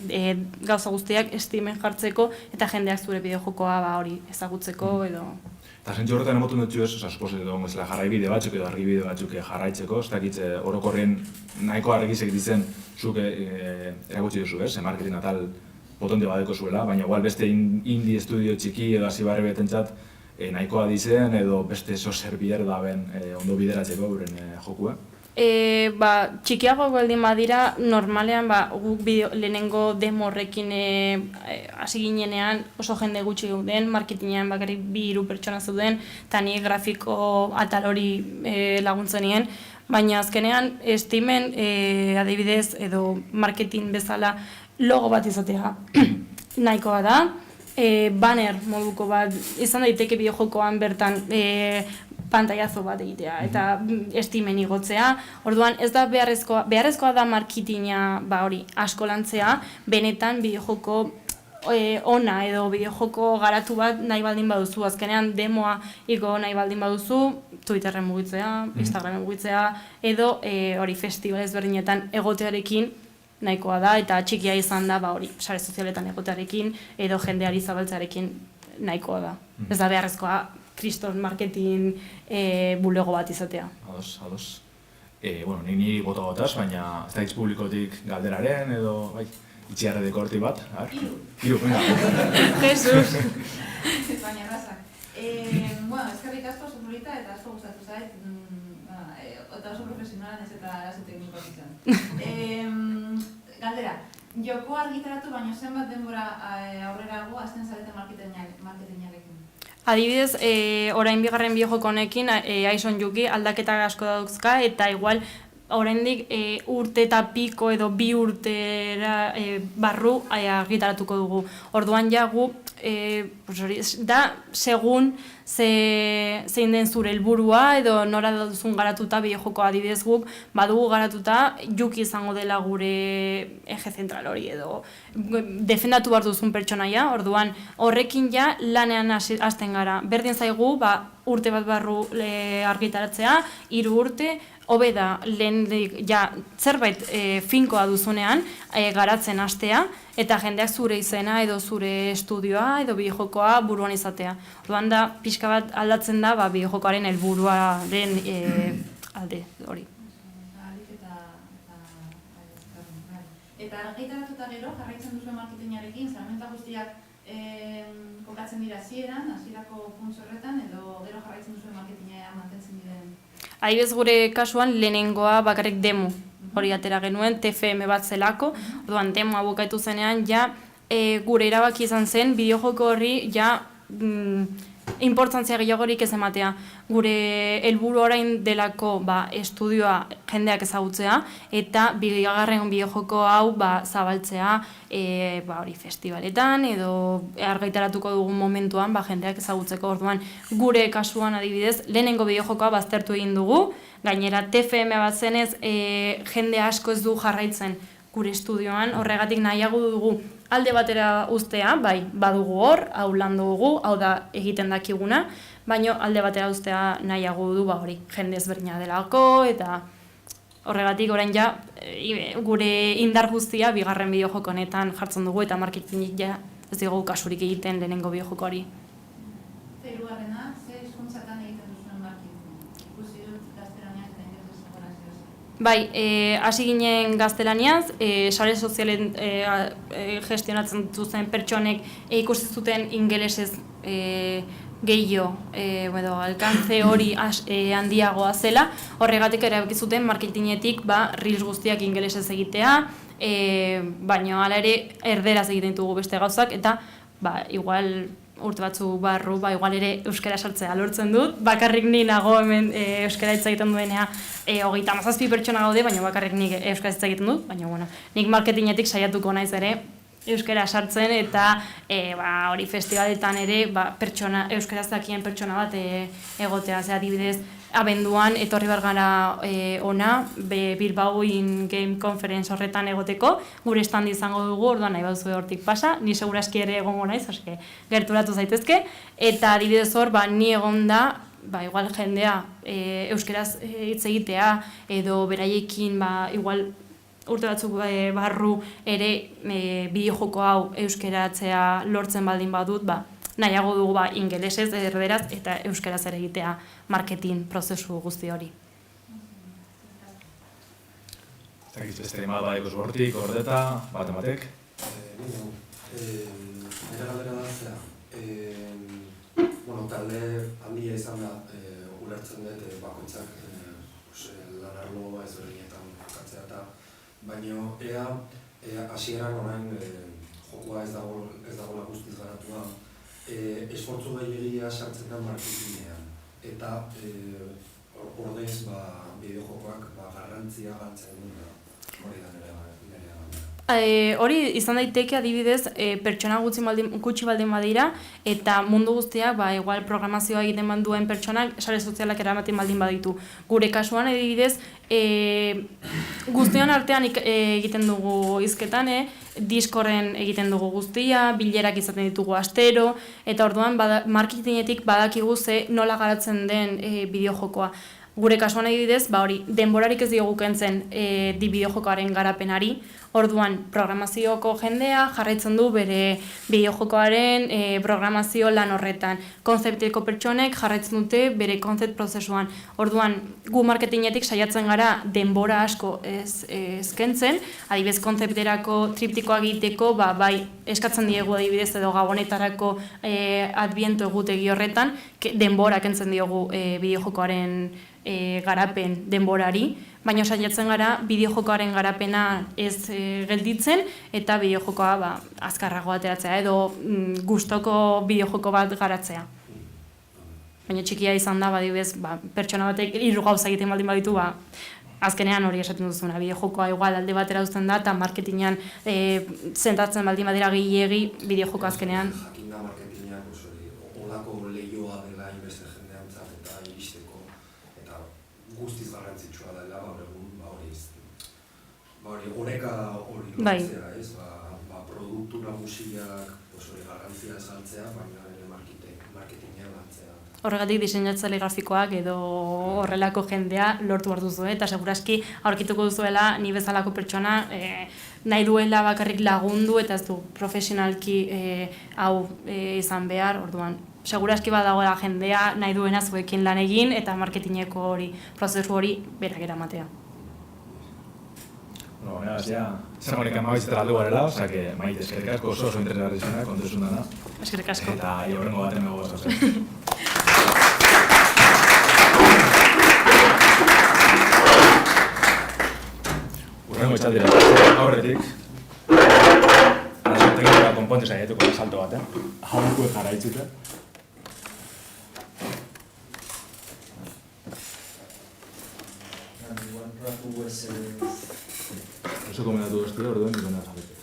gauza guztiak Steamen jartzeko eta jendeak zure bideojokoa hori ezagutzeko edo... Eta zentzu horretan emoten dut ez, supoz edo jarraibide batzuk edo argibide batzuk jarraitzeko, ez dakit orokorren nahiko argizek ditzen zuk erakutsi duzu, ez? Marketing atal potente badeko zuela, baina igual beste indie estudio txiki edo hasi barri betentzat nahikoa dizen edo beste zer bider da ben ondo bideratzeko euren jokua. Txikiago baldin badira, normalean guk lehenengo demo horrekin hasi ginenean oso jende gutxi gauden, marketingean bakarrik 2-3 pertsona zeuden, eta ni grafiko atal hori laguntzen nien, baina azkenean Steamen adibidez edo marketing bezala logo bat izatea nahikoa da, banner moduko bat izan daiteke bideojokoan bertan pantailazo bat egitea eta Steamen igotzea. Orduan ez da beharrezkoa da marketinga hori asko lantzea, benetan bideojoko ona edo bideojoko garatu bat nahi baldin baduzu, azkenean demoa igo nahi baldin baduzu, Twitterren mugitzea, Instagramen mugitzea, edo hori festival ezberdinetan egotearekin nahikoa da, eta txikia izan da hori sare sozialetan egotearekin edo jendeari zabaltzearekin nahikoa da. Ez da beharrezkoa kriston marketing bulego bat izatea. Ados. Niri bota gotaz, baina ez da publikotik galderaren edo itxiarredeko horti bat. Iru, venga. Jesus! Baina errazak. Eskerrik asko oso polita eta asko gustatu zait, eta oso profesionalan ez eta arazo teknikoak izan. Galdera, joko argitaratu baino zenbat denbora aurrerago hasten zarete marketingarekin? Adibidez, orain bigarren bideojoko honekin, Aison Yuki aldaketa asko dauzka eta igual oraindik urte eta piko edo 2 urtera barru argitaratuko dugu. Orduan gu da segun zein den zure helburua edo nora duzun garatuta bideojokoa. Adibidez guk badugu garatuta Yuki izango dela gure eje zentral hori edo defendatu behar duzun pertsonaia, orduan horrekin lanean hasten gara. Berdin zaigu urte bat barru argitaratzea, 3 urte, hobe da lehendik zerbait finkoa duzunean garatzen hastea eta jendeak zure izena edo zure estudioa edo bideojokoa buruan izatea. Orduan da pixka bat aldatzen da bideojokoaren helburuaren alde hori. Eta argitaratuta gero jarraitzen duzuen marketingarekin, salmenta guztiak kokatzen dira hasierako puntu horretan edo gero jarraitzen duzuen marketinga mantentzen diren? Adibidez gure kasuan lehenengoa bakarrik demo hori atera genuen, TFM bat zelako, orduan demoa bukaitu zenean gure erabaki izan zen bideojoko horri inportantzia gehiagorik ez ematea. Gure helburu orain delako estudioa jendeak ezagutzea eta bigarren bideojoko hau zabaltzea hori festivaletan edo argitaratuko dugun momentuan jendeak ezagutzeko. Orduan gure kasuan adibidez lehenengo bideojokoa baztertu egin dugu, gainera TFM bat zenez jende asko ez du jarraitzen gure estudioan, horregatik nahiago dugu alde batera uztea, badugu hor, hau lan dugu, hau da egiten dakiguna, baina alde batera uztea nahiago du hori jende ezberdina delako, eta horregatik orain gure indar guztia bigarren bideojoko honetan jartzen dugu, eta marketingik ez dugu kasurik egiten lehenengo bideojokoari. Eta hirugarrena, ze hizkuntzatan egiten duzuen marketing? Ikusi dut gaztelaniaz eta ingelesez zagorazioz. Hasi ginen gaztelaniaz, sare sozialen gestionatzen duzen pertsonek ikusi zuten ingelesez gehiago, edo alkantze hori handiagoa zela, horregatik erabaki zuten marketingetik reels guztiak ingelesez egitea, baina hala ere erderaz egiten ditugu beste gauzak, eta igual urte batzu barru, igual ere euskara sartzea lortzen dut, bakarrik ni nago hemen euskara hitz egiten duenea 37 pertsona gaude, baina bakarrik nik euskara hitz egiten dut, baina nik marketingetik saiatuko naiz ere euskara sartzen eta hori festivaletan ere euskaraz dakien pertsona bat egotea, adibidez abenduan etorri behar gara ona Bilbao in Game Conference horretan egoteko, gure stand izango dugu, orduan nahi baduzu hortik pasa, ni segurazki ere egongo naiz, gerturatu zaitezke, eta adibidez hor, ni egonda, igual jendea euskaraz hitz egitea, edo beraiekin, igual urte batzuk barru ere bideojoko hau euskaratzea lortzen baldin badut, nahiago dugu ingelesez, erderaz, eta euskaraz ere egitea marketing prozesu guzti hori. Zagiz beste emat badeko zubortik, ordeta, bat-ematek? Nire galdera da zea, talde handia izan da, ulertzen dut bakoitzak lanarlo ezberdinetan jokatzea eta baina ea hasieran orain jokua ez dagoela guztiz garatua, esfortzu gehiagia sartzen da marketingean eta ordez bideojokoak garrantzia galtzen du hori da nire Hori izan daiteke adibidez pertsona gutxi baldin badira eta mundu guztiak igual programazioa egiten duen pertsonak sare sozialak eramaten baldin baditu. Gure kasuan adibidez guztion artean egiten dugu hizketan, Discorden egiten dugu guztia, bilerak izaten ditugu astero, eta orduan marketingetik badakigu nola garatzen den bideojokoa. Gure kasuan adibidez, denborarik ez diogu kentzen bideojokoaren garapenari, orduan programazioko jendea jarraitzen du bere bideojokoaren programazio lan horretan. Konzepteko pertsonek jarraitzen dute bere konzept prozesuan. Orduan, gu marketingetik saiatzen gara denbora asko ez kentzen, adibidez konzepterako triptikoa egiteko, eskatzen diegu adibidez edo gabonetarako adbiento egutegi horretan, denbora kentzen diogu bideojokoaren garapen denborari, baina saiatzen gara bideojokoaren garapena ez gelditzen eta bideojokoa azkarrago ateratzea edo gustoko bideojoko bat garatzea. Baina txikia izan da, adibidez, pertsona batek 3 gauza egiten baldin baditu, azkenean hori esaten duzuna, bideojokoa igual alde batera uzten da eta marketingean zentratzen baldin badira gehiegi bideojoko azkenean. Jakin da marketingean olako lehioa dela inbeste jendeantzat eta iristeko eta guztiz garrantzitsua dela gaur egun hori oreka hori lortzea, ez? Produktu nagusiak hori garrantzia esaltzea, baina ere marketingean lantzea. Horregatik diseinatzaile grafikoak edo horrelako jendea lortu behar duzu, eta segurazki aurkituko duzuela ni bezalako pertsona nahi duela bakarrik lagundu eta ez du profesionalki hau izan behar, orduan segurazki badagoela jendea nahi duena zuekin lan egin eta marketingeko hori prozesu hori berak eramatea. Zango nik amabizetara aldu garela, maite eskerrik asko oso interesgarri izena, kontuzun dana. Eskerrik asko. Eta horrengo baten mego gozatzen. Urrengo etxaldira, aurretik, arazo teknika konponte saietuko salto baten, haunkue jarraitzute. Oso komendatu duztia, orduen dikona jarretu.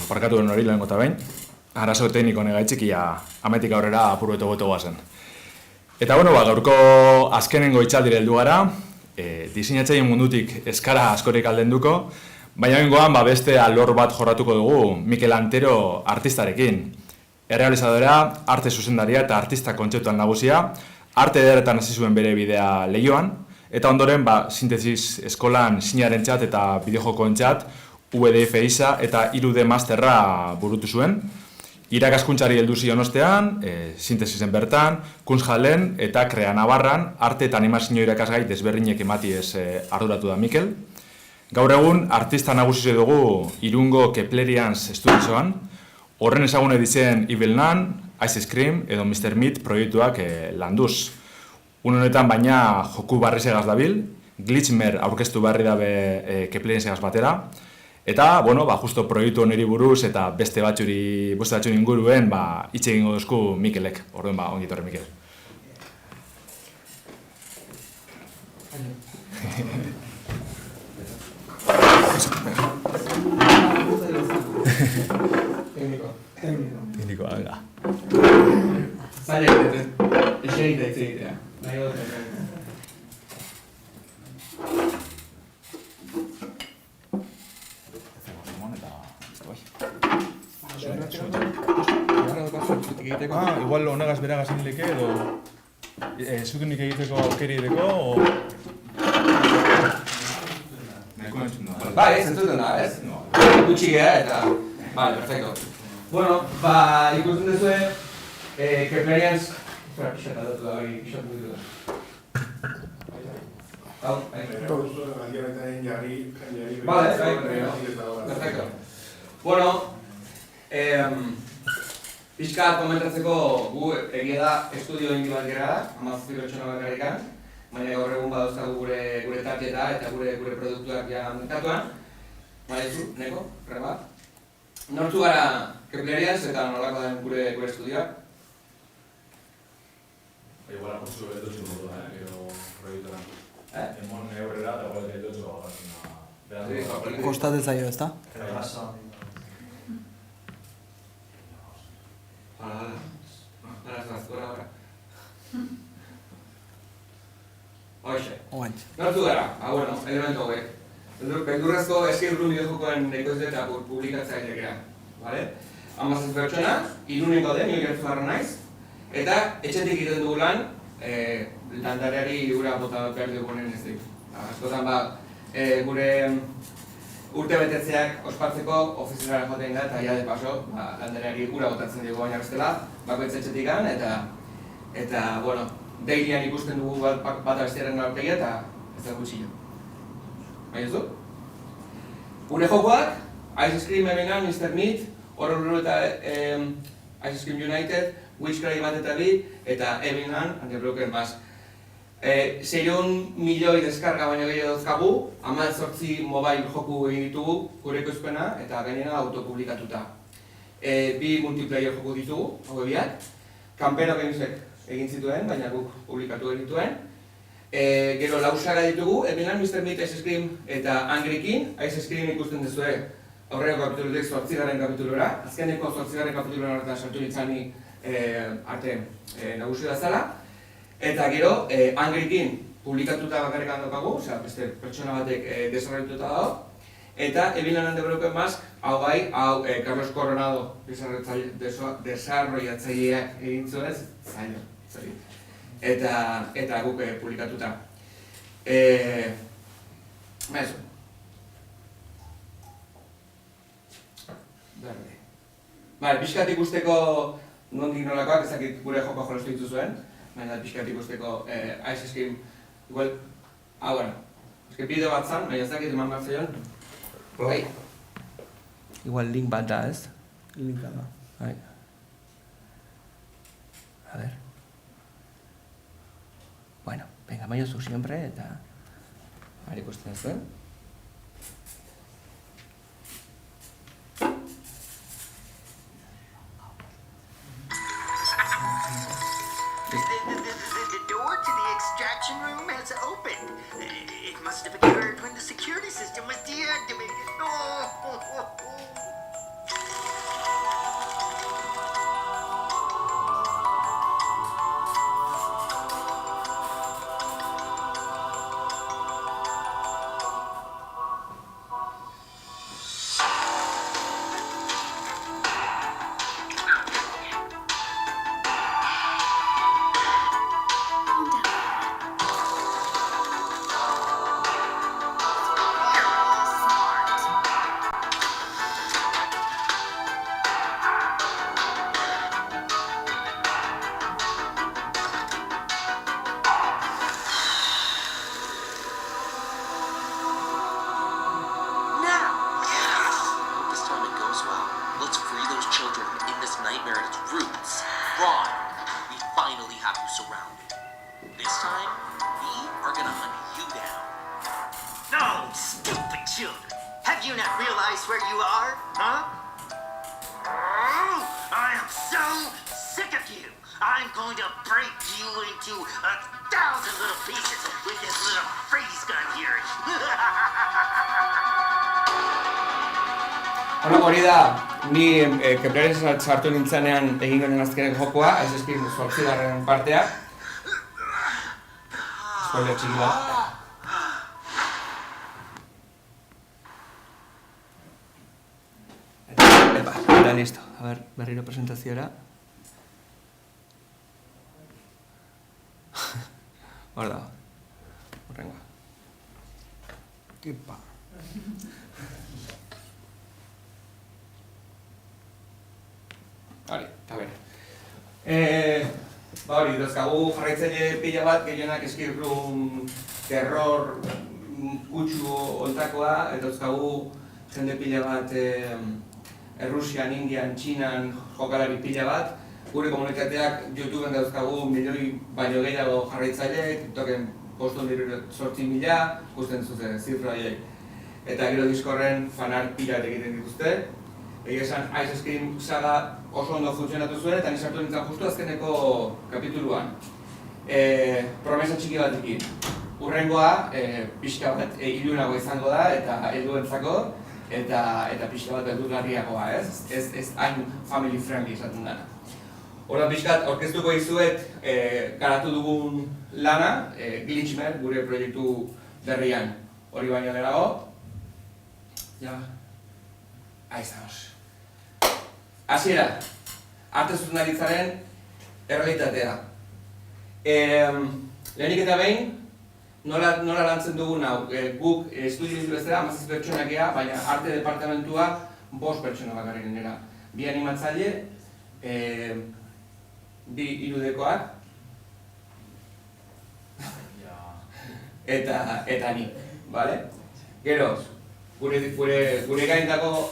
Parkatu den hori lehenko eta behin, arazo tekniko negaitzik ia ametik aurrera apuru eta goto guazen. Eta gaurko azkenengo hitzaldira heldu gara, diseinatzaile mundutik eskara askorik aldenduko, baina bengoan beste alor bat jorratuko dugu Mikel Antero artistarekin. Errealizadora, arte zuzendaria eta artista kontzeptuan nagusia, arte ederretan hasi zuen bere bidea Leioan, eta ondoren sintesis eskolan sinarentzat eta bideojokoentzat VDF ISA eta 3D Masterra burutu zuen. Irakaskuntzari heldu zion ostean, sintesisen bertan, Kunsthallen eta Krea Navarran arte eta animazio irakasgai desberdinek ematiez arduratu da Mikel. Gaur egun, artista nagusi dugu Irungo Keplerians Studioan, horren ezagune dizen Evil Nun, Ice Scream edo Mr. Meat proiektuak landuz. Honetan baina joku barrizegaz dabil, Glitchmer aurkeztu barri dabe Kepleriansegaz batera, eta, justo proiektu oneri buruz eta beste batxuri inguruen hitz egingo duzku Mikelek. Orduen ongi etorri Mikel. Tekniko, venga. Zaila egiten, eserita hitz egitea. Nahi dut igual honegaz beragaz inileke edo zutunik egiteko aukeri edeko o... Bai, entzuten da, ez? Gutxi geha eta... Vale, perfecto. Bueno, ikusten duzue, Keplerians... Espera, pixata dut da hori, pixatu dut da. Hau, Vale, perfecto. Bueno, pixka komentatzeko gu egia da estudio indi bat gara da, 17 pertsona bakarrikan, baina gaur egun badauzkagu gure targeta eta gure produktuak ja merkatuan. Baizu, neko, reba. Nortzu gara Keplerians eta nolako den gure estudioak? Igual aportzu dutzu modu da, gero proiektuan. Emon eurrera eta guai dutzu agazuna. Kostatzen zaio, ezta? Hoxe. Nortzu gara, elementu hauek. Beldurrezko escape room bideojokoen ekoizle eta publikatzaileak gara. 17 pertsona, Irunen gaude, nio gertzuarra naiz. Eta etxetik egiten dugu lan, landareari gura bota behar dugunen ez dut. Askotan gure urte betetzeak ospatzeko ofizinara joaten da eta ja de paso landareari gura botatzen dugu baina bestela, bakoitz etxetik gan eta dailian ikusten dugu bat abestiaren aurpegia eta ez da gutxillo. Baina ez du? Gure jokoak, Ice Scream Evinan, Mr. Meat, Horror eta Ice Scream United, Witchcraft bat eta bi, eta Evinan, and the Broken Mask. 600 milioi deskarga baino gehiago dauzkagu, 18 mobile joku egin ditugu gure ekoizpena eta gainera autopublikatuta. 2 multiplayer joku ditugu, hau biak. Campero Gamesek egin zituen, baina guk publikatu genituen. Gero 4 saga ditugu, Evinan, Mr. Meat, Ice Scream eta Angrykin. Ice Scream ikusten duzue aurreko kapitulutik 8. kapitulura. Azkeneko 8. kapitulura horretan sartu nintzani arte nagusi da zala. Eta gero, Angrykin publikatuta bakarrik handokagu, beste pertsona batek desarroituta dago. Eta Evinan and the Broken Mask, hau Carlos Coronado desarroiatzaileak egin zuenez, eta guk publikatuta. Eso. Pixkat ikusteko nondik nolakoak, ezakit gure jokoa jolastu dituzuen, baina pixkat ikusteko Ice Scream, igual, bideo bat zan, baina ezakit eman bat zeion. Igual link bat da, ez? Linka da. A ver. Bueno, venga, maiozu siempre, eta... Bari ikusten ez duen. The door to the extraction room has opened. It must have occurred when the security system was deactivated. children. Have you not realized where you are, huh? I am so sick of you. I'm going to break you into 1,000 little pieces with this little freeze gun here. Hori da, ni Keplerren sartu nintzenean egingo nuen azkeneko jokoa, Assassin's Creed 8. partea. Spoiler txiki bat. Eta listo. A ver, berriro presentazioa. Hor da. Horrengoa. Epa. Hori, eta bere. Hori, dozkagu jarraitzaile pila bat, gehienak escape room, terror, kutsu ontakoa, eta dozkagu jende pila bat Errusian, Indian, Txinan jokalari pila bat. Gure komunitateak YouTubeen dauzkagu milioi baino gehiago jarraitzaile, TikToken 508.000, ikusten zuten zifra horiek. Eta gero Discorden fanar pila bat egiten dituzte. Egia esan, Assassin's Creed saga oso ondo funtzionatu zuen, eta nisartu nintzen justu azkeneko kapituluan. Promesa txiki batekin. Urrengoa, pixka bat ilunago izango da, eta helduentzako, eta pixka bat beldurgarriagoa, ez? Ez hain family friendly esaten dena. Hora pixkat, orkestuko izuet garatu dugun lana, Glitchmer, gure proiektu berrian hori baino delago. Ja, ahí estamos. Hasiera, arte zuzendaritzaren errealitatea. Lehenik eta behin, nola lantzen dugun hau, guk estudio bezala 17 pertsonak ea, baina arte departamentua 5 pertsona bakarrik nera. 2 animatzaile, 2 irudekoak, eta nik, bale? Gero, gure gaindako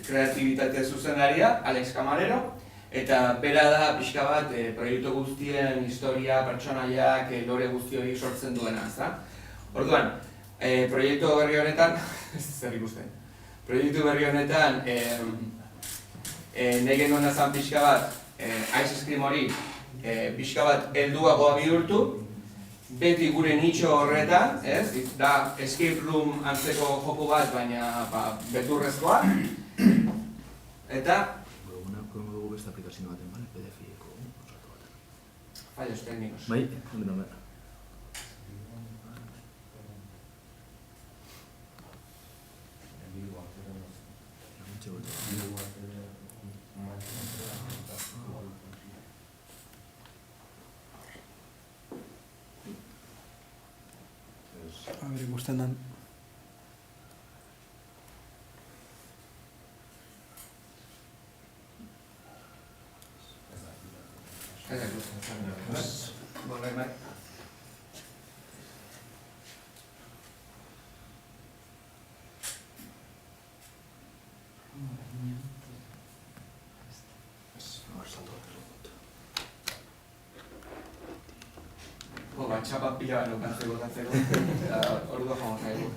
kreatibitate zuzendaria, Alex Camarero, eta bera da pixka bat proiektu guztien historia, pertsonaiak, lore guzti hori sortzen duena, ezta? Orduan, proiektu berri honetan, zer ikusten, proiektu berri honetan negen duen zan pixka bat, Assassin's Creed hori pixka bat helduagoa bihurtu, beti gure nitxo horretan, ez? Da escape room antzeko joko bat, baina beldurrezkoa. Eta Eguneko dugu beste aplikazio baten, bale? PDF-eko osatu baten. Fallos técnicos. Bai, ongi da. A ver, ikusten dan. Txapat pila bat nukantzeko gatzeko, eta hori da joan zaigu.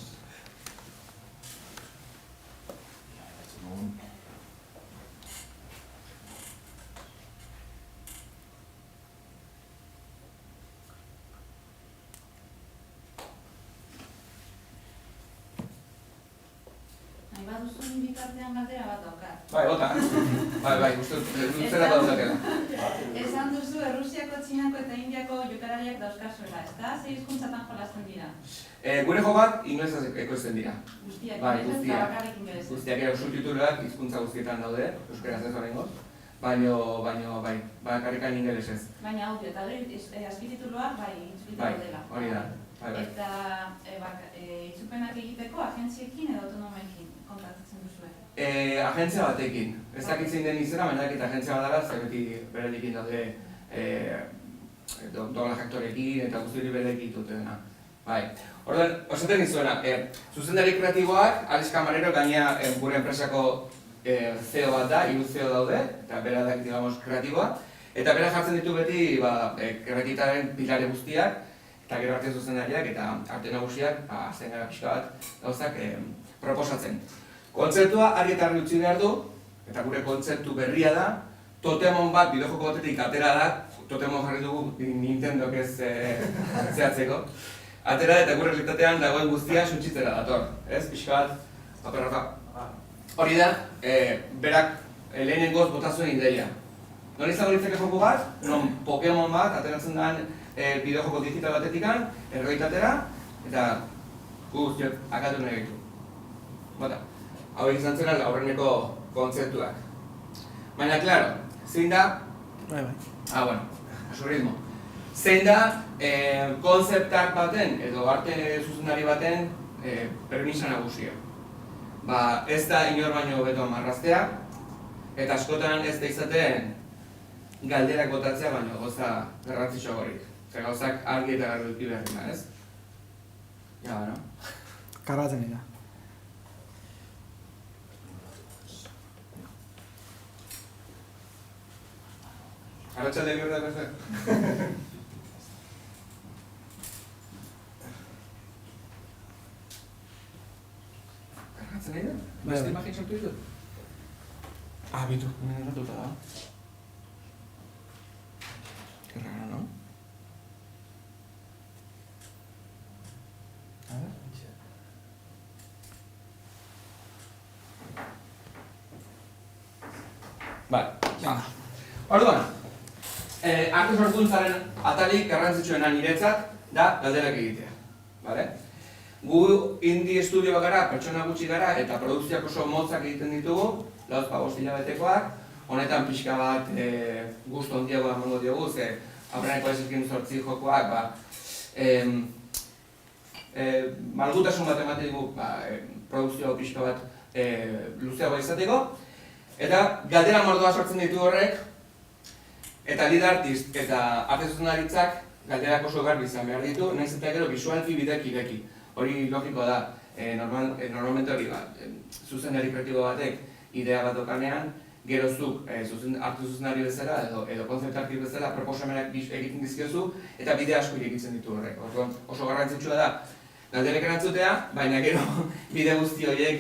Nahi baduzu bitartean galdera bat daukat. Bai, bota. Bai, guztera daudatela. Esan duzu Errusiako, Txinako eta Indiako jokalariak dauzkazuela, ezta? Ze hizkuntzatan jolasten dira? Gure jokoak ingelesaz ekoizten dira. Guztiak, Bai, ingelesez eta bakarrik ingelesez. Guztiak ere subtituluak hizkuntza guztietan daude, euskaraz ez oraingoz, baino bai, bakarrikan ingelesez. Baina audio eta azpitituluak bai itzulita dela. Hori da. Bai. Eta itzupenak egiteko agentziekin edo autonomekin kontaktatzen duzue? Agentzia batekin. Ez dakit zein den izena, baina dakit agentzia bat dara, zer beti berekin daude doblaje aktorekin eta guzti berekin dutena. Bai. Orduan, osaten dizuena, zuzendari kreatiboak, Alex Camarero gainea gure enpresako CEO bat da, 3 CEO daude, eta bera da, digamos, kreatiboa. Eta bera jartzen ditu beti kreatitaren pilare guztiak, eta gero arte zuzendariak eta arte nagusiak azten gara pixka bat gauzak proposatzen. Kontzeptua argi eta argi utzi behar du, eta gure kontzeptu berria da, totemon bat bideojoko batetik atera da, totemon jarri dugu Nintendok ez zehatzeko. Atera eta gure realitatean dagoen guztia suntsitzera dator, ez? Pixka bat, paperraka. Hori da, berak lehenengoz bota zuen ideia. Non izango litzake joko bat, non Pokemon bat ateratzen den bideojoko digital batetikan, errealitatera, eta guztiok akatu nahi gaitu. Bota, hauek izan zena aurreneko kontzeptuak. Baina, klaro, zein da... bueno, asurrismo. Zein da kontzeptak baten, edo arte zuzendari baten permisa nagusia. Ez da inor baino hobeto marraztea, eta askotan ez da izaten galderak botatzea baino goza garrantzitsuagorik. Gauzak argi eta garbi behar dira, ez? Ja, no? Kargatzen dira. Arratxalde gero da beste? Kargatzen dira? Beste imagin sortu ditu? Bitu, nire ratuta da. Qué raro, ¿no? A ver. Vale. Orduan, arte sorkuntzaren atalik garrantzitsuena niretzat da galderak egitea. Vale? Gu indie estudio gara, pertsona gutxi gara, eta produkzioak oso motzak egiten ditugu, 4-5 hilabetekoak, honetan pixka bat gustu handiagoa emango diogu, ze aurreneko ezizkin 8 jokoak malgutasun bat ematen dugu produkzio pixka bat luzeagoa izateko, eta galdera mordoa sortzen ditu horrek, eta lead artist eta arte zuzendaritzak galderak oso garbi izan behar ditu, nahiz eta gero bisualki bideki. Hori logiko da, normalmente hori zuzendari kreatibo batek idea bat dokanean, gero zuk arte zuzendari bezala edo konzept artist bezala proposamenak egiten dizkiozu eta bide asko irekitzen ditu horrek. Oso garrantzitsua da galderek erantzutea, baina gero bide guzti horiek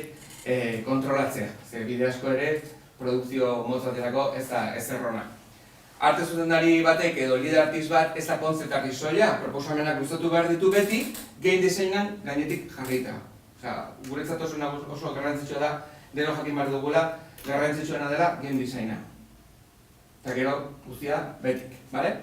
kontrolatzea. Ze bide asko ere produkzio motz baterako ez da errona. Arte zuzendari batek edo lead artist bat ez da konzept artist soila, proposamenak luzatu behar ditu beti, game designan gainetik jarrita. Guretzat oso garrantzitsua da, deno jakin behar dugula, garrantzitsuena dela game designa. Eta gero guztia betik, bale?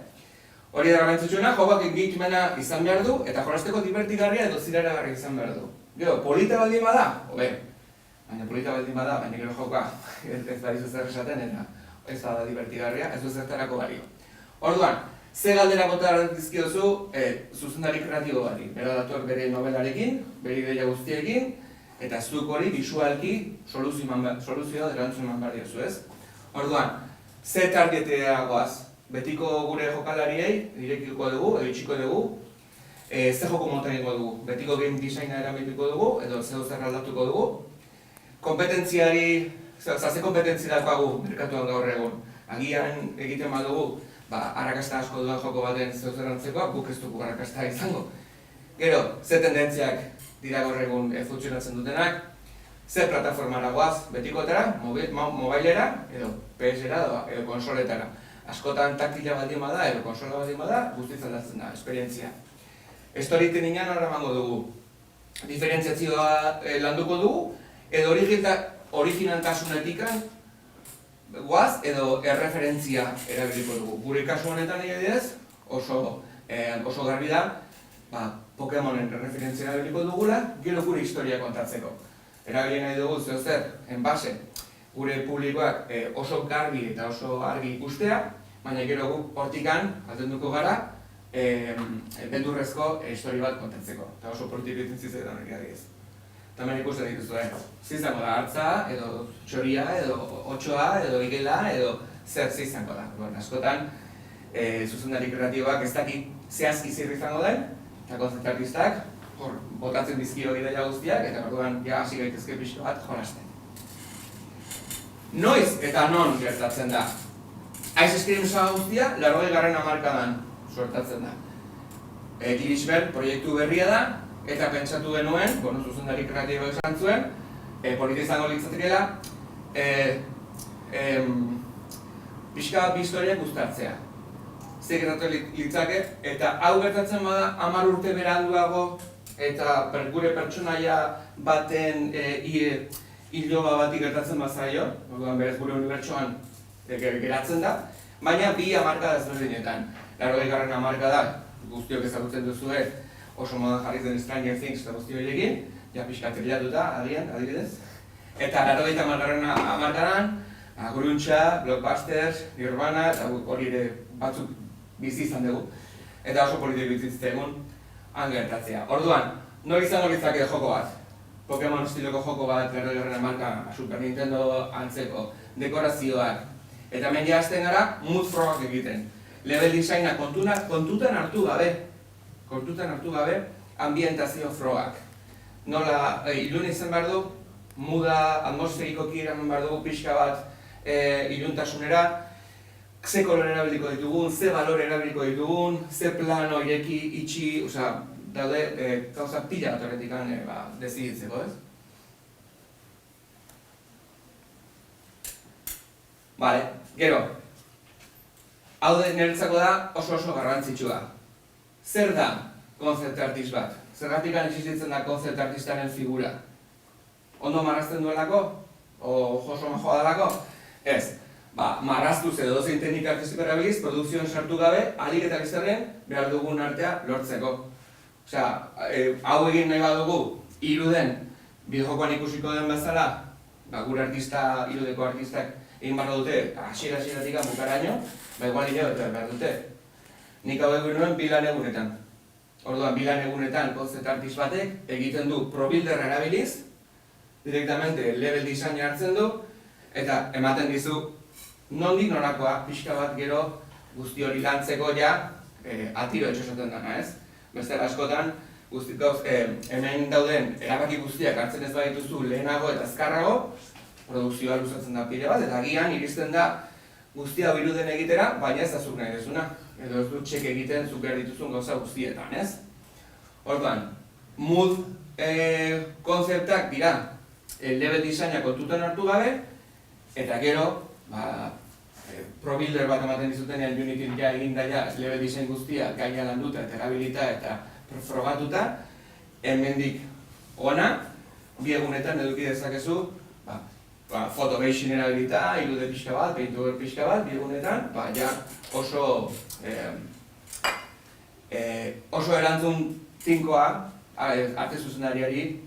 Hori da garrantzitsuena, jokoak engagementa izan behar du, eta jolasteko divertigarria edo ziraragarria izan behar du. Gero, polita baldin bada, baina polita baldin bada, baina gero joka ez da izu zer esaten, eta ez da divertigarria, ez du zertarako balio. Orduan, ze galdera bota dizkiozu zuzendari kreatibo bari. Bera datuak bere novelarekin, bere ideia guztiekin, eta zuk hori bisualki soluzioa erantzun eman behar diozu, ez? Orduan, ze targetea goaz? Betiko gure jokalariei, irekiko dugu, edo itxiko dugu, ze joko mota egingo dugu? Betiko game designa erabiliko dugu, edo ze zer aldatuko dugu? Kompetentziari, ze kompetentzia daukagu merkatuan gaur egun. Agian egiten badugu, arrakasta asko duen joko baten zeuzerantzekoa, guk ez dugu arrakasta izango. Gero, ze tendentziak dira gaur egun funtzionatzen dutenak, ze plataformara goaz betikotara, mobailera, edo PS-era edo konsoletara. Askotan taktila baldin bada edo konsola baldin bada, guztiz aldatzen da, esperientzia. Storytellingan horra emango dugu. Diferentziazioa landuko dugu, edo originaltasunetikan goaz edo erreferentzia erabiliko dugu. Gure kasu honetan adibidez, oso garbi da, Pokemonen referentzia erabiliko dugula, gero gure historia kontatzeko. Erabili nahi dugu zeozer, enbase, gure publikoak oso garbi eta oso argi ikustea, baina gero guk hortikan aldenduko gara beldurrezko histori bat kontatzeko. Eta oso politik egiten zizaitan hori adibidez. Tamen ikusten dituzu, zizango da hartza, edo txoria, edo otxoa, edo igela, edo zer zizango da. Askotan, zuzendari kreatiboak ez dakit zehazki zer izango den, eta konzept artistak botatzen dizkio ideia guztiak, eta orduan hasi gaitezke pixko bat jolasten. Noiz eta non gertatzen da? Ice Cream saga guztia, 80. hamarkadan sortatzen da. Girisbel proiektu berria da, eta pentsatu genuen, zuzendari kreatibo esan zuen, polita izango litzatekeela, pixka bat bi historiak uztartzea. Zer gertatu litzake, eta hau gertatzen bada 10 urte beranduago, eta gure pertsonaia baten iloba bati gertatzen bazaio, berez gure unibertsoan geratzen da, baina 2 hamarkada ezberdinetan. 80. hamarkada, guztiok ezagutzen duzue, oso modan jarri zen Stranger Things eta guzti horiekin, ja pixka trilatuta, agian, adibidez. Eta 80. hamarkadan, Gruntxa, Blockbusters, Nirvana, eta hori ere batzuk bizi izan dugu. Eta oso politik bizitzea egun, han gertatzea. Orduan, nori izango litzake joko bat? Pokemon estiloko joko bat, 80. hamarka, Super Nintendo antzeko, dekorazioak. Eta hemen jazten gara, mood frogak egiten. Level designa kontutan hartu gabe, ambientazio frogak. Nola, ilun izan behar du, muda atmosferikoki eraman behar dugu pixka bat iluntasunera, ze kolore erabiliko ditugun, ze balore erabiliko ditugun, ze plano ireki, itxi, osea, daude gauza pila bat horretik deziditzeko, ez? Bale, gero, hau niretzako da oso garrantzitsua. Zer da konzept artist bat? Zergatik existitzen da konzept artistaren figura? Ondo marrazten duelako? O oso majoa dalako? Ez. Marraztuz edo dozein teknika artistiko erabiliz, produkzioan sartu gabe, ahalik eta bizarren behar dugun artea lortzeko. Osea, hau egin nahi badugu, iruden, bideojokoan ikusiko den bezala, gure artista, irudeko artistak egin barra dute, hasiera-hasieratik bukaraino, igual hilabete behar dute. Nik hau egin nuen 2 lan egunetan. Orduan, 2 lan egunetan konzept artist batek egiten du ProBuilderra erabiliz, directamente level design hartzen du, eta ematen dizu nondik norakoa, pixka bat gero guzti hori lantzeko ja atiro etxosaten dena, ez? Bestela askotan, hemen dauden erabaki guztiak hartzen ez badituzu lehenago eta azkarrago, produkzioa luzatzen da pile bat, eta agian iristen da guztia iruden egitera, baina ez da zuk nahi dezuna. Edo ez dut txek egiten zuk behar dituzun gauza guztietan, ez? Orduan, mood konzeptak dira level designa kontutan hartu gabe, eta gero, ProBuilder bat ematen dizutenean Unity ja eginda ja level design guztia gaina landuta eta erabilita eta frogatuta, hemendik ona, 2 egunetan eduki dezakezu, foto gehixin erabilita, irude pixka bat, painter pixka bat, 2 egunetan, ja oso erantzun tinkoa arte zuzendariari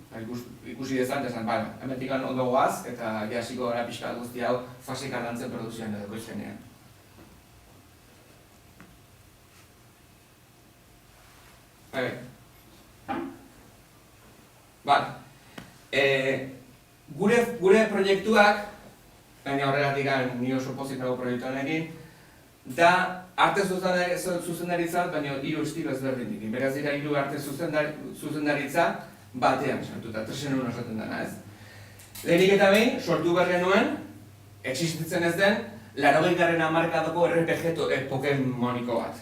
ikusi dezan, esan, hemendik ondo goaz, eta jasiko gara pixka guzti hau fasika lantzen produkzioan edo koiztenean. Gure proiektuak, baina horregatik ni oso pozik nago proiektu honekin, da arte zuzendaritza, baina 3 estilo ezberdinik. Beraz dira 3 arte zuzendaritza batean sartuta, 3-en-1 esaten dena, ez? Lehenik eta behin, sortu behar genuen, existitzen ez den, 80. hamarkadako RPG Pokemoniko bat.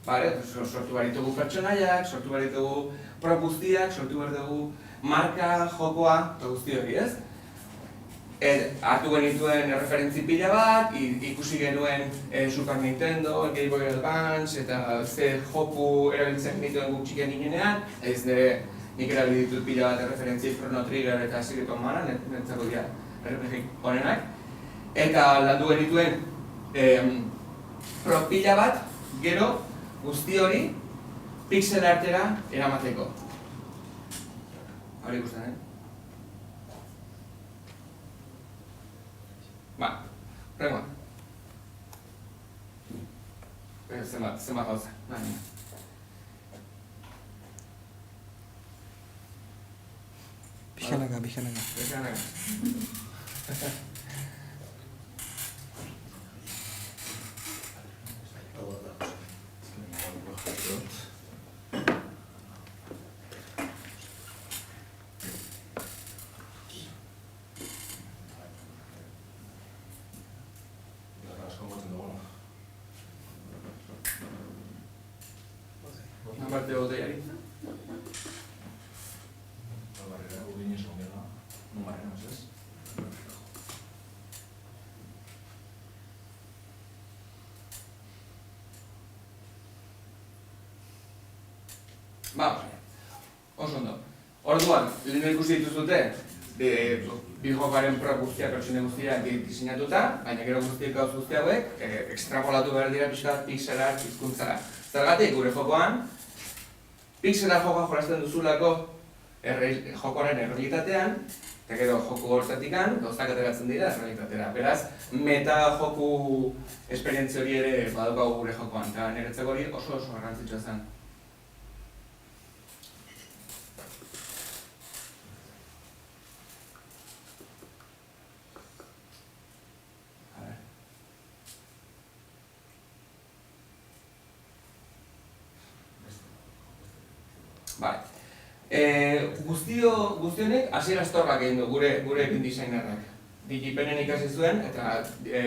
Sortu behar ditugu pertsonaiak, sortu behar ditugu prop guztiak, sortu behar dugu marka, jokoa, eta guzti hori, ez? Hartu genituen referentzi pila bat, ikusi genuen Super Nintendo, Game Boy Advance, eta ze joku erabiltzen genituen guk txiken ginenean, ez nire nik erabili ditut pila bat referentzi Chrono Trigger eta Secret of Mana, netzako dira RPG honenak. Eta landu genituen prop pila bat, gero guzti hori pixel artera eramateko. Hori ikusten, Rengoa. Zenbat gauza. Pixanaga. Aparte, Vamos, oso ondo. Orduan, lehenu ikusi dituzute, bideojokoaren pro guztia, pertsone guztia diseinatuta, baina gero guztiek gauz guzti hauek, ekstrapolatu behar dira pixka pixelak hizkuntzara. Zergatik, gure jokoan, pixela jokoa jolasten duzulako jokoaren errealitatean, eta gero joko hortatikan, gauzak ateratzen dira errealitatera. Beraz, meta joku esperientzia hori ere badaukagu gure jokoan, eta niretzako hori oso garrantzitsua zen. Guztionek hasiera astorrak egin du gure game designerrak. Digipenen ikasi zuen eta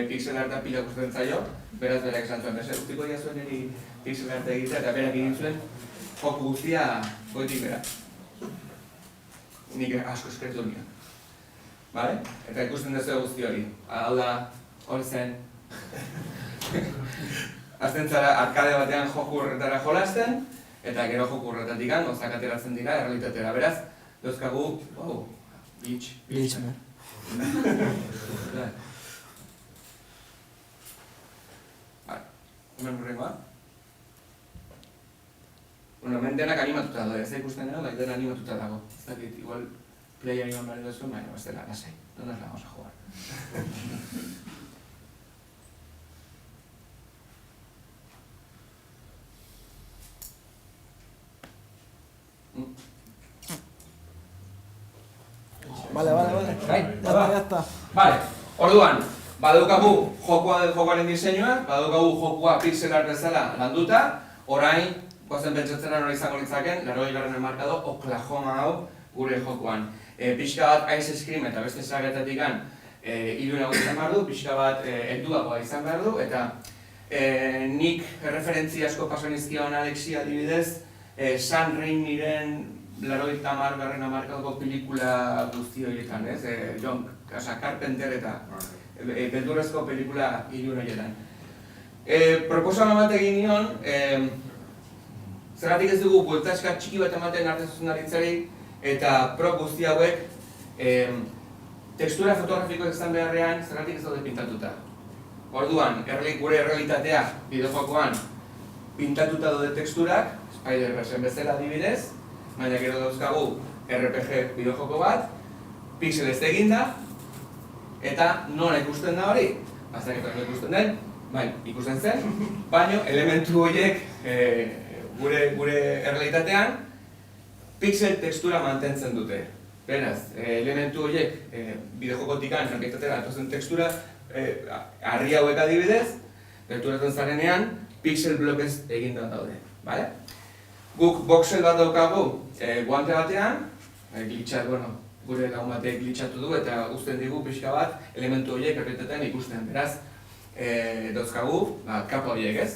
pixel arta pila gustatzen zaio, beraz berak esan zuen, utziko dira zuen eri pixel arta egitea eta berak egin zuen joku guztia goitik bera. Nik asko eskertu nion. Eta ikusten duzu guzti hori. Hau da, hori zen. Azten zara arkade batean joku horretara jolasten, eta gero joku horretatik gauzak ateratzen dira errealitatera. Beraz, dauzkagu, Bleach. Hemen hurrengoa. Hemen denak animatuta dago, ez da ikusten dena, dena animatuta dago. Ez dakit, igual play animan bari duzuen, baina ez dela, lasai. No nos la vamos a jugar. Vale. Ya está. Vale, orduan, badaukagu jokoaren diseinua, badaukagu jokua pixel art bezala landuta, orain, goazen pentsatzen hori izango litzaken, 80. markado Oklahoma hau gure jokoan. Pixka bat Ice Scream eta beste sagetatik ilunago izan behar du, pixka bat helduagoa izan behar du, eta nik referentzia asko paso nizkion Alexi adibidez, San Raimiren 80. hamarkadako pelikula guzti horietan, ez? John Carpenter eta beldurrezko pelikula ilun horietan. Proposamen bat egin nion, zergatik ez dugu bueltaska txiki bat ematen arte zuzendaritzari eta pro guzti hauek tekstura fotografikoak izan beharrean zergatik ez daude pintatuta. Orduan, gure errealitatea bideojokoan pintatuta daude teksturak, Spider-Verse bezala adibidez, baina gero dauzkagu RPG bideojoko bat, pixelez eginda, eta nola ikusten da hori? Aztenetan nola ikusten den, ikusten zen, baina elementu horiek gure errealitatean pixel tekstura mantentzen dute. Beraz, elementu horiek bideojokotikan errealitatera atozen tekstura, harri hauek adibidez, gerturatzen zarenean, pixel blokez eginda daude. Guk voxel bat daukagu guante batean, gure lagun batek glitchatu du eta uzten digu pixka bat elementu horiek errealitatean ikusten. Beraz, dauzkagu kapa horiek ez.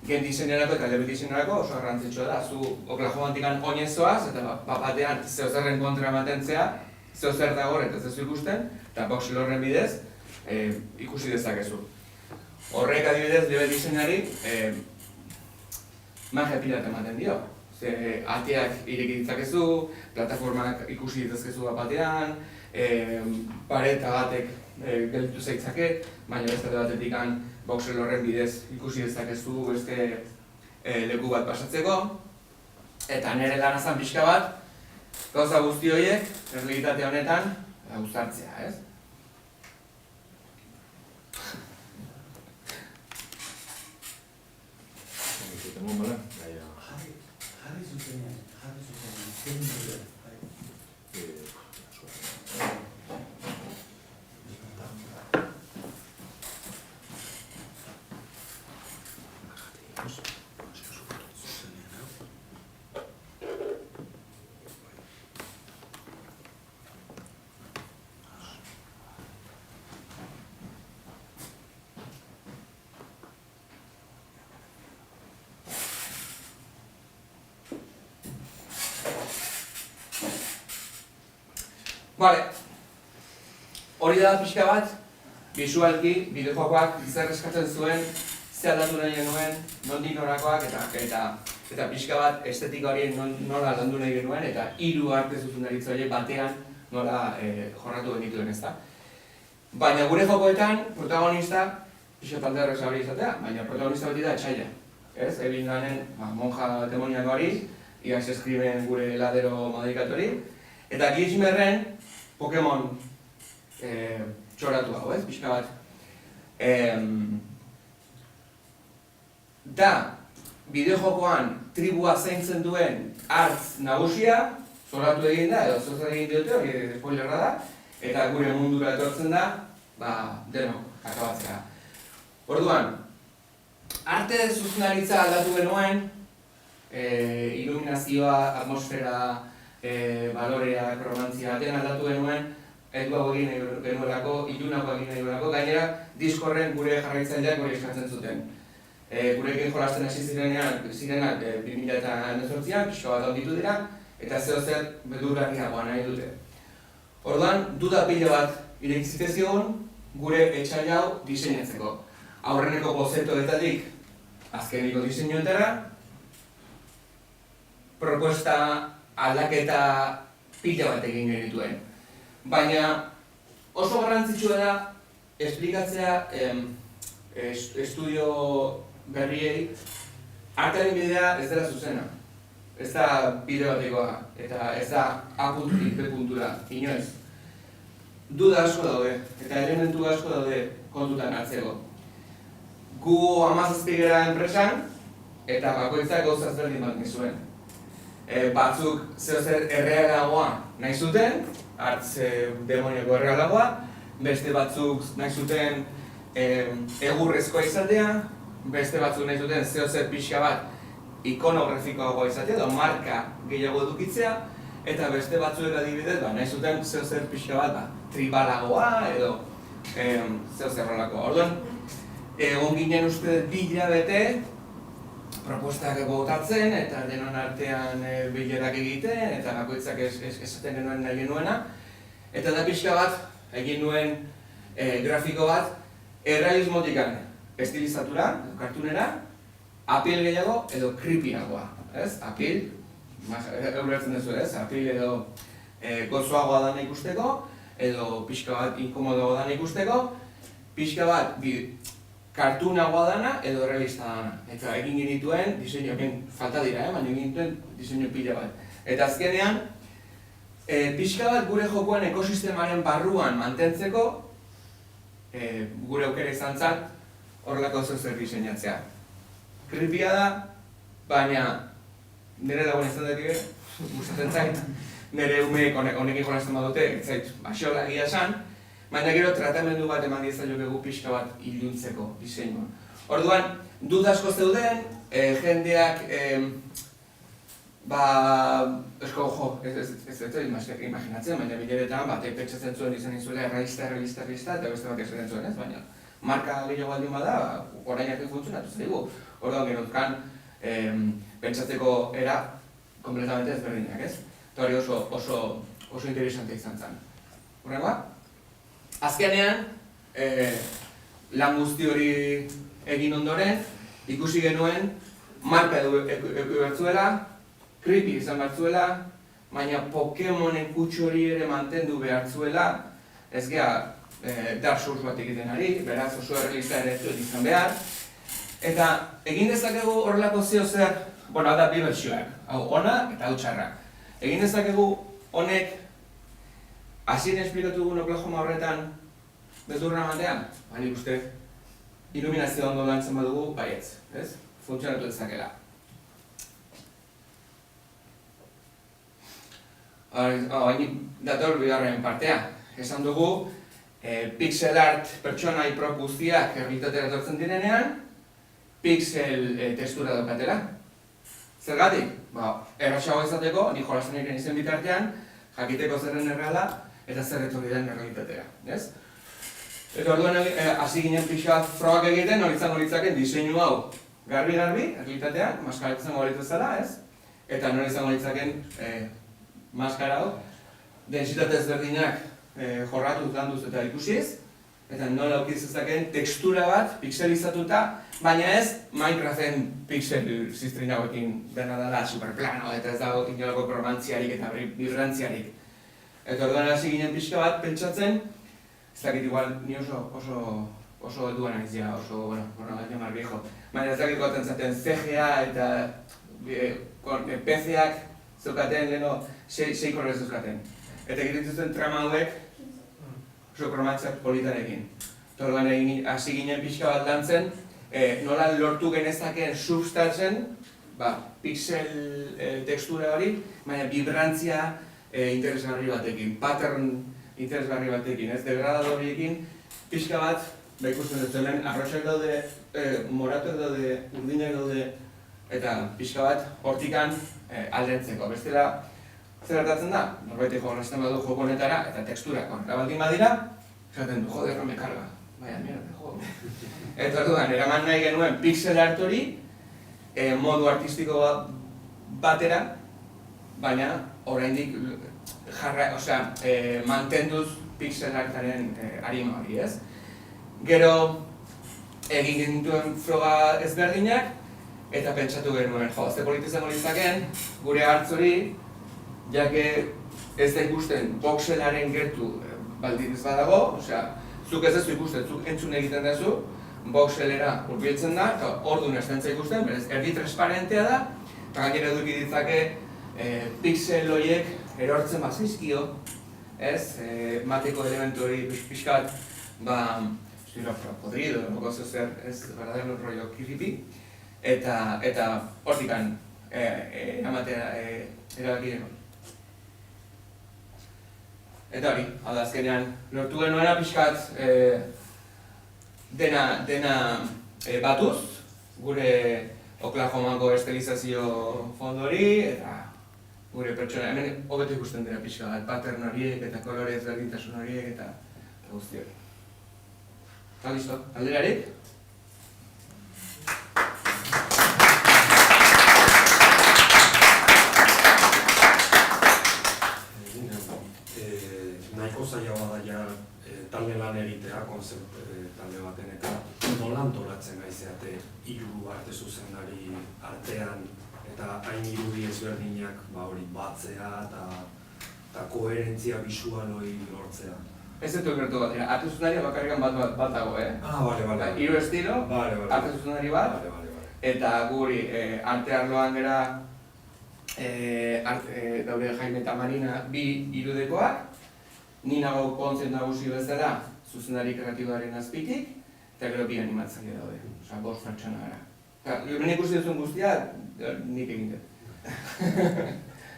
Game diseinerako eta level diseinerako oso garrantzitsua da. Zu Oklahomatik oinez zoaz eta batean zeozerren kontra mantentzea, zeozer dago eta zezu ikusten, eta voxel horren bidez ikusi dezakezu. Horrek adibidez level diseinari magia pirata ematen dio. Ateak ireki ditzakezu, plataformak ikusi ditazkezu batean, pareta batek gelditu zaitzake, baina beste batetik voxel horren bidez ikusi dezakezu beste leku bat pasatzeko. Eta nire lana zen pixka bat, gauza guzti horiek, errealitate honetan, uztartzea, ez? Jarri zuzenean, zein dure. Vale, hori da pixka bat, bisualki, bideojokoak zer eskatzen zuen, ze aldatu nahi genuen, nondik norakoak, eta pixka bat estetika hori nola landu nahi genuen, eta 3 arte zuzendaritza horiek batean nola jorratu genituen, ezta. Baina gure jokoetan, protagonista, pixka talde horrek zabri izatea, baina protagonista beti da etxaila. Ez, egin ganen monja demoniako hori, iaz eskriben gure heladero modikatori, eta Glitchmerren Pokemon txoratu hau, ez, pixka bat. Da, bideojokoan tribua zaintzen duen hartz nagusia, zoratu egin da, edo zozer egin diote, hori spoilerra da, eta gure mundura etortzen da, denok akabatzea. Orduan, arte zuzenaritza aldatu genuen, iluminazioa, atmosfera, baloreak, romantzia, den aldatu genuen, eduago egin genuelako, ilunako egin genuelako, gainera, diskorren gure jarraitzaileak hori eskatzen zuten. Gurekin jolasten hasi zirenak 2018an, pixka bat handitu dira, eta zer beldurgarriagoa nahi dute. Orduan, duda pila bat irekizitezioan gure etxai hau diseinatzeko. Aurreneko bozetoetatik azkeniko diseinuetara, propuesta aldaketa pila bat egin genituen. Baina oso garrantzitsua da esplikatzea estudio berriei artearen bidea ez dela zuzena. Ez da bide batekoa, eta ez da A.B. puntura, inoiz. Duda asko daude, eta elementu asko daude kontutan hartzeko. Gu 17 gara enpresan, eta bakoitzak gauza ezberdin bat nizuen. Batzuk zer errealagoa nahi zuten, hartz demoniako errealagoa, beste batzuk nahi zuten egurrezkoa izatea, beste batzuk nahi zuten zer pixka bat ikonografikoagoa izatea, edo marka gehiago edukitzea, eta beste batzuek adibidez nahi zuten zer pixka bat tribalagoa, edo zer horrelakoa. Orduan, egon ginen uste 2 hilabete propostak botatzen, eta denon artean bilerak egiten, eta bakoitzak esaten genuen nahi genuena. Eta da pixka bat, egin nuen grafiko bat, errealismotikan estilizatura, kartunera, apil gehiago edo creepyagoa, ez? Apil, eurertzen duzu, ez? Apil edo gozoagoa da ikusteko, edo pixka bat inkomodoa da ikusteko, pixka bat kartunagoa dana edo realista dana. Eta egin genituen, diseinu, falta dira, baina egin genituen diseinu pila bat. Eta azkenean, pixka bat gure jokoan ekosistemaren barruan mantentzeko, gure aukera izan zen, horrelako zer diseinatzea. Creepya da, baina nire lagun ez dut gustatzen zait, nire umeek honekin jolasten badute, ez zait, baxola egia esan, baina gero tratamendu bat eman diezaiokegu pixka bat iluntzeko diseinua. Orduan, duda asko zeuden, jendeak, ez imaginatzen, baina bileretan batek pentsatzen zuen izan izuela realista, eta beste bat esaten zuen ez, baina marka gehiago baldin bada, orainak funtzionatu zaigu. Orduan genotkan, pentsatzeko era kompletamente ezberdinak, ez? Eta hori oso interesante izan zen. Horrengoa? Azkenean, lan guzti hori egin ondoren, ikusi genuen marka edu bertzuela, creepy izan bertzuela, baina Pokemonen kutsu hori ere mantendu behartzuela, ez geha Dark Souls bat egiten ari, beraz oso errealista ere ez izan behar. Eta egin dezakegu horrelako zer, hau da 2 bertsioak, hau ona eta hau txarra. Egin dezakegu honek hasien esplikatu dugun Oklahoma horretan beldurra ematean, nik uste iluminazio ondo lantzen badugu, baietz, ez? Funtzionatu dezakela. Hain dator bigarren partea. Esan dugu, pixel art pertsonai prop guztiak errealitatera etortzen direnean, pixel testura daukatela. Zergatik? Erraxago izateko, nik jolasten egin izen bitartean, jakiteko zerren erreala eta zer etorri den errealitatera. Eta orduan hasi ginen pixka frogak egiten, hori izango litzaken diseinu hau garbi-garbi, errealitatean, maskara izango balitu zara, ez? Eta nori izango litzaken maskara hau densitate ezberdinak jorratuz, landuz eta ikusiz, eta nola aurkiz dezaken tekstura bat pixelizatuta, baina ez Minecraften pixel ziztrin hauekin dena dela superplano eta ez dago inolako kromantziarik eta vibrantziarik. Eta orduan hasi ginen pixka bat pentsatzen, ez dakit igual ni oso duan naiz ja, oso, bueno, programazio mar viejo. Baina ez dakit goten zaten CGA eta PC-ak zeukaten, leheno 6 kolorez zeukaten. Eta egiten zuten trama hauek oso kromatziak politarekin. Eta orduan hasi ginen pixka bat lantzen, nola lortu genezaken substantzen, pixel tekstura hori, baina vibrantzia interesgarri batekin, pattern interesgarri batekin, ez degradadoriekin, pixka bat, ikusten dut hemen, arroxak daude, moratuak daude, urdinak daude, eta pixka bat hortikan aldentzeko. Bestela, zer hartatzen da? Norbaitek horrezten badu joko honetara, eta teksturak horrela baldin badira, esaten du, joder, me karga. Baina, mierda, joder. Eta orduan, eraman nahi genuen pixel art hori, modu artistiko batera, baina oraindik mantenduz pixel artaren arima hori, ez? Gero, egin gintuen froga ezberdinak, eta pentsatu genuen, ze politizango litzaken, gure hartz hori, jake ez da ikusten voxelaren gertu baldin ez badago, zuk ez duzu ikusten, zuk entzun egiten duzu, voxelera hurbiltzen da, eta orduan ez dentza ikusten, berez, erdi transparentea da, eta gainera eduki ditzake pixel horiek erortzen bazizkio, ez, mateko elementu hori pixka bat, podrido, gozo zer, ez, verdadero rollo kirripi, eta hortikan amatea erabaki genuen. Eta hori, azkenean, lortu genuena pixkat dena batuz, gure Oklahomako estelizazio fondo hori, eta gure pertsona, hemen hobeto ikusten dira pixka bat, pattern horiek eta kolore ezberdintasun horiek eta guzti hori. Eta listo, alderarik? Nahiko zailagoa da ja talde lan egitea, konzept talde baten eta nola antolatzen gaizeate hiru arte zuzendari artean eta hain irudi ezberdinak hori batzea eta koherentzia bisual hori lortzea. Ez dut gertu bat, arte zuzendaria bakarrikan bat dago, bale. Hiru estilo, arte zuzendari bat, eta guri arte arloan gara daude Jaime eta Marina bi irudekoak, ni nago kontzen nagusi bezala zuzendari kreatiboaren azpitik, eta gero bi animatzaile daude, bost pertsona gara. Hemen ikusi duzun guztia, nik egin dut.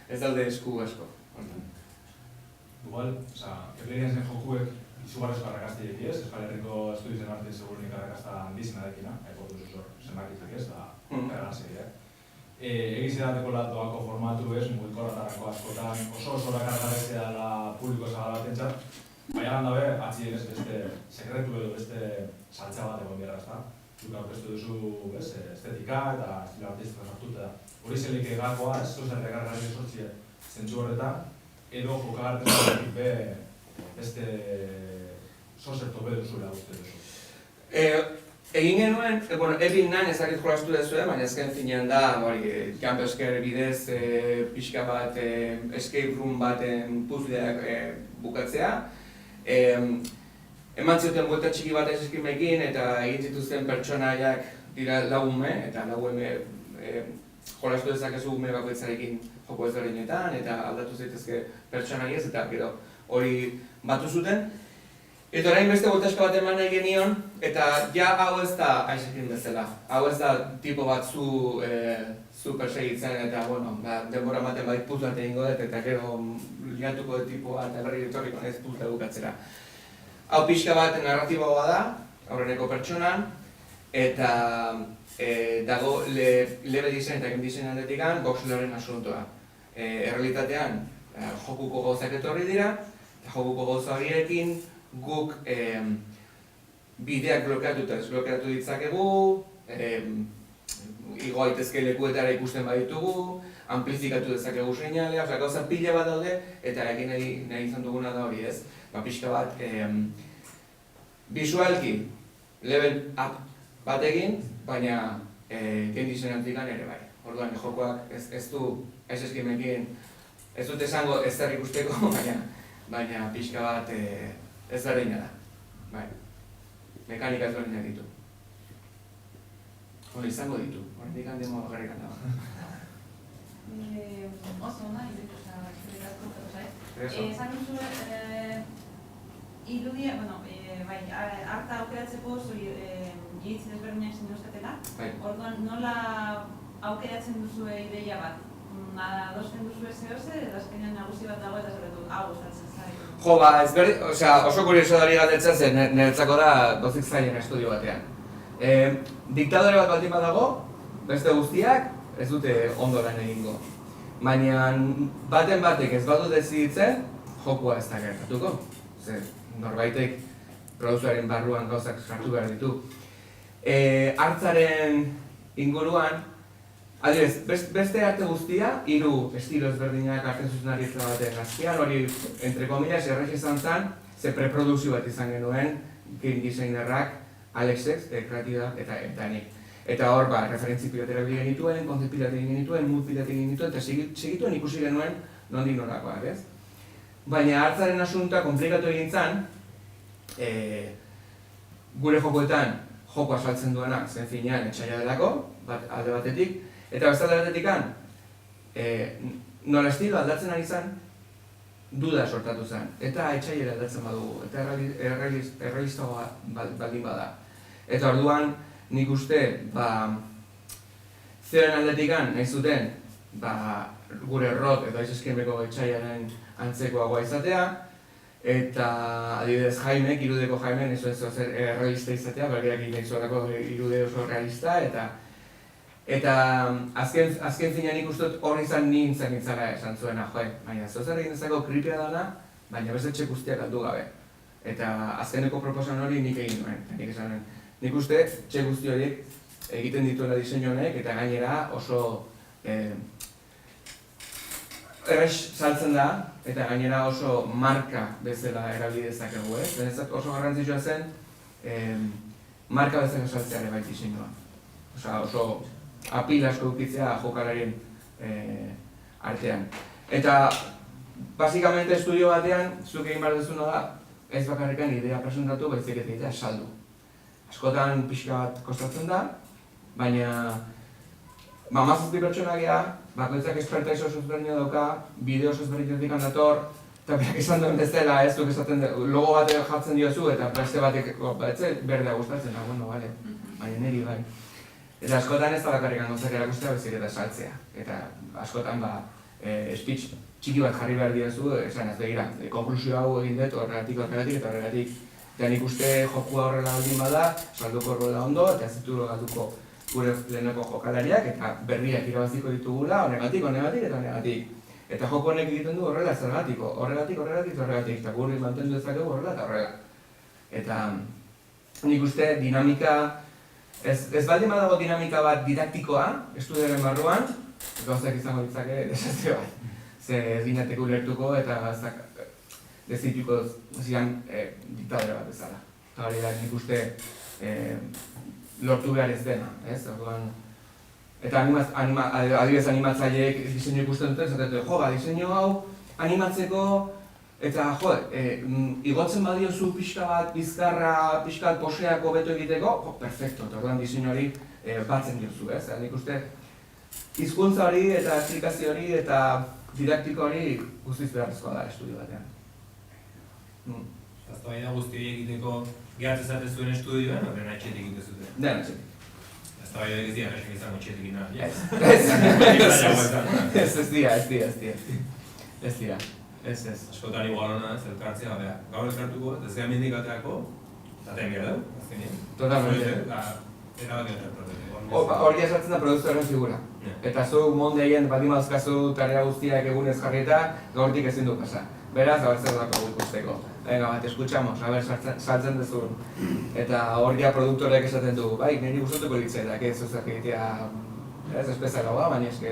Ez daude esku asko. Igual, Epleriasen jokuek izugarrezko arrakaztiek ez, Euskal Herriko Estudizen Arte segurunik arrakazta handizena dekina, potuz zor zenbakitzak ez, da erganazek. Egizerateko doako formatu ez, mugikorratarako askotan, oso lakargarezea da publiko zagal batentzat, baina handabe, atzien ez beste sekretu edo beste saltza bat egon bierra ezta. Zuk aurkeztu duzu estetika eta estilo artistika sartuta. Hori zelik egakoa, ez zozen regargarri sortzie zentzu horretan, edo jokagartzen beste zozerto bedu zuela uste duzu. Egin genuen, egin nahi ezakit jolastu duzu, baina ezken finean da, Jump Scare bidez, pixka bat, escape room baten puzzleak bukatzea. Eman zioten buelta txiki bat eskrimekin eta egin zituzten pertsonaiak dira lagume, eta lagume jolastu dezakezu ume bakoitzarekin joko ezberdinetan, eta aldatu zaitezke pertsonaiez, eta gero hori batu zuten. Eta orain beste voltaxka bat eman nahi genion, eta ja hau ez da Isaacin bezala. Hau ez da tipo bat zu persegitzen eta denbora ematen badik puzle bat egingo dut, eta gero liatuko dut tipoa eta berri etorriko nahiz puzle bukatzera. Hau pixka bat narratiboa da, aurreneko pertsonan, eta dago level design eta game design aldetikan voxelaren asuntoa. Errealitatean jokuko gauzak etorri dira, eta jokuko gauza horiekin guk bideak blokeatu eta desblokeatu ditzakegu, igo aitezke lekuetara ikusten baditugu, amplifikatu dezakegu seinalea, osea, gauza pila bat daude, eta egin nahi izan duguna da hori, ez? Pixka bat, visualki, level up bat egin, baina game designantikan ere bai. Orduan, jokoak ez du, ez eskimekin, ez dut esango ez zer ikusteko, baina pixka bat ez berdina da. Bai. Mekanika ez berdinak ditu. Hori izango ditu, horretik handemo bakarrik handago. Oso ona, irudia, esan duzu, irudia, harta aukeratzeko oso jitz desberdinak zen euskatela. Orduan, nola aukeratzen duzu ideia bat? Adosten duzu ez eta azkenean nagusi bat dago eta zerretu, gustatzen zaitu. Jo, oso kurioso dari galdetzen zen, niretzako da dozik zailen estudio batean. Diktadore bat baldin badago, beste guztiak ez dute ondo lan egingo. Baina baten batek ez badu deziditzen, jokua ez da gertatuko. Norbaitek produktuaren barruan gauzak sartu behar ditu. Hartzaren inguruan, adibidez, beste arte guztia, 3 estilo ezberdinak arten zuzenaritza baten azpian, hori, entre comillas, errez izan zen, ze preprodukzio bat izan genuen, game designerrak, Alexek, kreatibak eta nik. Eta hor, referentzi piloterak egin genituen, konzept piloterak egin genituen, mood piloterak egin genituen, eta segituen ikusi genuen nondik norakoak, ez? Baina hartzaren asuntoa komplikatu egin zen, gure jokoetan jokoa saltzen duena zen finean etxaila delako, alde batetik, eta beste alde batetik, nola estilo aldatzen ari zen, duda sortatu zen, eta etxaila aldatzen badugu, eta errealistagoa baldin bada. Eta orduan, nik uste, zioen aldetikan nahi zuten, gure rock edo aizeskenbeko etxailaren antzekoagoa izatea, eta adibidez Jaimek, irudeko Jaimek, ez zuen zer realista izatea, bergerak nahi zuelako irude oso realista, eta azken finean ikustut hori izan nintzen nintzara esan zuena, baina zer egin dezako kripia dana, baina beste txek guztiak aldu gabe. Eta azkeneko proposan hori nik egin nuen, nik esan nuen. Nik uste txek guzti horiek egiten dituela diseinu honek, eta gainera oso errex saltzen da, eta gainera oso marka bezala erabili dezakegu, ez? Benezat oso garrantzitsua zen, marka bezala saltzea ere bai diseinua. Oso apil asko dukitzea jokalarien artean. Eta, basikamente estudio batean, zuk egin behar duzuna da, ez bakarrikan idea presentatu, baizik ez egitea saldu. Askotan pixka bat kostatzen da, baina mazazpi pertsona geha, bakoitzak expertaiz oso ezberdina dauka, bideo oso ezberdinetik dator, eta berak esan duen bezala, ez duk esaten logo bat jartzen diozu, eta beste batek berdea gustatzen da, baina niri bai. Eta askotan ez da bakarrik gauzak erakustea, bezik eta saltzea. Eta askotan speech txiki bat jarri behar diozu, esan ez begira, konklusio hau egin dut horregatik eta horregatik. Eta nik uste jokua horrela baldin bada, salduko horrela ondo, eta ez dituro galduko gure leheneko jokalariak, eta berriak irabaziko ditugula, honegatik eta honegatik. Eta joko honek egiten du horrela zergatiko, horregatik, eta gure mantendu dezakegu horrela eta horrela. Eta nik uste dinamika, ez baldin badago dinamika bat didaktikoa, estudioaren barruan, gauzak izango ditzake desazio bat. Ze ez ginateko ulertuko eta gauzak dezituko zian diktadore bat bezala. Eta hori da nik uste lortu behar ez dena, ez? Eta adibidez animatzaileek diseinu ikusten duten, zaten diseinu hau animatzeko, eta igotzen badiozu pixka bat, bizkarra, pixka bat poseako beto egiteko, perfecto, eta orduan diseinuari batzen diozu, ez? Nik uste hizkuntza hori eta esplikazio hori eta didaktiko hori guztiz beharrezkoa da estudio batean. Eztabaida guzti egiteko gehatzen zate zuen estudioan, horren atxetik egite zuten? Den atxetik. Eztabaida ez dira, errexen izango atxetik ina. Ez dira. Askotan igual hona ez elkartzea, gaur elkartuko, ez gara mendik ateako, zaten gara dugu, azkenean. Totalmente. Hori esartzen da produkzioaren figura. Eta zu mondeien baldin baduzkazu tarea guztiak egunez jarrieta, gaurtik ezin du pasa. Beraz, gaur zer dako ikusteko. Venga, bat, eskutsamos, saltzen dezun. Eta hor ja produktoreak esaten du, bai, niri gustatuko litzaidak ez zuzak egitea, ez espezialagoa, baina eske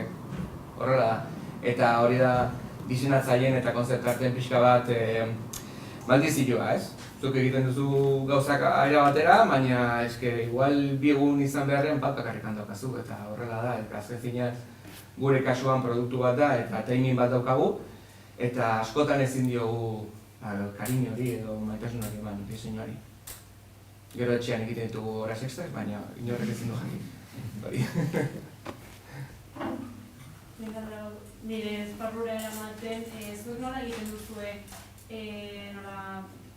horrela da. Eta hori da diseinatzaileen eta konzeptarten pixka bat maldizioa, ez? Zuk egiten duzu gauzak aira batera, baina eske igual biegun izan beharren bat bakarrik daukazu, eta horrela da, eta azken finean gure kasuan produktu bat da, eta timing bat daukagu, eta askotan ezin diogu kariño hori edo maitasun hori eman diseinuari. Gero etxean egiten ditugu horas extras, baina inorrek ezin du jakin. Hori. Nire esparrura eramaten, zuek nola egiten duzue,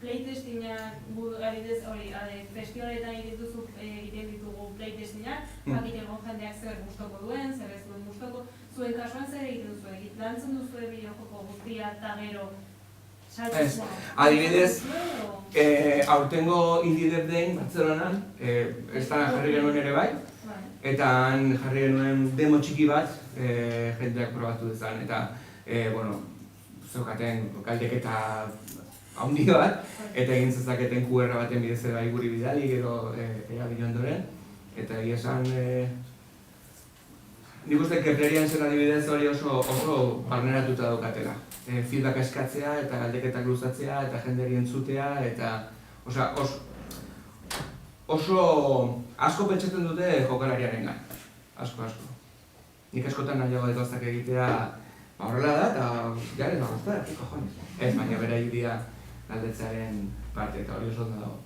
playtestingak, adibidez hori, festivaletan egiten ditugu playtestingak, jakiten jendeak zer gustoko duen, zer ez duen gustoko, zuen kasuan zer egiten duzue, lantzen duzue bideojoko guztia eta gero saltzen. Adibidez, aurtengo Indie Dev Dayn Bartzelonan, ez da jarri genuen ere bai, eta han jarri genuen demo txiki bat jendeak probatu dezan, eta zeukaten galdeketa handi bat, eta egin zezaketen QR baten bidez bai guri bidali gero erabili ondoren, eta egia esan nik uste Keplerian zen adibidez hori oso barneratuta daukatela. Feedback eskatzea eta galdeketak luzatzea eta jendeari entzutea, eta oso asko pentsatzen dute jokalariarengan, asko. Nik askotan nahiago gauzak egitea horrela da, eta jare nagozta, cojones. Ez, baina bera irudia galdetzearen parte, eta hori oso ondo dago.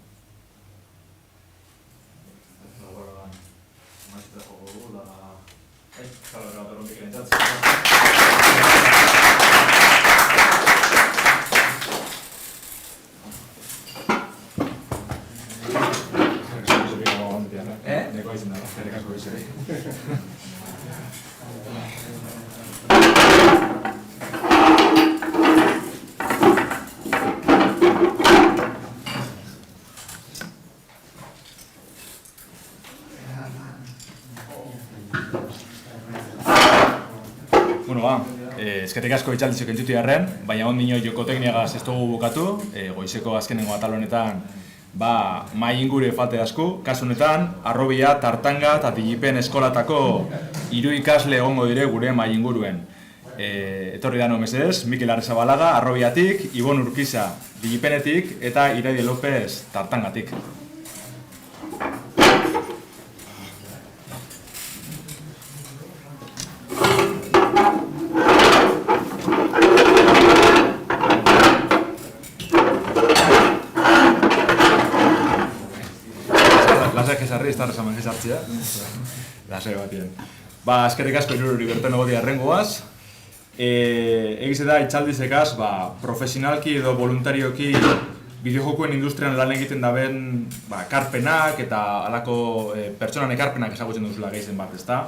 Eskerrik asko itxaldizok entzuti garren, baina ondino jokotekniagaz ez dugu bukatu, goizeko azkenengo atal honetan mai inguru falte asko, kasu honetan, Arrobia, Tartanga eta Digipen eskolatako 3 ikasle egongo dire gure mai inguruen. Etorri da mesedez, Mikel Arrizabalaga, Arrobiatik, Ibon Urkiza, Digipenetik eta Iraide López, Tartangatik. Lasai batien. Eskerrik asko irururi berten egotia errengoaz. Egize da, itxaldizekaz, profesionalki edo voluntarioki bideojokuen industrian lan egiten daben ekarpenak eta halako pertsonan ekarpenak ezagutzen duzula gehizen bat, ezta?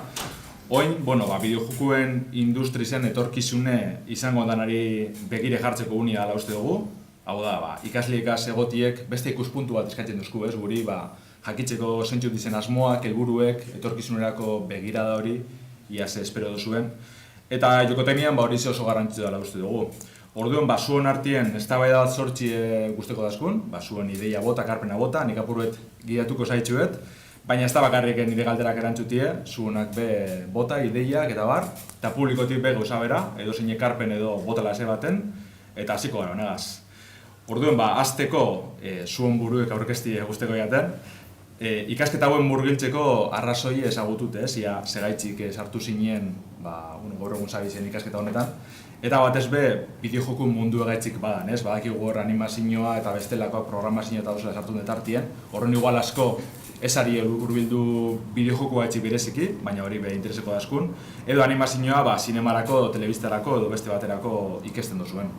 Oin, bideojokuen industrien etorkizune izango danari begire jartzeko unia dela uste dugu. Hau da, ikasleekaz egotiek beste ikuspuntu bat eskatzen duzku, ez? Guri, jakitzeko zentzu dizen asmoak, helburuek, etorkizunerako begirada hori, ia ze espero duzuen. Eta jokoteknian hori oso garrantzitsua dela uste dugu. Orduan, zuen artien eztabaida bat sortzi guzteko dazkun, zuen ideia bota, karpena bota, nik apuruet gidatuko zaitxuet, baina ez da bakarrik nire galderak erantzutie, zuenak be bota, ideiak eta bar, eta publikotik be gauza bera, edo zein ekarpen edo botala eze baten, eta hasiko gara honegaz. Orduan, azteko zuen buruek aurkezti guzteko jaten, ikasketa hauen murgiltzeko arrazoi ezagutut, ia segaitzik sartu zinen gaur egun zabizen ikasketa honetan. Eta batez be, bideojoku mundu egaitzik badan, badakigu hor animazioa eta bestelakoak programazioa eta dozela sartu detartien. Horren igual asko ezari hurbildu bideojoku gaitzik bereziki, baina hori be intereseko dazkun. Edo animazioa zinemarako, telebistarako edo beste baterako ikesten duzuen.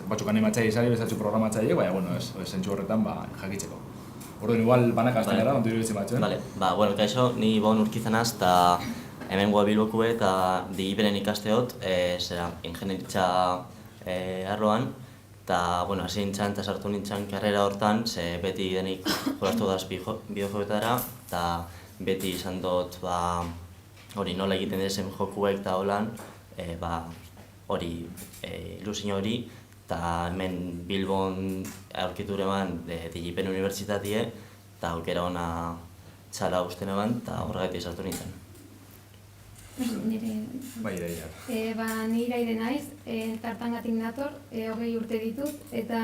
Batzuk animatzaile izari, bestatzu programatzaile, baina zentzu horretan jakitzeko. Orduan, igual banaka azten gara, ondu iruditzen batzuen. Bueno, kaixo, ni Ibon Urkizanaz eta hemen Bilbokue eta Digipenen ikasteot, ingenieritza arloan, eta hasi nintzen eta sartu nintzen karrera hortan, ze beti denik jolastu daz bideojokoetara, eta beti izan dut hori nola egiten dezen jokuek eta holan, hori ilusio hori, eta hemen Bilbon aurkitu eman Digipen Unibertsitatie, eta aukera ona txala usten eban, eta horregatik sartu nintzen. Nire... Bai, iraia. Ni iraide naiz, Tartangatik nator, 20 urte ditut, eta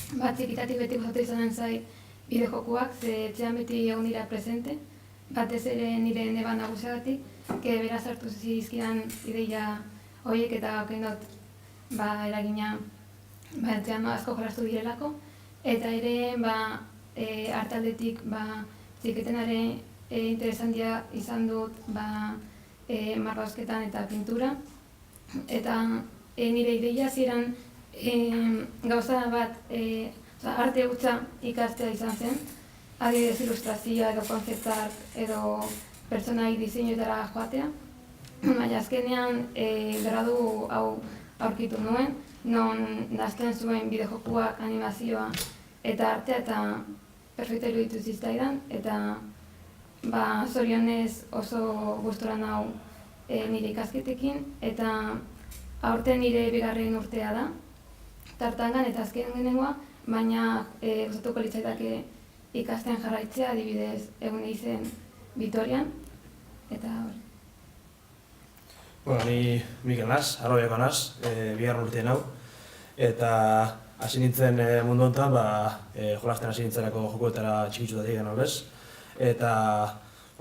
txikitatik beti gustatu izanen zait bideojokoak, ze etxean beti egon dira presente, batez ere nire neba nagusiagatik, beraz hartu zizkidan ideia horiek eta gauken dut eragina etxean asko jolastu direlako, eta ere artaldetik txiketenaren interesantia izan dut marrazketan eta pintura, eta nire ideia ziren gauza bat arte hutsa ikastea izan zen, adibidez ilustrazioa edo concept art edo pertsonai diseinuetara joatea, baina azkenean gradu hau aurkitu nuen, non nazten zuen bideojokoak, animazioa eta artea eta perfekta iruditu zitzaidan, eta zorionez oso gustora nau nire ikasketekin, eta aurten nire bigarren urtea da, Tartangan eta azken genengoa, baina gustatuko litzaidake ikasten jarraitzea, adibidez egun izen Vitorian, eta hori. Bueno, ni Mikel naz, Arrobiako naz, bigarren urtean hau, eta hasi nintzen mundu honetan, jolasten hasi nintzenako jokoetara txikitsutatik den aldez, eta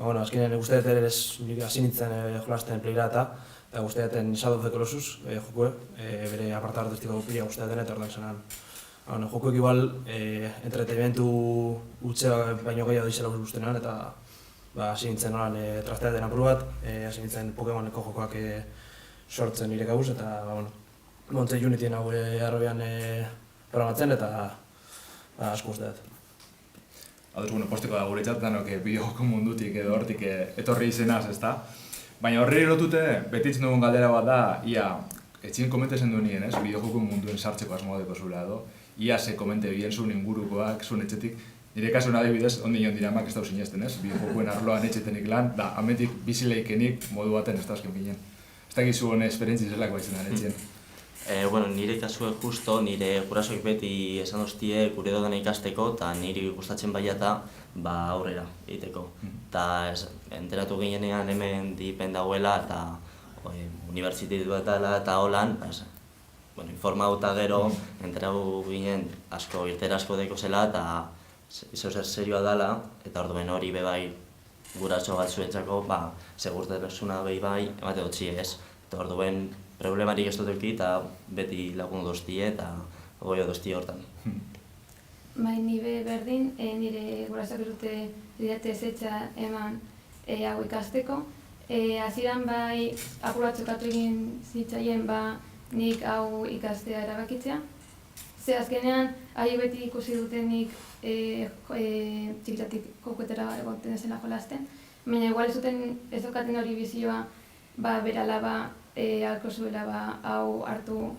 azkenean guzti dut ere hasi nintzen jolasten Playrata, eta guzti duten Shadow of the Colossus jokue, bere aparta artistiko pila guzti duten eta ordan zenan. Jokuek igual entretenimentu utxe baino gehiago dizela guztenean, eta hasi nintzen nolan trasteaten apuru bat, hasi nintzen Pokemoneko jokoak sortzen nire gauz, eta Monte Unityen hau Arrobian programatzen, eta asko uste dut. Aduz, posteko da guretzat, danok bideojoko mundutik edo hortik etorri izenaz, ezta? Baina horri erotute, betitzen dugun galdera bat da, ia, etxien komentezen duen nien, ez? Bideojoko munduen sartzeko asmoa deko zula edo, ia ze komente bien zuen ingurukoak, zuen etxetik. Nire kasuan adibidez, ondi nion diramak ez da sinesten, ez? Bideojokoen arloan etxetenik lan, da, ametik bizileikenik modu baten ez da azken ginen. Ez da gizu hone esperientzi zelako baitzen da etxien. Nire kasue justo, nire gurasoik beti esan doztie gure dodana ikasteko eta niri gustatzen baiata aurrera egiteko. Eta enteratu ginenean hemen dipen dagoela eta unibertsitate bat dela eta holan, informauta gero enteratu ginen asko irtera asko deko zela eta zer serioa dela eta orduen hori bebai guraso bat zuetzako segurte persona bebai emate dutzi ez. Eta orduen problemarik ez dut eta beti lagundu doztie eta goio doztie hortan. Nire berdin, nire gurasoak ez dute didate ezetxa eman hau ikasteko. Hasieran apuratzokatu egin zitzaien nik hau ikastea erabakitzea. Ze azkenean, ahi beti ikusi dutenik txikitatik jokoetara egoten zela jolasten. Baina igual ez duten ez daukaten hori bizioa berala alko zuela hau hartu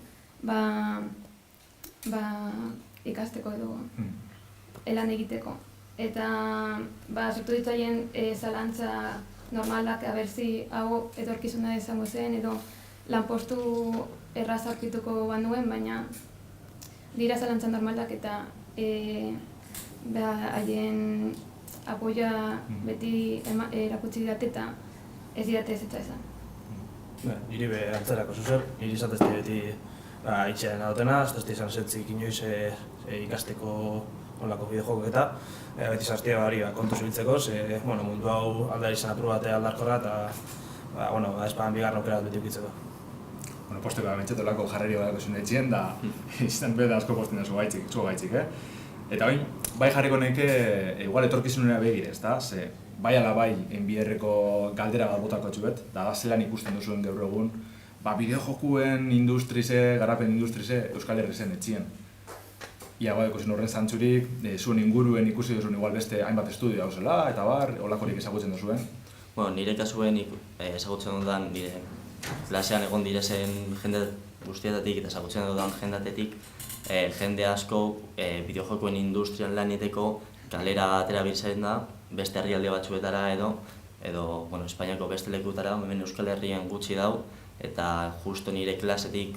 ikasteko edo elan egiteko. Eta sortu ditzaien zalantza normalak abertzi hau etorkizuna izango zen edo lanpostu erraz aurkituko banuen, baina dira zalantza normalak eta haien apoia beti erakutsi didate eta ez didate ezetza esan. Niri antzerako zuzer, niri izatezte beti itxean adotena, ez duzte izan zetzik inoiz ikasteko onlako bideojokok eta beti izaztia kontu zubiltzeko, mundu hau aldar izan apuru batea aldarkorra eta espan bigarren aukera beti ukitzeko. Posteko da bentsatu lako jarreri badako zuen etxien, da izan beda asko posten da zu gaitzik, Eta bai jarriko neke, igual etorkizunera begire, ezta? Bai ala bai enbierreko galdera bat botako txubet, da zelan ikusten duzuen gaur egun, bideojokuen industrize, garapen industrize Euskal Herri zen etxien. Ia badeko zen horren zantzurik, zuen inguruen ikusi duzuen igual beste hainbat estudio dauzela, eta holakorik ezagutzen duzuen. Nire kasuen ezagutzen dudan, nire klasean egon direzen jende guztietatik eta ezagutzen dudan jendatetik, jende asko bideojokoen industrian laneteko kalera atera biltzen da, beste herrialde batzuetara edo Espainiako beste lekutara, hemen Euskal Herrian gutxi dau, eta justo nire klasetik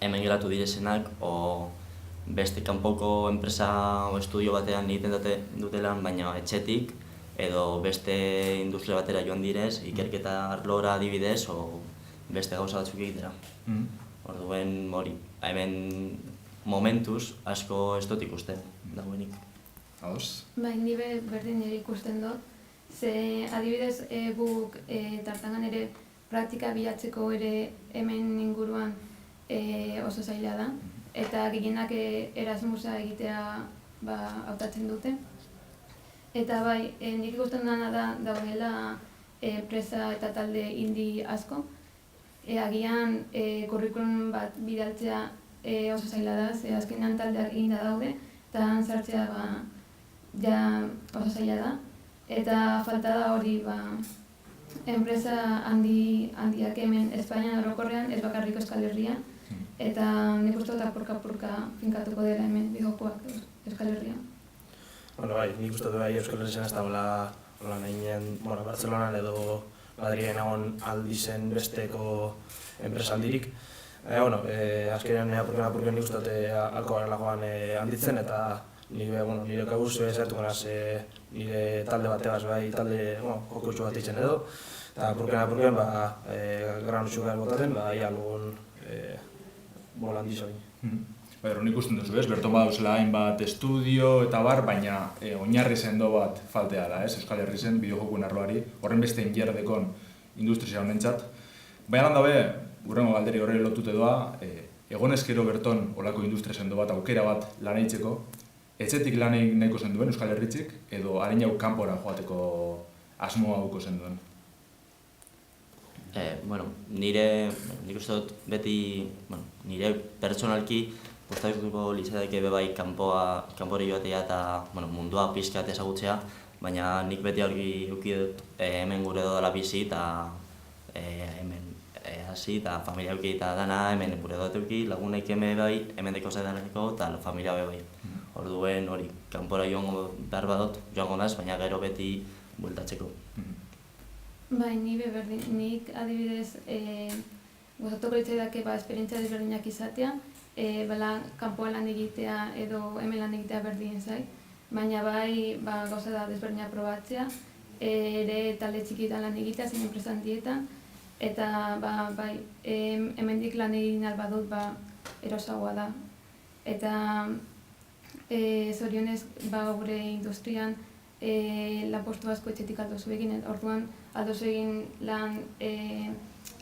hemen geratu direzenak, beste kanpoko enpresa o estudio batean egiten dute lan, baina etxetik, edo beste industria batera joan direz, ikerketa arlora adibidez, o beste gauza batzuk egitera. Orduen hori, hemen momentuz asko ez dut ikusten dagoenik. Ados? Bai, nire berdin nire ikusten dut. Ze adibidez guk Tartangan ere praktika bilatzeko ere hemen inguruan oso zaila da. Eta gehienak Erasmusa egitea hautatzen dute. Eta bai, nik ikusten dena da daudela enpresa eta talde indi asko. Agian kurrikulum bat bidaltzea oso zaila da, ze azkenean taldeak eginda daude, eta sartzea ja oso zaila da. Eta falta da hori enpresa handiak hemen Espainian orokorrean, ez bakarrik Euskal Herrian, eta nik uste dut apurka finkatuko dela hemen bideojokoak Euskal Herrian. Bueno, bai, nik uste dut Euskal Herrian ez dagoela nahinen, Bartzelonan edo Madriden egon aldizen besteko enpresa handirik. Azkenean apurken nik uste dut alko garelagoan handitzen, eta nire kabuz zertuko naz nire talde bategaz talde jokotxu bat itzen edo, eta apurken gran utxugar botaten, ia lugun bola handiz hori. Nik usten duzu, berton badauzela hainbat estudio eta bar, baina oinarri sendo bat faltea da, Euskal Herri zen bideojokuen arloari, horren beste injerdekon industria honentzat. Baina handabe, gurrengo galderi horre lotute doa, egonezkero berton olako industria sendo bat, aukera bat lan eitzeko, etxetik lan egin nahiko zen duen Euskal Herritzik, edo harin hau kanpora joateko asmoa hauko zen duen? Nik uste dut beti, nire pertsonalki gustatuko litzateke bai kanpora joatea eta mundua pixkat ezagutzea, baina nik beti aurki eduki dut hemen gure dodala bizi eta hemen hasi eta familia eduki eta dana hemen gure dut eduki, lagunek hemen deko zaidaneko eta familia bai. Orduen hori, kanpora joango behar badut, joango naz, baina gero beti bueltatzeko. Bai, nik adibidez gozatuko litzaidake esperientzia desberdinak izatea, kanpoan lan egitea edo hemen lan egitea berdin zait, baina bai gauza da desberdinak probatzea, ere talde txikitan lan egitea, zein enpresa handietan, eta bai, hemendik lan egin albadut erosagoa da. Eta zorionez gure industrian lanpostu asko etxetik aldozu egin, orduan aldozu egin lan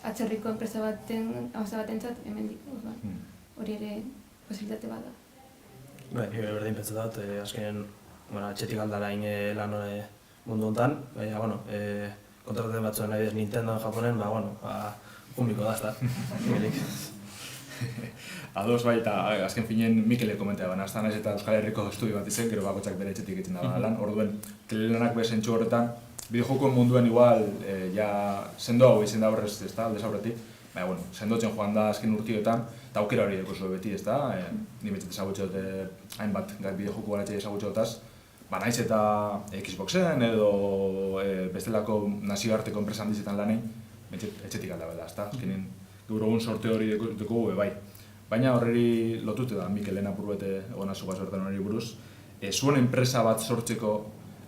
atzerriko enpresa batentzat hemendik, hori ere posibilitate bat da. Bai, berdin pentsa dut, azkenean etxetik aldala egin lan mundu honetan, baina, kontraten batzuen nahi Nintendo Japonen, jumbiko da, ezta? Ados bai, eta azken finen Mikele komentea baina, azta naiz eta Euskal Herriko estudio bat izen, gero bakotxak bere etxetik egiten da lan, orduen telelanak bezentxu horretan, bideojokoen munduan igual, sendoago izen da horrez, ezta, aldez aurretik, baina, sendotzen joan da azken urtioetan, eta aukera hori deko zuen beti, ezta, ni betxet ezagutxe dute hainbat bideojoko garatxe ezagutxe dutaz, naiz eta Xboxen edo bestelako nazioarteko enpresa handizetan lanei, etxetik alda bela, ezta, azkenin gaur egun sorte hori dugu bai. Baina horreri lotute da, Mikel apurruete egon azugaz horretan hori buruz, zuen enpresa bat sortzeko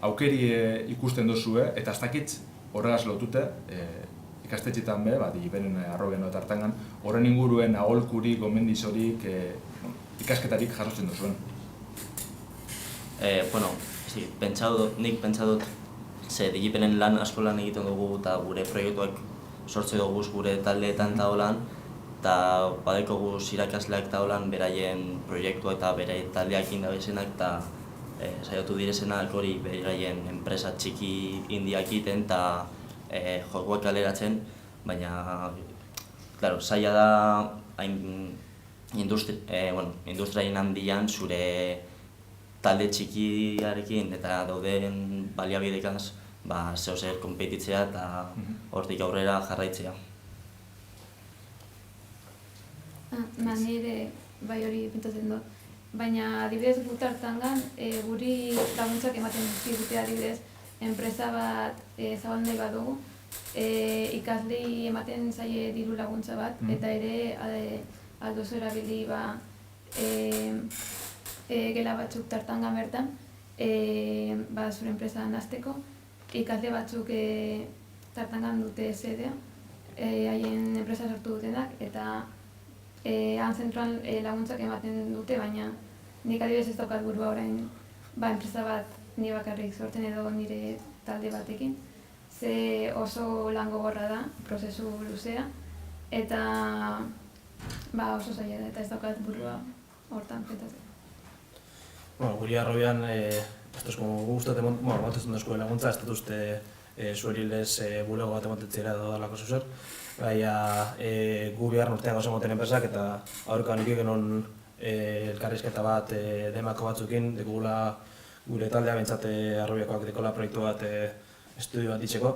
aukeri ikusten dozue, eta ez dakit horregaz lotute, ikastetxetan beren arrogen eta Tartangan, horren inguruen aholkurik, gomendizorik, ikasketarik jasotzen duzuen. Nik pentsa dut, ze digipenen lan asko lan egiten dugu eta gure proiektuak sortze dugu gure taldeetan eta holan, eta badeko guz irakasleak eta holan beraien proiektua eta bere taldeak indabezenak eta saiatu direzenak hori beraien enpresa txiki indiak egiten eta jokoak kaleratzen, baina zaila da industriain handian zure talde txikiarekin eta dauden baliabidekaz zeo-zer konpetitzea eta hortik aurrera jarraitzea. Nire bai hori pentsatzen dut, baina adibidez gu Tartangan guri laguntzak ematen dizkigute adibidez enpresa bat zabaldu nahi badugu, ikaslei ematen zaie diru laguntza bat, eta ere aldozu erabili gela batzuk Tartangan bertan, zure enpresa nazteko, ikasle batzuk tartangan dute sedea, haien enpresa sortu dutenak, eta han zentroan laguntzak ematen dute, baina nik adibidez ez daukat burua orain enpresa bat ni bakarrik sortzen edo nire talde batekin, ze oso lan gogorra da, prozesu luzea, eta oso zaila da, eta ez daukat burua hortan petatzen. Guri arrobian, guztatzen batezen duzko laguntza, ez dut uste zuerilez bulego bat ematetzera edo dalako zuzer. Baina gu bigarren urtean gauza moten enpresak eta aurrekoan nik egenon elkarrizketa bat demako batzukin, dekugula gure taldea bentsat arrobiakoak dekola proiektu bat estudio bat itxeko.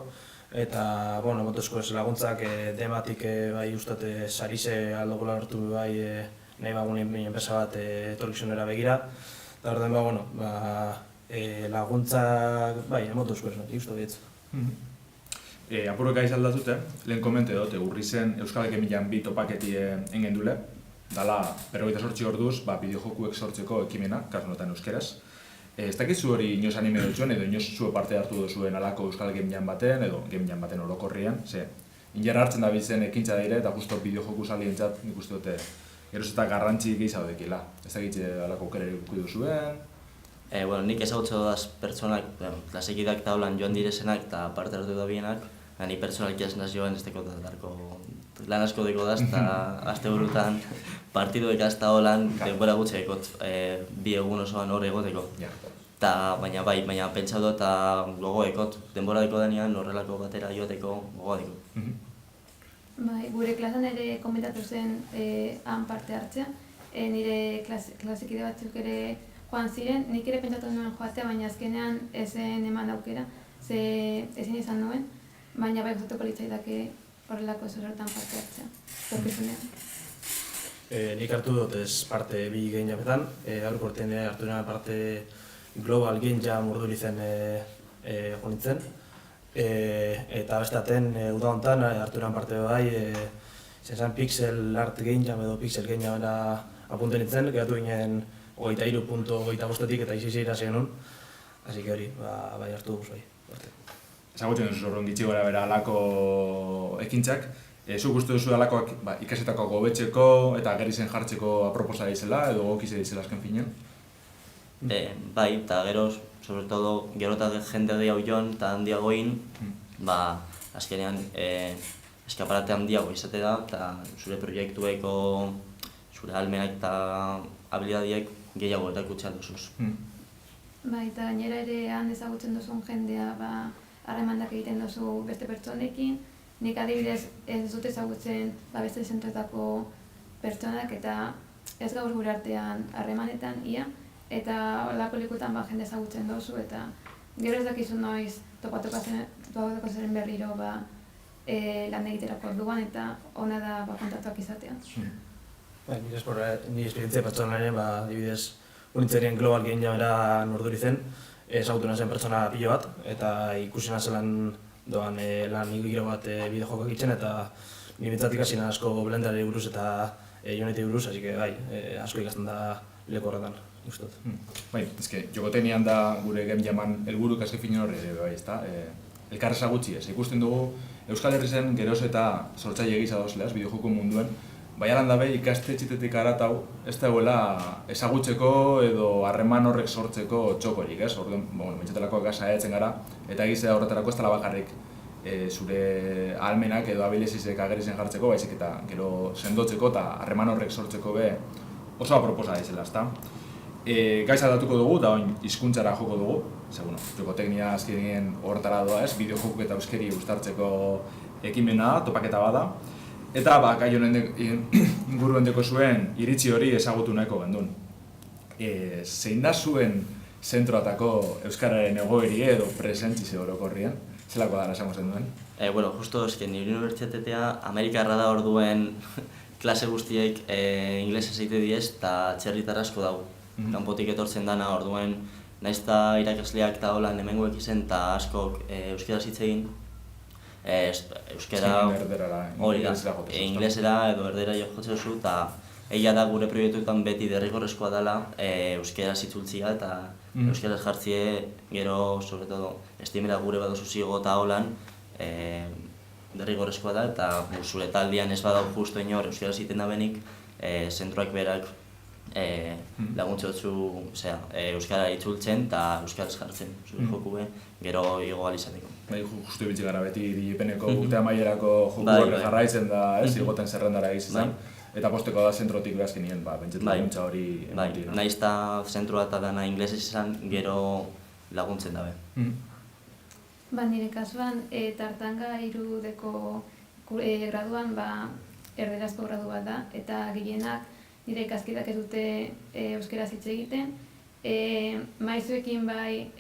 Eta, motozko ez laguntzak dematik bai ustate sarize aldogula lortu bai nahi bagunen enpresa bat etorkizunera begira. Eta orduan, laguntzak bai, motozko ez, uste dietz. Apurreka izaldatute, lehen komente dut, Urrizen Euskal Ekimilan 2 topaketi engen dule. Dala, 48 orduz, bideojokuek sortzeko ekimena, kasu honetan euskeraz. Ez dakizu hori inoz anime dutxuen, edo inoz zue parte hartu duzuen alako Euskal Ekimilan baten, edo Ekimilan baten orokorrian. Injera hartzen da bizen ekintza daire, eta justo bideojoku salientzat nik uste dute geroz eta garrantzi gehiago dekila. Ez dakitze alako aukererik ikusi duzuen. Nik ezagutze dodaz pertsonak, klasekidak taulan joan direzenak eta parte hartu da bienak, ni pertsonak jasnaz joan ez deko darko lan asko deko daz, eta azte burutan partiduek azta holan denbora gutxe ekot 2 egun osoan hor egoteko. Baina pentsau dut eta gogo ekot, denbora deko denean horrelako batera joateko gogo deko. Gure klasan ere komentatu zen han parte hartzea, nire klasekide batzuk ere joan ziren, nik ere pentsatu nuen joatea, baina azkenean ezen eman aukera, ze ezin izan nuen, baina gustatuko litzaidake horrelako zorretan parte hartzea, torkizunean. Nik hartu dut ez parte 2 Game Jametan, aurreko urtean hartu nuen parte Global Game Jam Urdurizen jonitzen. Eta bestaten uda honetan hartu nuen parte bai, zen Pixel Art Game Jam edo Pixel Game Jamera apunten nintzen, geratu ginen 23.25 eta izizira zenun, hasi que hori, bai hartu duz bai. Ezagutzen duzu horren gitxi gora bera alako ekintzak, zuk uste duzu alakoak ikasetako gobetzeko eta gerizen jartzeko aproposa dizela edo gokize dizela azken finean? Bai, eta gero, sobre todo, gero eta jende gehiago joan eta handiagoin, azkenean eskaparate handiago izate da, eta zure proiektueko, zure almenak eta habilidadiek gehiago eta ikutxean duzuz. Eta gainera ere han ezagutzen duzun jendea harremandak egiten duzu beste pertsonekin. Nik adibidez ez dut ezagutzen beste zentroetako pertsonak eta ez gaur gure artean harremanetan ia. Eta holako lekutan jende ezagutzen duzu eta gero ez dakizu noiz topatuko zeren berriro lan egiterako orduan eta ona da kontaktuak izatea. Ni esperientzia pertsonaren, adibidez, unitzerien Global Game Jamera norduri zen, ezagutu zen pertsona pilo bat, eta ikusi zelan doan lan giro bat bideojokak itzen, eta ni bintzatik hasi asko Blenderari buruz eta Unity buruz, hasi que asko ikasten da leku horretan, uste dut. Bai, jokotenean da gure Game Jaman helburu azken finean horre bai, ezta? Elkar ezagutzi ez, ikusten dugu Euskal Herrizen geroz eta sortzaile gisa dozleaz, bideojoko munduen, bai alanda behi ikastetxetetik haratau ez dagoela ezagutzeko edo harreman horrek sortzeko txokorik, ez? Orduan, mentxatelako saiatzen gara, eta egizea horretarako ez dela bakarrik zure ahalmenak edo abilezizek agerizen jartzeko, baizik eta gero sendotzeko eta harreman horrek sortzeko be oso aproposa dizela, ezta? Gaiz aldatuko dugu, da oin hizkuntzara joko dugu, jokoteknia azkenien horretara doa ez, bideojokuk eta euskeri uztartzeko ekimena, topaketa bada. Eta gai honen inguruen deko zuen iritzi hori ezagutu nahiko gendun. Zein da zuen zentroatako euskararen egoeri edo presentzize orokorrian? Zelako dara esango zen duen? Justo nire unibertsitatea Amerikarra da orduen klase guztiek inglesez egite diez eta txerritar asko dago. Kanpotik etortzen dana orduen nahiz eta irakasleak eta holan hemengoek izen eta askok euskeraz hitz egin. Euskera hori da, inglesera edo erdera jotzen duzu eta egia da gure proiektuetan beti derrigorrezkoa dela euskeraz itzultzia eta euskeraz jartzie gero, sobre todo, estimera gure badozu zigo eta holan derrigorrezkoa da eta zure taldean ez badau justo inor euskeraz iten da benik, zentroak berak laguntze dutzu euskara itzultzen eta euskaraz jartzen zure joku gero igo alizateko. Justu ibitzi gara beti dipeneko urte amaierako jokuak jarraitzen da, igoten zerrendara izan. Eta posteko da zentrotik behazkinien, bentsetu laguntza hori ematik. Nahiz eta zentroa eta dana inglesez izan, gero laguntzen dabe. Nire kasuan, Tartanga 3deko graduan erderazko gradu bat da, eta gehienak nire ikaskidak ez dute euskeraz hitz egiten. Maizuekin bai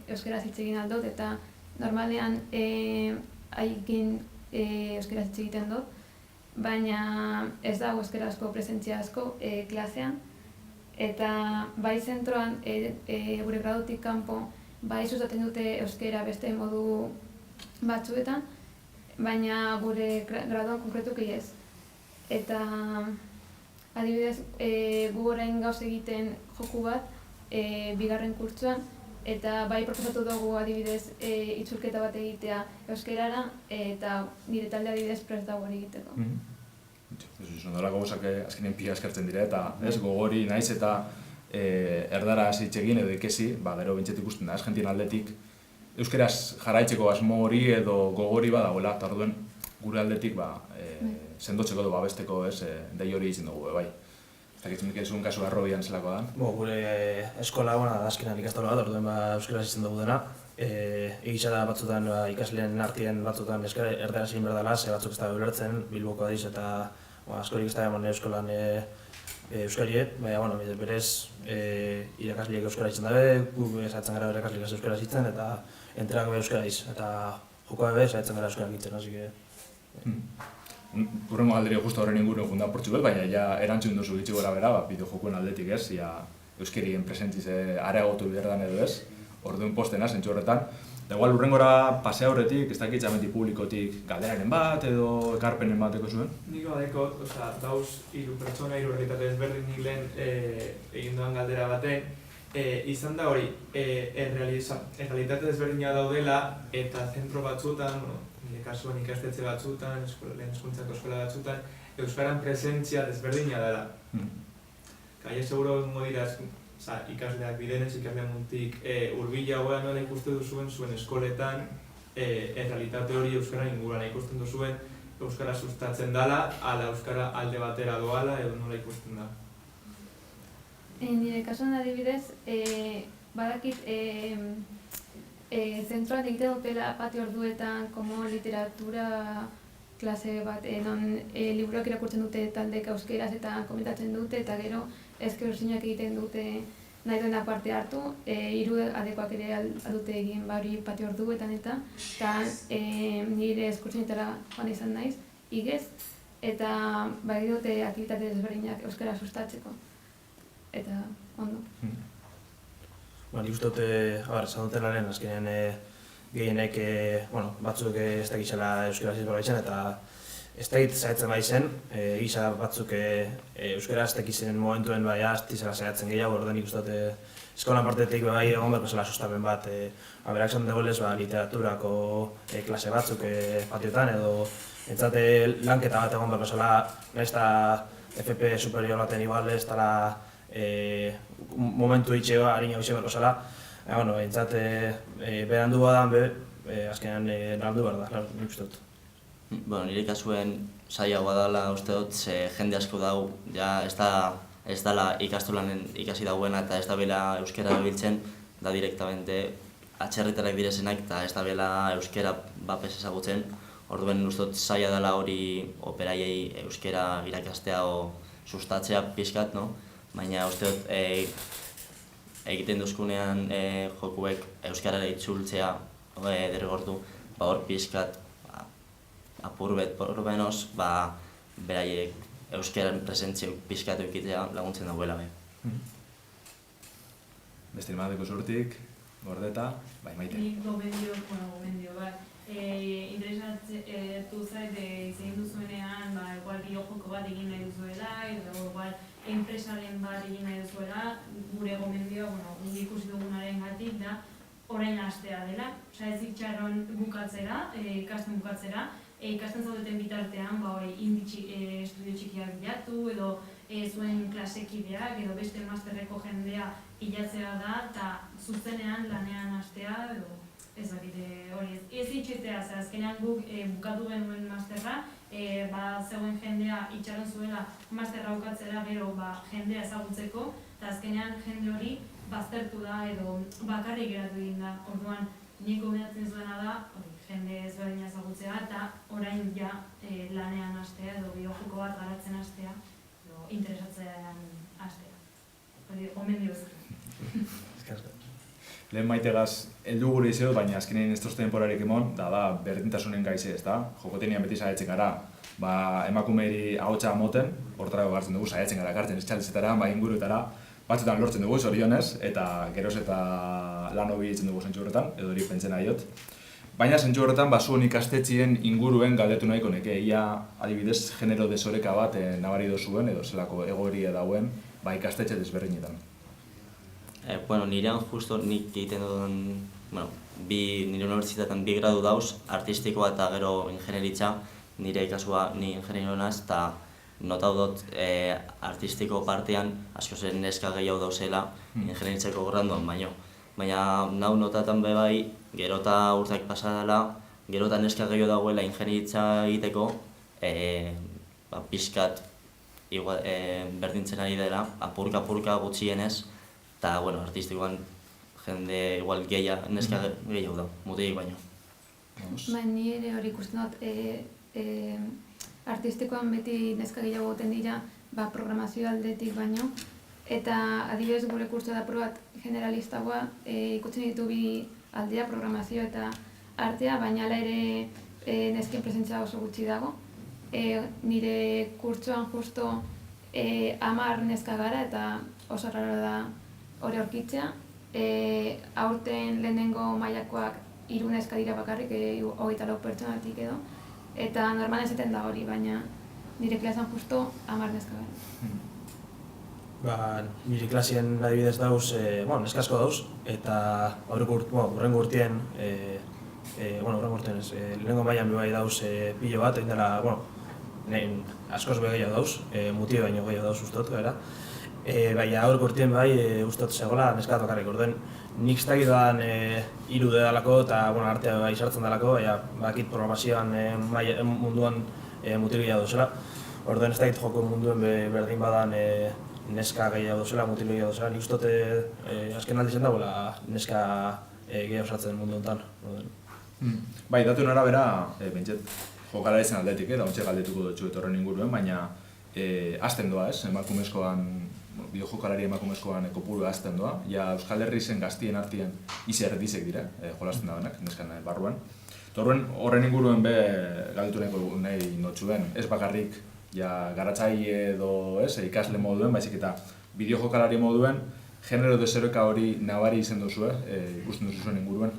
euskeraz hitz egin aldot, eta normalean haiekin euskeraz hitz egiten dut, baina ez dago euskerazko presentzia asko klasean. Eta bai zentroan, gure gradutik kanpo, bai sustatzen dute euskera beste modu batzuetan, baina gure graduan konkretuki ez. Eta adibidez, gu orain gauz egiten joku bat, bigarren kurtsuan, eta bai proposatu dugu adibidez itzulketa bat egitea euskerara, eta nire talde adibidez prest dago hori egiteko. Nolako gozak azkenean pila eskertzen dira, eta gogori naiz eta erdara hitz egin edo ikesi, gero bentset ikusten da, jentien aldetik euskeraz jarraitzeko asmo hori edo gogori badagoela, eta orduen gure aldetik sendotzeko edo babesteko dei hori izin dugu, bai. Eta gitzen dut zuen kasu Arrobian zelako da? Gure eskola, azkenan ikastola bat, orduen euskeraz izan dugu dena. Egisa da batzutan ikasleen artien batzutan erderaz egin berdala, ze batzuk ez da ulertzen, Bilboko adiz eta askorik ez da eman eskolan euskariet, baina berez irakasleek euskara itzen dabe, gu esatzen gara irakasleek euskara itzen eta enterak euskara iz, eta jokoa ebe esatzen gara euskara itzen, hasi que... Urrengo galderi justu horren inguruen jundan Portugal, baina erantzun duzu ditzi gora bera, bideo jokuen aldetik ez, euskerien presentziz areagotu biderdan edo ez, orduan postena, zentzu horretan. Eta igual urrengora pasea horretik, ez dakit txamenti publikotik galderaren bat edo ekarpenen bateko zuen? Nik badekot, dauz hiru pertsona, hiru errealitate ezberdinik lehen egin doan galdera baten, izan da hori, errealitate ezberdina daudela eta zentro batzutan, nire kasuan ikastetxe batzutan, lehen hezkuntzako eskola batzutan, euskaran presentzia desberdina dela. Kaia seguro egongo dira ikasleak bidenez, ikaslean muntik hurbilagoa nola ikusten duzuen zuen eskoletan errealitate hori euskara inguruan ikusten duzuen euskara sustatzen dela, ala euskara alde batera doala edo nola ikusten da. Nire kasuan adibidez, badakit zentroan egiten dutela patio orduetan como literatura klase bat, non liburuak irakurtzen dute taldek euskeraz eta komentatzen dute, eta gero eskerosinak egiten dute nahi duenak parte hartu, hiru adekoak ere aldute egin hori patio orduetan eta nire eskurtzenetara joan izan naiz, igez, eta bai dute aktibitate desberdinak euskara sustatzeko. Eta ondo. Nik uste dute, esan dutenaren azkenean gehienek batzuk ez dakitxela euskaraz izbagaitzen eta ez dakit zaitzen bai zen, egisa batzuk euskaraz tekizen momentuen bai aztizela zaitzen gehiago, orduan nik uste dute eskolan partetik bai egon behar bezala sustapen bat, berak esan degolez literaturako klase batzuk patiotan edo entzate lanketa bat egon behar bezala, nahiz eta FP superior baten igual ez dela momentu itxea, harina hoxe behar bezala, entzat berandu badan azkenean naldu behar da, nik uste dut. Nire kasuen zailagoa dela uste dut, jende asko dau, ez dela ikastolanen ikasi dauena eta ez da bela euskera biltzen, da direktamente atxerritarak direzenak eta ez da bela euskera bapes ezagutzen, orduen uste dut zaila dela hori operaiei euskera irakastea o sustatzea pixkat, baina uste dut egiten duzkunean jokuek euskarara itzultzea derrigortu, hor pixkat apurbet porbenos, beraiek euskaren presentzia pixkatu ekitea laguntzen dagoela be. Beste imadeko sortik, gordeta, bai maite. Nik gomendio bat, interesatu zait zein duzuenean, igual bideojoko bat egin nahi duzuela, edo igual enpresaren bat egin nahi duzuela, gure gomendioa, ikusi dugunaren gatik da, orain hastea dela. Osea, ez itxaron bukatzera, ikasten bukatzera, ikasten zaudeten bitartean, estudio txikiak bilatu, edo zuen klasekideak, edo beste masterreko jendea hilatzea da, eta zuzenean lanean hastea, edo ez dakite hori ez itxitea, azkenean guk bukatu genuen masterra, zegoen jendea itxaron zuela masterra bukatzera gero jendea ezagutzeko, eta azkenean jende hori baztertu da edo bakarrik geratu egin da. Orduan, nik gomendatzen zuena da, jende ezberdina ezagutzea, eta orain ja lanean hastea edo bideojoko bat garatzen hastea, edo interesatzean hastea. Hori, gomendio ez. Lehen maitegaz heldu gure izan, baina azkenean ez tozten temporarik emon, da berdintasunen gaize, ez da? Jokotenian beti saiatzen gara, emakumeeri ahotsa moten, hortara gartzen dugu, saiatzen gara gartzen estxalizetara, inguruetara, batzutan lortzen dugu, zorionez, eta geroz eta lan hobi ditzen dugu zentsu horretan, edo hori pentzen aiot. Baina zentsu horretan, zuen ikastetxien inguruen galdetu nahiko neke, ia adibidez genero desoreka bat nabari dozuen, edo zelako egoeria dauen, ikastetxe desberdinetan. Nirean justo nik egiten duen, nire unibertsitatean 2 gradu dauz, artistikoa eta gero ingenieritza, nire ikasua ni ingenierio naz, eta notau dut artistiko partean asko zen neska gehiago dauzela ingenieritzeko granduan baino. Baina nau notatan be bai, gero eta urteak pasa dela, gero eta neska gehiago dagoela ingenieritza egiteko, pixkat berdintzen ari dela, apurka gutxienez, eta artistikoan jende igual neska gehiago da, mutilek baino. Ni ere hori ikusten dut, artistikoan beti neska gehiago goten dira programazio aldetik baino, eta adibidez gure kurso da probat generalistagoa ikutzen ditu bi aldea, programazio eta artea, baina hala ere nesken presentzia oso gutxi dago. Nire kurtsoan justo 10 neska gara eta oso raro da hori aurkitzea. Aurten lehenengo mailakoak 3 neska dira bakarrik, 24 pertsonatik edo. Eta normal ezaten da hori, baina nire klasean justo 10 neska gara. Nire klasien adibidez dauz, neska asko dauz, eta hurrengo urtien, lehenengo mailan bai dauz pilo bat, egin dela, askoz gehiago dauz, mutio baino gehiago dauz ustot gara. Baina aurreko urtien bai ustot zegoela neskat bakarrik, orduen nik ez dakit doan 3 dedalako eta artea bai sartzen dalako, baina bakit programazioan munduan mutil gehiago dozela. Orduen ez dakit joko munduen berdin badan neska gehiago dozela, mutil gehiago dozela. Nik ustot azken aldizien dagoela neska gehiago sartzen mundu honetan. Bai, datuen arabera, bentset, jokalari zen aldetik, da ontsa galdetuko dutxu horren inguruen, baina azten doa ez, bideojokalari emakumezkoan kopuru azten doa, ja Euskal Herri zen gaztien artien izi erdizek dira, jolasten da benak, neskan barruan. Horren inguruen be galdetu nahi notxuen, ez bakarrik garatzaile edo ikasle moduen, baizik eta bideojokalari moduen, genero desoreka hori nabari izen duzu, ikusten duzu zuen inguruen?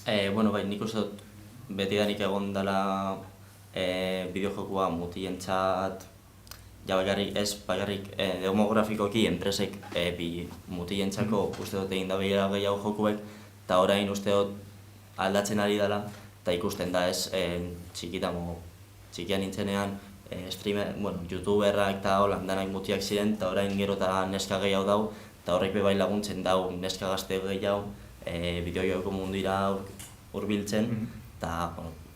Bai, nik uste dut betidanik egon dela bideojokua mutilentzat, bakarrik demografikoki enpresek mutilentzako uste dut egin da behira gehiago jokuek, eta orain uste dut aldatzen ari dela, eta ikusten da ez txikian nintzenean youtuberrak eta holandanak mutiak ziren, eta orain gero eta neska gehiago dau, eta horrek bai laguntzen dau neska gazte gehiago bideojoko mundura hurbiltzen, eta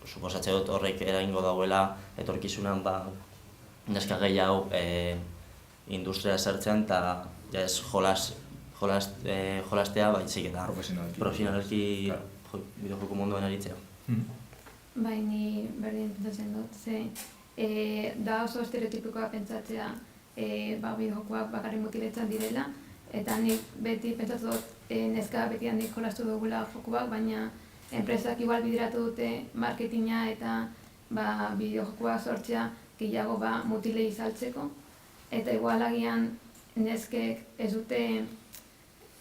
suposatzen dut horrek eraingo dauela etorkizunan neska gehiago industria sartzean eta ez jolastea baizik eta profesionalki bideojoko munduan aritzea. Bai, ni berdin pentsatzen dut, da oso estereotipikoa pentsatzea bideojokoak bakarrik mutiletzen direla, eta nik beti pentsatu dut neska beti handik jolastu dugula jokuak, baina enpresak igual bideratu dute marketinga eta bideojokoak sortzea gehiago mutilei saltzeko, eta igual agian neskek ez dute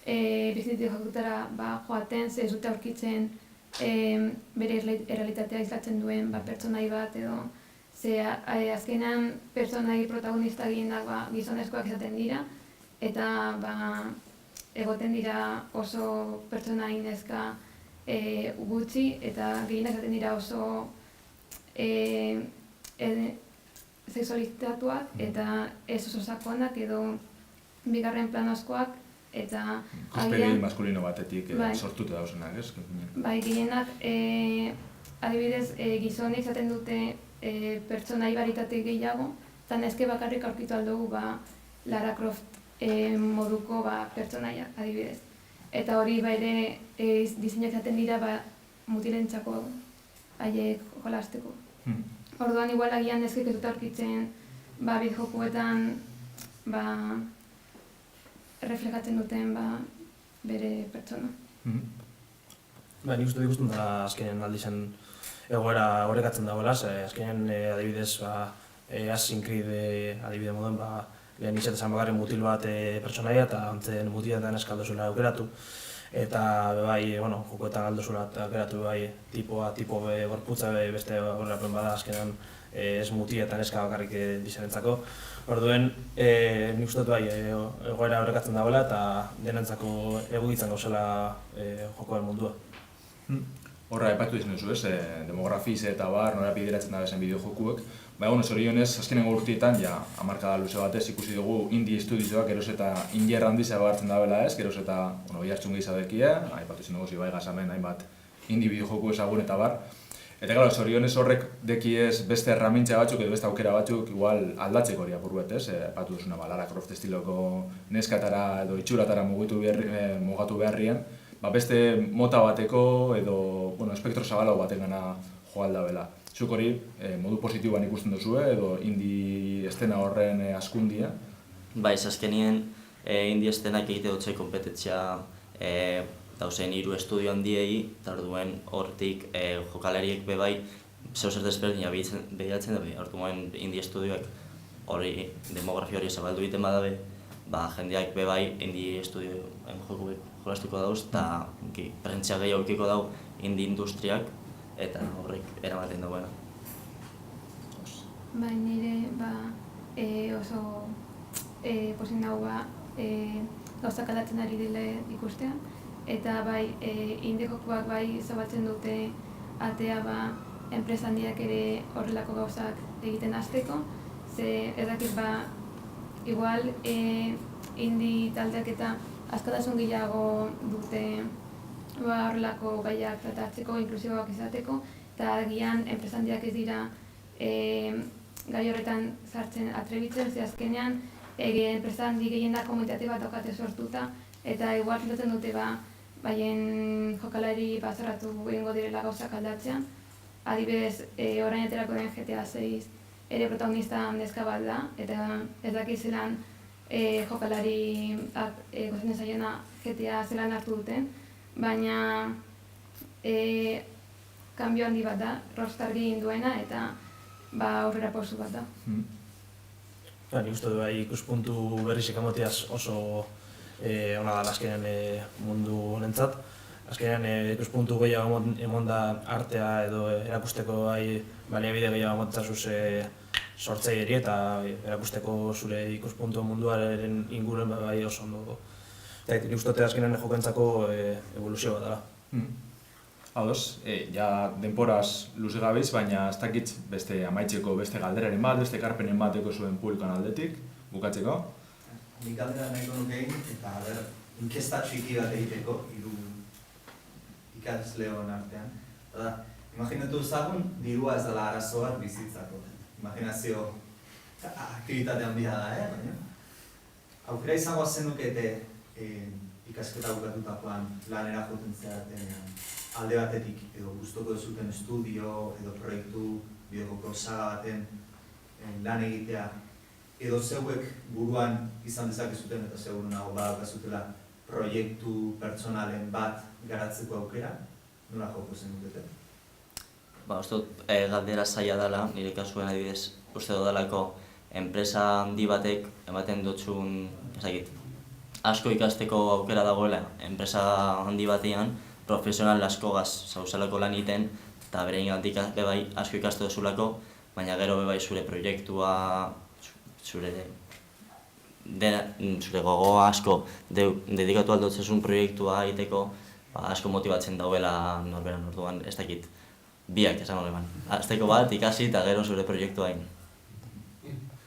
bideojokutara joaten, ez dute aurkitzen bere errealitatea islatzen duen pertsonai bat edo ze azkenean pertsonai protagonista gehienak gizonezkoak izaten dira eta egoten dira oso pertsonai neska gutxi eta gehienak izaten dira oso sexualizatuak eta ez oso sakonak edo bigarren planozkoak eta ikuspegi maskulino batetik sortuta dauzenak, ez? Bai, gehienak adibidez gizonek izaten dute pertsonai baritate gehiago eta neske bakarrik aurkitu aldugu Lara Croft moduko pertsonaia adibidez. Eta hori ere diseinuak izaten dira mutilentzako haiek jolasteko. Orduan igual agian neskek ez dut aurkitzen bideojokoetan reflejatzen duten bere pertsona. Nik uste ikusten da azkenen aldizen egoera horrekatzen dagoela, azkenen adibidez Assassin's Creed adibide moden lehen izatezan bakarren mutil bat pertsonaia eta antzen mutiletan eskaldozula aukeratu. Eta jokoetan aldozula aukeratu tipo gorputza beste horrepen bada azkenan ez mutiletan eska bakarrik dizenentzako. Orduen, nik uste dut egoera horrekatzen dagoela eta denentzako egokitzen gauzela jokoen mundua. Horra, epatu izan duzu, demografiz eta nora bideratzen da bezen bideojokuek. Zorionez, azkenengo urtietan, hamarkada luze batez ikusi dugu indie estudioak geroz eta indierra handizago hartzen dabela ez, geroz eta bihartzun gehizadekie, aipatu izan dugu zibai gazamen hainbat indie bideojoku ezagun eta bar. Eta zorionez horrek dekiez beste erramintza batzuk edo beste aukera batzuk igual aldatzeko hori apurruet ez, epatu duzuna Lara Croft estiloko neskatara edo itxuratara mugatu beharrien, beste mota bateko edo espektro zabalago batekana jo aldabela. Zuk hori modu positiboan ikusten duzu edo indie estena horren askundia? Bai, azkenien indie estenak egite dutze kompetentzia dauzen 3 estudio handiei, eta orduen hortik jokalariek bebai zeuzer desberdina behiratzen da orduan indie estudioek hori demografia hori zabaldu egiten badabe, jendeak bebai indie estudioen jokuek jolastuko dauz eta presentzia gehiago eukiko dau indie industriak eta horrek eramaten dagoena. Nire oso posin dago gauzak aldatzen ari dela ikustean eta indie jokuak zabaltzen dute atea enpresa handiak ere horrelako gauzak egiten hasteko, ze ez dakit igual indie taldeak eta askatasun gehiago dute horrelako gaiak tratatzeko, inklusiboak izateko, eta agian enpresa handiak ez dira gai horretan sartzen atrebitzen, ze azkenean enpresa handi gehienak komunitate bat daukate sortuta, eta igual filatzen dute baien jokalari bazarratu egingo direla gauzak aldatzean. Adibidez, orain aterako den GTA 6 ere protagonista neska bat da, eta ez dakit zelan jokalari gozatzen zaiona GTA zelan hartu duten, baina kanbio handi bat da, Rockstar egin duena eta aurrera pausu bat da. Nik uste du ikuspuntu berrizik emoteaz oso ona da azkenean mundu honentzat. Azkenean ikuspuntu gehiago emon da artea edo erakusteko baliabide gehiago emotzazuz sortzaileri eta erakusteko zure ikuspuntu munduaren inguruen oso ondo. Nik uste dut azkenean jokentzako evoluzio bat dela. Ados, denporaz luze gabiz, baina ez dakit beste amaitzeko beste galderaren bat, beste ekarpenen bateko zuen publikoan aldetik, bukatzeko? Nik galdera nahiko nukein, eta inkesta txiki bat egiteko, hiru ikasleon artean. Imaginatu ezagun, dirua ez dela arazo bat bizitzako. Imaginazio aktivitate handia da, baina. Aukera izango zenukete ikasketa bukatutakoan lanera joten zeratenean. Alde batetik, edo gustoko duzuten estudio, edo proiektu, bideojoko saga baten lan egitea, edo zeuek buruan izan dezakezuten eta seguru nago badaukazutela proiektu pertsonalen bat garatzeko aukera, nola joko zenukete? Uste dut galdera zaila dela, nire kasuen adibidez, uste dudalako enpresa handi batek ematen dutxun, asko ikasteko aukera dagoela enpresa handi batean, profesional askogaz zauzalako lan egiten, eta berein gandik bebai asko ikastu duzulako, baina gero bebai zure proiektua, zure gogoa asko dedikatu aldotzezun proiektua egiteko, asko motibatzen dauela norberan orduan, ez dakit, biak esango leman. Azteko bat ikasi eta gero zure proiektua egin.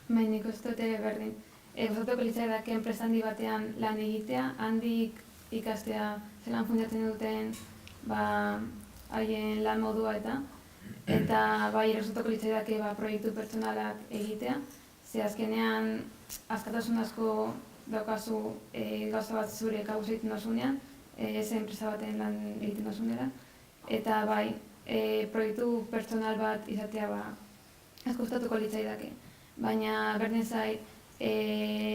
Nik uste dute berdin. Gustatuko litzaidake enpresa handi batean lan egitea, handik ikastea zelan funtzionatzen duten haien lan modua eta bai gustatuko litzaidake proiektu pertsonalak egitea, ze azkenean askatasun asko daukazu gauza bat zure gauza egiten dasunean, ez enpresa baten lan egiten dasunera, eta bai proiektu pertsonal bat izatea asko gustatuko litzaidake. Baina berdin zait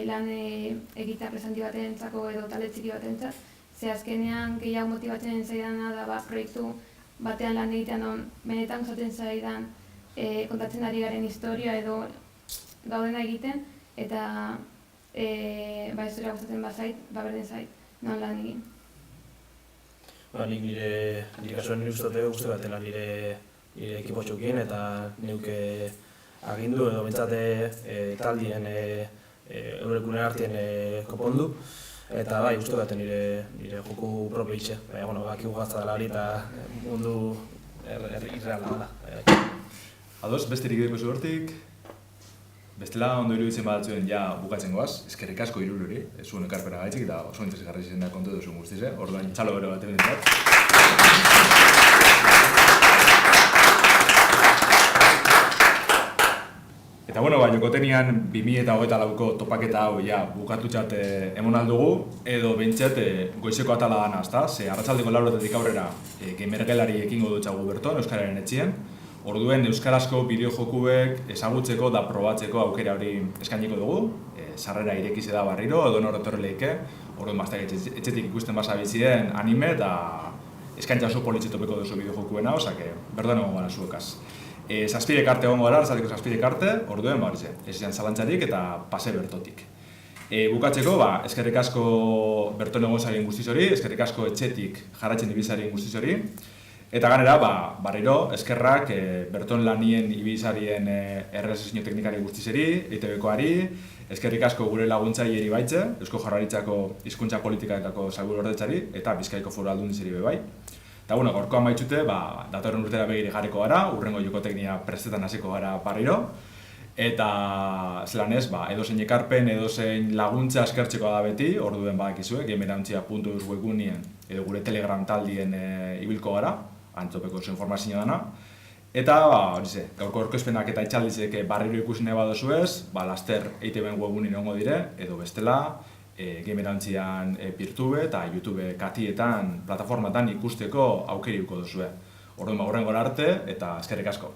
lan egitea enpresa handi batentzako edo talde txiki batentzat, ze azkenean gehiago motibatzen zaidana da proiektu batean lan egitean non benetan gustatzen zaidan kontatzen ari garen historia edo gaudena egiten, eta historia gustatzen bazait, berdin zait, non lan egin. Nik nire kasuan nire uste batela nire ekipo txokin eta neuke agindu edo bentsate taldien eurekunen artien kopondu, eta bai, uste baten nire joku propio itxe. Bakigu gazta dela hori eta mundu irreala da. Ados, besterik edeko zuhortik, bestela ondo iruditzen badatzuen ja bukatzen goaz, eskerrik asko hirurori, ez zuen ekarpena gaitzik eta oso interesgarri izan da kontu duzun guztiz, orduan txalo bero bat ebentzat. Eta jokotenian 2024ko topaketa hau bukatutxat emon aldugu, edo bentsat goizeko atala dana, ezta? Ze arratsaldeko 4:00 aurrera gamergelari ekingo dutxagu berton, Euskararen etxien. Orduen euskarazko bideojokuek ezagutzeko da probatzeko aukera hori eskainiko dugu. Sarrera irekize da barriro, edo norretorre lehike. Orduen etxetik ikusten basabizien anime eta eskaintza oso politxetopeko duzu bideojokuen hau, osake, berdoen egon gara zuekaz. 7 arte egongo gara, arratsaldeko 7 arte, orduen ez izan zalantzarik eta pase bertotik. Bukatzeko, eskerrik asko berton egon zarien guztiz hori, eskerrik asko etxetik jarraitzen ibizarien guztiz hori. Eta ganera, barriro, eskerrak berton lanien ibizarien errealizazio teknikari guztizeri, EITB-koari, eskerrik asko gure laguntzaileri baitze, Eusko Jaurlaritzako hizkuntza politikako sailburuordetzari eta Bizkaiko Foru Aldundizari bai. Eta gaurkoan baitzute, datorren urtera begire jarriko gara, urrengo jokoteknia prestetan hasiko gara barriro. Eta zelan ez, edozein ekarpen, edozein laguntza eskertzeko da beti, orduen badakizue, gamerantzia.eus webgunien edo gure Telegram taldien ibilko gara, antzopeko oso informazioa dana. Eta, gaurko aurkezpenak eta itxaldizek barriro ikusi nahi badozuez, laster EITB-en webgunien egongo dire, edo bestela, gamerantzian Peertube eta YouTube katietan, plataformatan ikusteko aukeriuko duzue. Orduan, horrengora arte eta eskerrik asko.